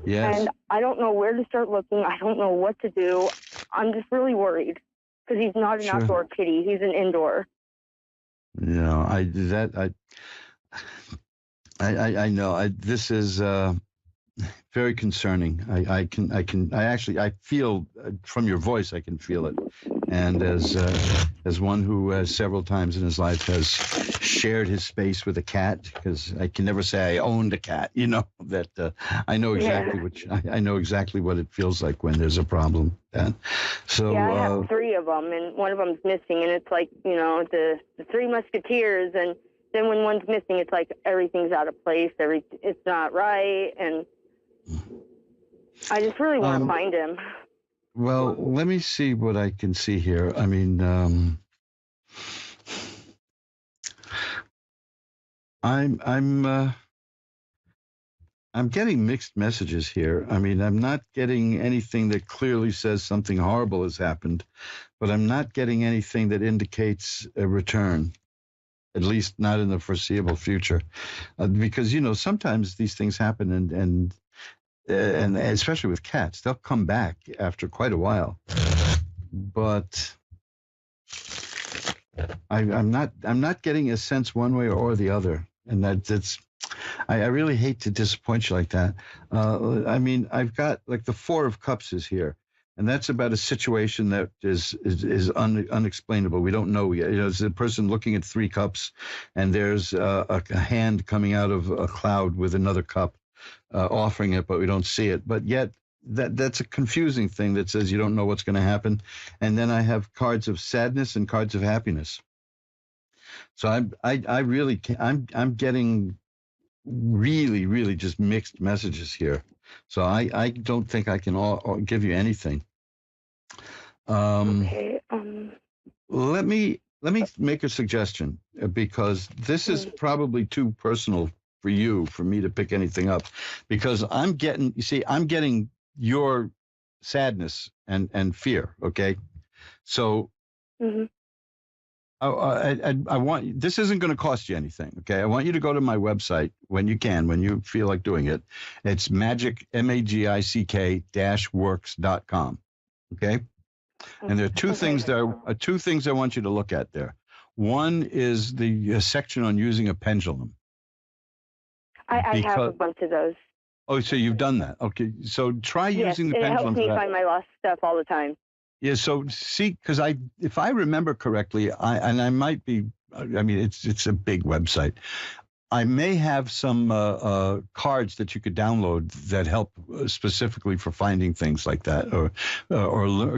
Yes. And I don't know where to start looking. I don't know what to do. I'm just really worried because he's not an outdoor kitty. He's an indoor. No, I know. This is very concerning. I feel from your voice, I can feel it. And as one who several times in his life has shared his space with a cat, because I can never say I owned a cat, that I know exactly I know exactly what it feels like when there's a problem. And so I have 3 of them, and one of them's missing, and it's like the 3 Musketeers, and then when one's missing, it's like everything's out of place. It's not right, and I just really want to find him. Well, let me see what I can see here. I mean, I'm getting mixed messages here. I mean, I'm not getting anything that clearly says something horrible has happened, but I'm not getting anything that indicates a return, at least not in the foreseeable future, because sometimes these things happen, and especially with cats, they'll come back after quite a while. But I'm not getting a sense one way or the other, and that's. I really hate to disappoint you like that. I mean, I've got like the 4 of Cups is here, and that's about a situation that is unexplainable. We don't know yet. It's a person looking at 3 cups, and there's a hand coming out of a cloud with another cup. Offering it, but we don't see it. But yet, that's a confusing thing that says you don't know what's going to happen. And then I have cards of sadness and cards of happiness. So I'm getting really, really just mixed messages here. So I don't think I can give you anything. Okay. Let me make a suggestion, because this is probably too personal for me to pick anything up, because I'm getting your sadness and fear. Okay. So I want, this isn't going to cost you anything. Okay. I want you to go to my website when you feel like doing it. It's magic-works.com. Okay. And there are two things I want you to look at there. One is the section on using a pendulum. I have a bunch of those. Oh, so you've done that. Okay. So try using the pendulum. It helps me find my lost stuff all the time. Yeah. So see, because if I remember correctly, I might be, I mean, it's a big website. I may have some cards that you could download that help specifically for finding things like that, or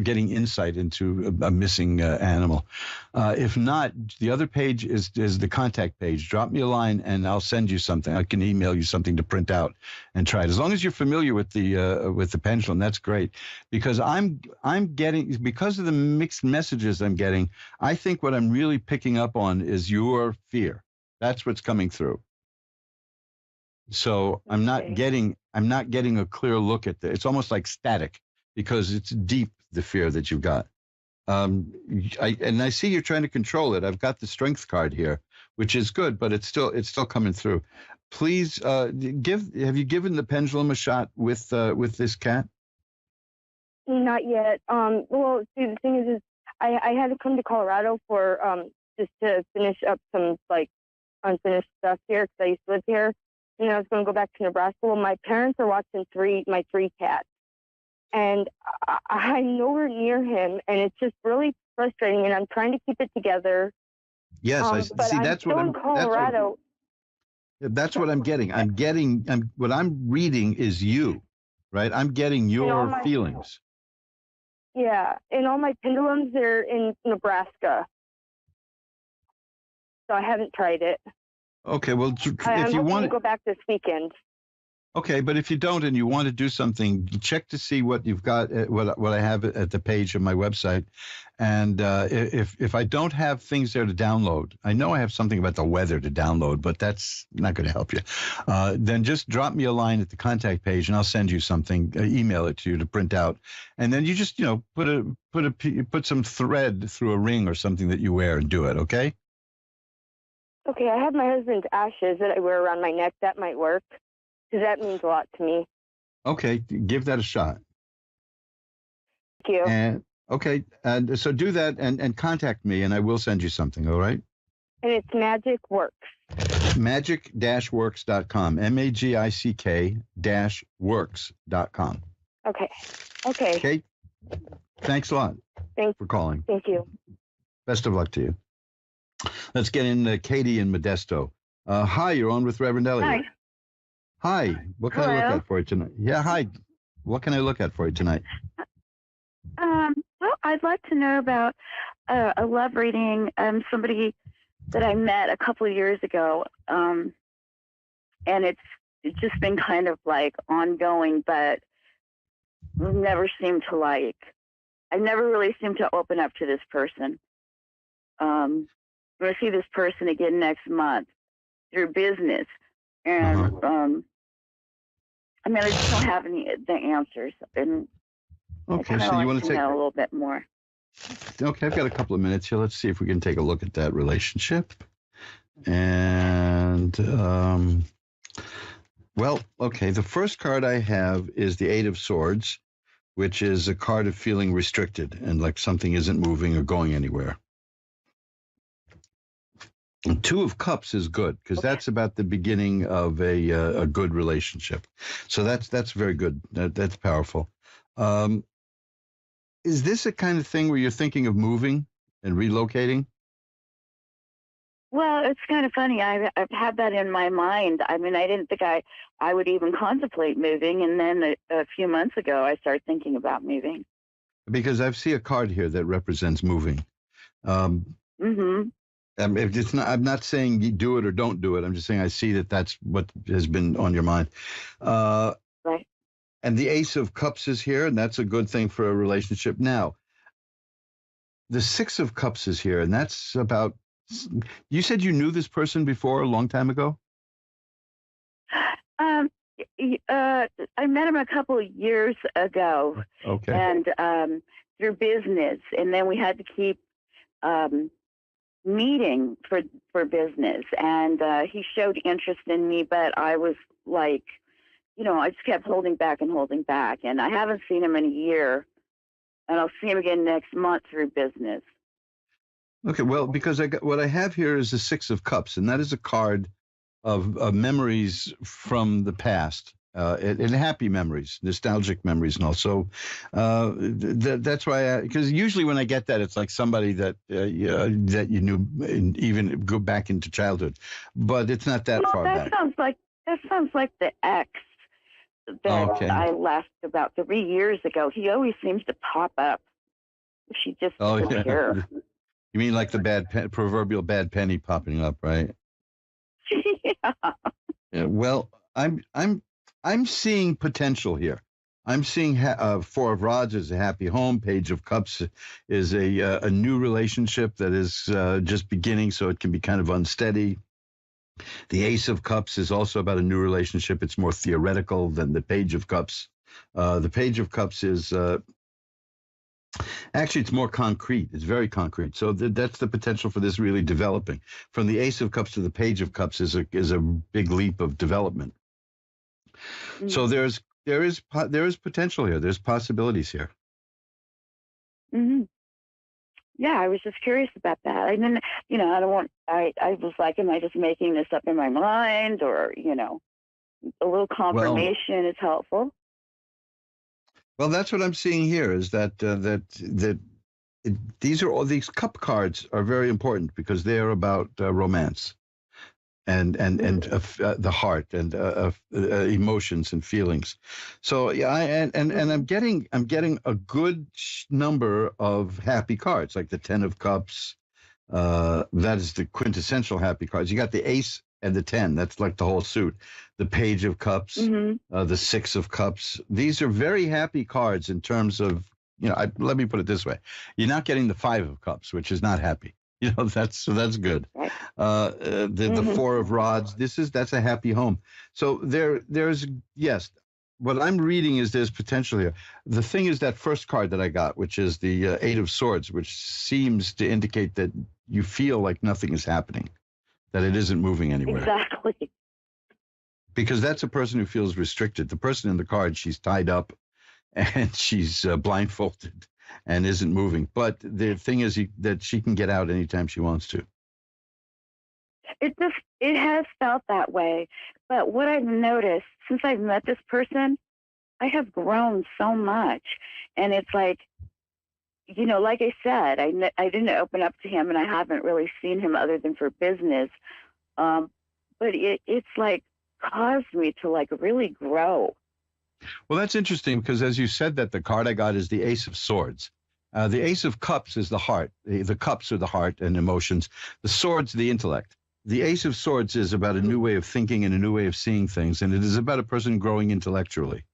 getting insight into a missing animal. If not, the other page is the contact page. Drop me a line, and I'll send you something. I can email you something to print out and try it. As long as you're familiar with the pendulum, that's great. Because I'm getting, because of the mixed messages I'm getting, I think what I'm really picking up on is your fear. That's what's coming through. So I'm not getting a clear look at it's almost like static because it's deep, the fear that you've got. I see you're trying to control it. I've got the strength card here, which is good, but it's still coming through. Please have you given the pendulum a shot with this cat? Not yet. Well, see, the thing is I had to come to Colorado for just to finish up some like unfinished stuff here because I used to live here, and I was going to go back to Nebraska. Well, my parents are watching my three cats, and I'm nowhere near him, and it's just really frustrating. And I'm trying to keep it together. Yes, I but see. I'm That's still what in Colorado. That's what I'm getting. What I'm reading is you, right? I'm getting your feelings. Yeah, and all my pendulums are in Nebraska, so I haven't tried it. Okay, well, I'm if you hoping want to go back this weekend. Okay, but if you don't and you want to do something, check to see what you've got, what I have at the page of my website. And if I don't have things there to download, I know I have something about the weather to download, but that's not going to help you. Then just drop me a line at the contact page, and I'll send you something, email it to you to print out. And then you just, put some thread through a ring or something that you wear and do it, okay? Okay, I have my husband's ashes that I wear around my neck. That might work, because that means a lot to me. Okay, give that a shot. Thank you. And okay, and so do that and contact me, and I will send you something. All right. And it's Magic Works. Magic-works.com. MAGIC-works.com. Okay. Okay. Okay. Thanks a lot. Thanks for calling. Thank you. Best of luck to you. Let's get in Katie in Modesto. Hi, you're on with Reverend Elliot. Hi. What can I look Hello. at for you tonight? Yeah, hi. What can I look at for you tonight? Well, I'd like to know about a love reading. Somebody that I met a couple of years ago, and it's just been kind of like ongoing, but I never really seemed to open up to this person. I'm going to see this person again next month through business, and I just don't have the answers, and Okay, I so you want to take know a little bit more. Okay, I've got a couple of minutes here. Let's see if we can take a look at that relationship. And, well, okay, the first card I have is the Eight of Swords, which is a card of feeling restricted and like something isn't moving or going anywhere. And Two of Cups is good because that's about the beginning of a good relationship. So that's very good. That's powerful. Is this a kind of thing where you're thinking of moving and relocating? Well, it's kind of funny. I've had that in my mind. I didn't think I would even contemplate moving, and then a few months ago, I started thinking about moving. Because I see a card here that represents moving. If it's not, I'm not saying you do it or don't do it. I'm just saying I see that that's what has been on your mind. Right. And the Ace of Cups is here, and that's a good thing for a relationship. Now, the Six of Cups is here, and that's about, you said you knew this person before a long time ago? I met him a couple of years ago. Okay. And through business, and then we had to keep meeting for business, and he showed interest in me, but I was like, I just kept holding back, and I haven't seen him in a year, and I'll see him again next month through business. Okay, well, because what I have here is the Six of Cups, and that is a card of memories from the past and happy memories, nostalgic memories, and also that's why. Because usually when I get that, it's like somebody that that you knew, and even go back into childhood, but it's not that far back. That sounds like the ex that Okay. I left about 3 years ago. He always seems to pop up. She just doesn't Yeah. care. You mean like the proverbial bad penny popping up, right? Yeah. Yeah, well, I'm seeing potential here. I'm seeing Four of Rods is a happy home. Page of Cups is a new relationship that is just beginning, so it can be kind of unsteady. The Ace of Cups is also about a new relationship. It's more theoretical than the Page of Cups. The Page of Cups is actually, it's more concrete. It's very concrete. So that's the potential for this really developing. From the Ace of Cups to the Page of Cups is a big leap of development. So there is potential here. There's possibilities here. Mm-hmm. Yeah, I was just curious about that. I didn't, I was like, am I just making this up in my mind, or a little confirmation is helpful. Well, that's what I'm seeing here. Is that these cup cards are very important because they are about romance, and the heart and emotions and feelings. So yeah, I'm getting a good number of happy cards, like the 10 of Cups. That is the quintessential happy cards. You got the Ace and the 10. That's like the whole suit. The Page of Cups, the 6 of Cups. These are very happy cards in terms of, let me put it this way. You're not getting the 5 of Cups, which is not happy. That's good. The 4 of Rods. That's a happy home. So there's, yes, what I'm reading is there's potential here. The thing is that first card that I got, which is the 8 of Swords, which seems to indicate that you feel like nothing is happening, that it isn't moving anywhere. Exactly. Because that's a person who feels restricted. The person in the card, she's tied up and she's blindfolded and isn't moving. But the thing is that she can get out anytime she wants to. It has felt that way. But what I've noticed since I've met this person, I have grown so much. And it's like, like I said, I didn't open up to him, and I haven't really seen him other than for business. But it's like caused me to like really grow. Well, that's interesting because as you said that, the card I got is the Ace of Swords. The Ace of Cups is the heart. The cups are the heart and emotions. The swords, the intellect. The Ace of Swords is about a new way of thinking and a new way of seeing things, and it is about a person growing intellectually.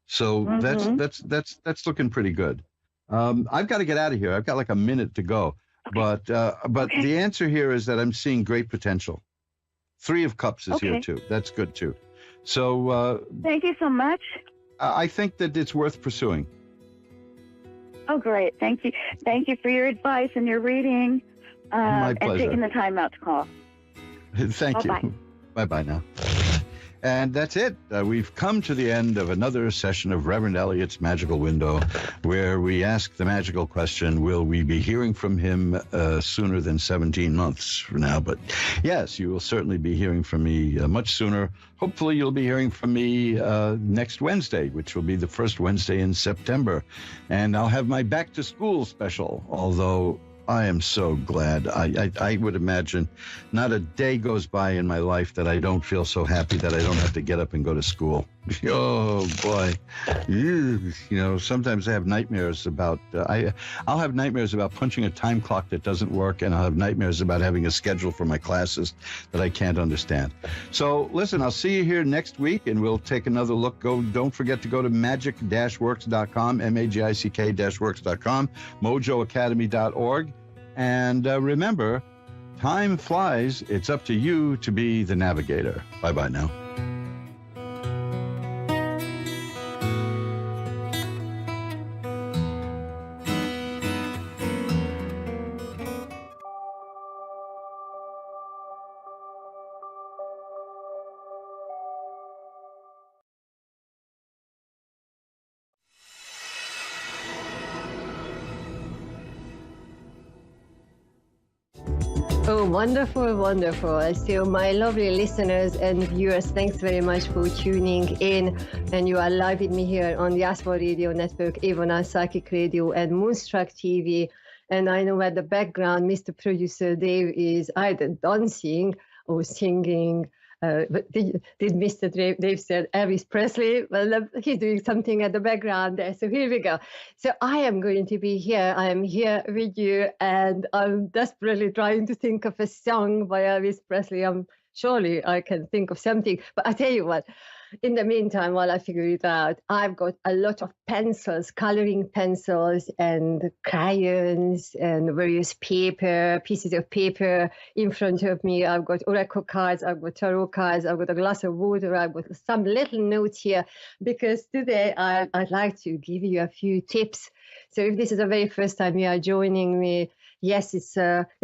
So that's looking pretty good. I've got to get out of here. I've got like a minute to go. Okay. But the answer here is that I'm seeing great potential. 3 of Cups is here too. That's good too. So thank you so much. I think that it's worth pursuing. Oh, great. Thank you. Thank you for your advice and your reading. My pleasure. And taking the time out to call. Thank you. Bye-bye now. And that's it. We've come to the end of another session of Reverend Elliot's Magical Window, where we ask the magical question, will we be hearing from him sooner than 17 months from now? But yes, you will certainly be hearing from me much sooner. Hopefully you'll be hearing from me next Wednesday, which will be the first Wednesday in September. And I'll have my back to school special, although I am so glad. I would imagine not a day goes by in my life that I don't feel so happy that I don't have to get up and go to school. Oh, boy. Sometimes I have nightmares about, I'll have nightmares about punching a time clock that doesn't work, and I'll have nightmares about having a schedule for my classes that I can't understand. So, listen, I'll see you here next week, and we'll take another look. Don't forget to go to magic-works.com, magic-works.com, mojoacademy.org. And remember, time flies. It's up to you to be the navigator. Bye-bye now. Oh, wonderful, wonderful. So my lovely listeners and viewers, thanks very much for tuning in. And you are live with me here on the Asphalt Radio Network, A1R Psychic Radio and Moonstruck TV. And I know at the background, Mr. Producer Dave is either dancing or singing. But did Mr. Dave said Elvis Presley? Well, he's doing something at the background there. So here we go. So I am going to be here. I am here with you, and I'm desperately trying to think of a song by Elvis Presley. Surely I can think of something. But I tell you what, in the meantime, while I figure it out, I've got a lot of pencils, coloring pencils and crayons and various pieces of paper in front of me. I've got oracle cards, I've got tarot cards, I've got a glass of water, I've got some little notes here, because today I'd like to give you a few tips. So if this is the very first time you are joining me, yes, it's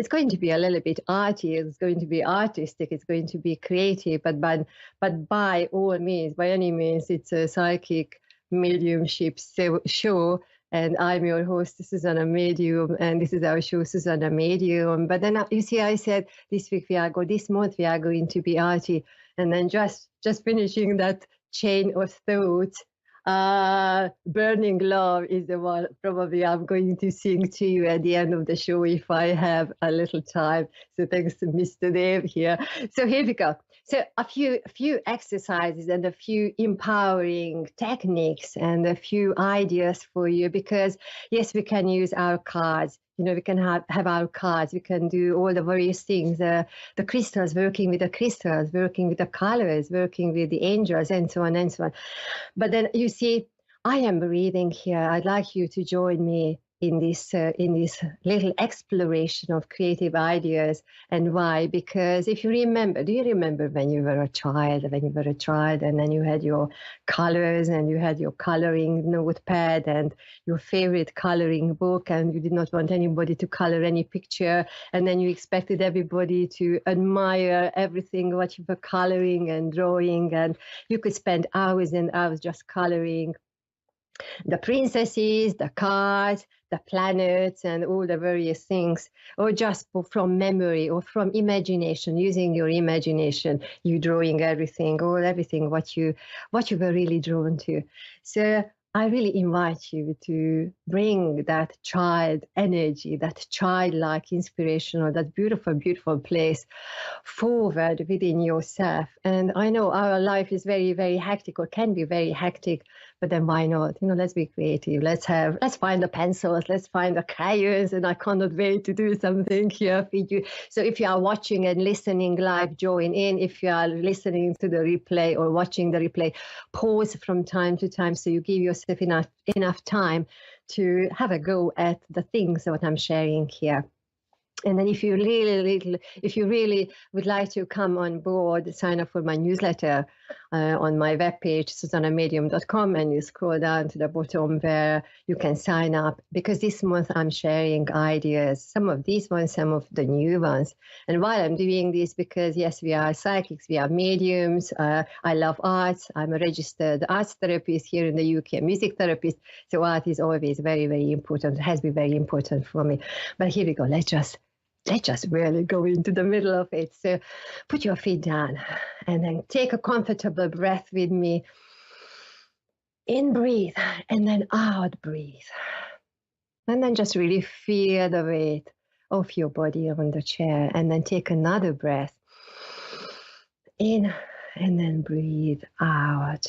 going to be a little bit arty, it's going to be artistic, it's going to be creative, but by all means, by any means, it's a psychic mediumship show. And I'm your host, Susanna Medium, and this is our show, Susanna Medium. But then you see, I said this month we are going to be arty, and then just finishing that chain of thought. Burning Love is the one probably I'm going to sing to you at the end of the show if I have a little time. So thanks to Mr. Dave here. So here we go. So a few exercises and a few empowering techniques and a few ideas for you, because yes, we can use our cards. You know, we can have our cards, we can do all the various things, the crystals, working with the crystals, working with the colors, working with the angels, and so on and so on. But then you see, I am breathing here. I'd like you to join me in this little exploration of creative ideas. And why? Because if you remember, do you remember when you were a child, and then you had your colors and you had your coloring notepad and your favorite coloring book, and you did not want anybody to color any picture, and then you expected everybody to admire everything what you were coloring and drawing, and you could spend hours and hours just coloring the princesses, the cards, the planets, and all the various things, or just from memory or from imagination, using your imagination, you drawing everything, or everything what you were really drawn to. So I really invite you to bring that child energy, that childlike inspiration, or that beautiful, beautiful place forward within yourself. And I know our life is very, very hectic, or can be very hectic, but then why not? You know, let's be creative. Let's find the pencils, let's find the crayons, and I cannot wait to do something here for you. So if you are watching and listening live, join in. If you are listening to the replay or watching the replay, pause from time to time so you give yourself enough time to have a go at the things that I'm sharing here. And then if you really would like to come on board, sign up for my newsletter on my webpage, susannamedium.com, and you scroll down to the bottom where you can sign up, because this month I'm sharing ideas, some of these ones, some of the new ones. And while I'm doing this, because yes, we are psychics, we are mediums, I love arts, I'm a registered arts therapist here in the UK, music therapist, so art is always very, very important, it has been very important for me. But here we go, let's just really go into the middle of it. So put your feet down and then take a comfortable breath with me. In, breathe, and then out, breathe. And then just really feel the weight of your body on the chair, and then take another breath. In, and then breathe out.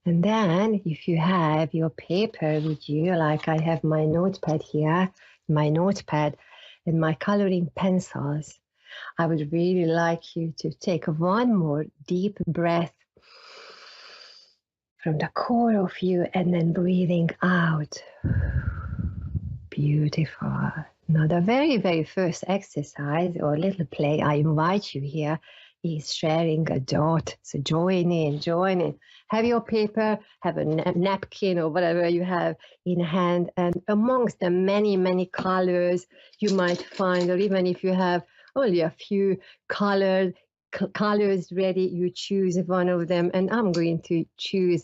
And then if you have your paper with you, like I have my notepad here, and my coloring pencils, I would really like you to take one more deep breath from the core of you, and then breathing out. Beautiful. Now the very, very first exercise or little play I invite you here is sharing a dot. So join in. Have your paper, have a napkin or whatever you have in hand, and amongst the many, many colors you might find, or even if you have only a few colors ready, you choose one of them, and I'm going to choose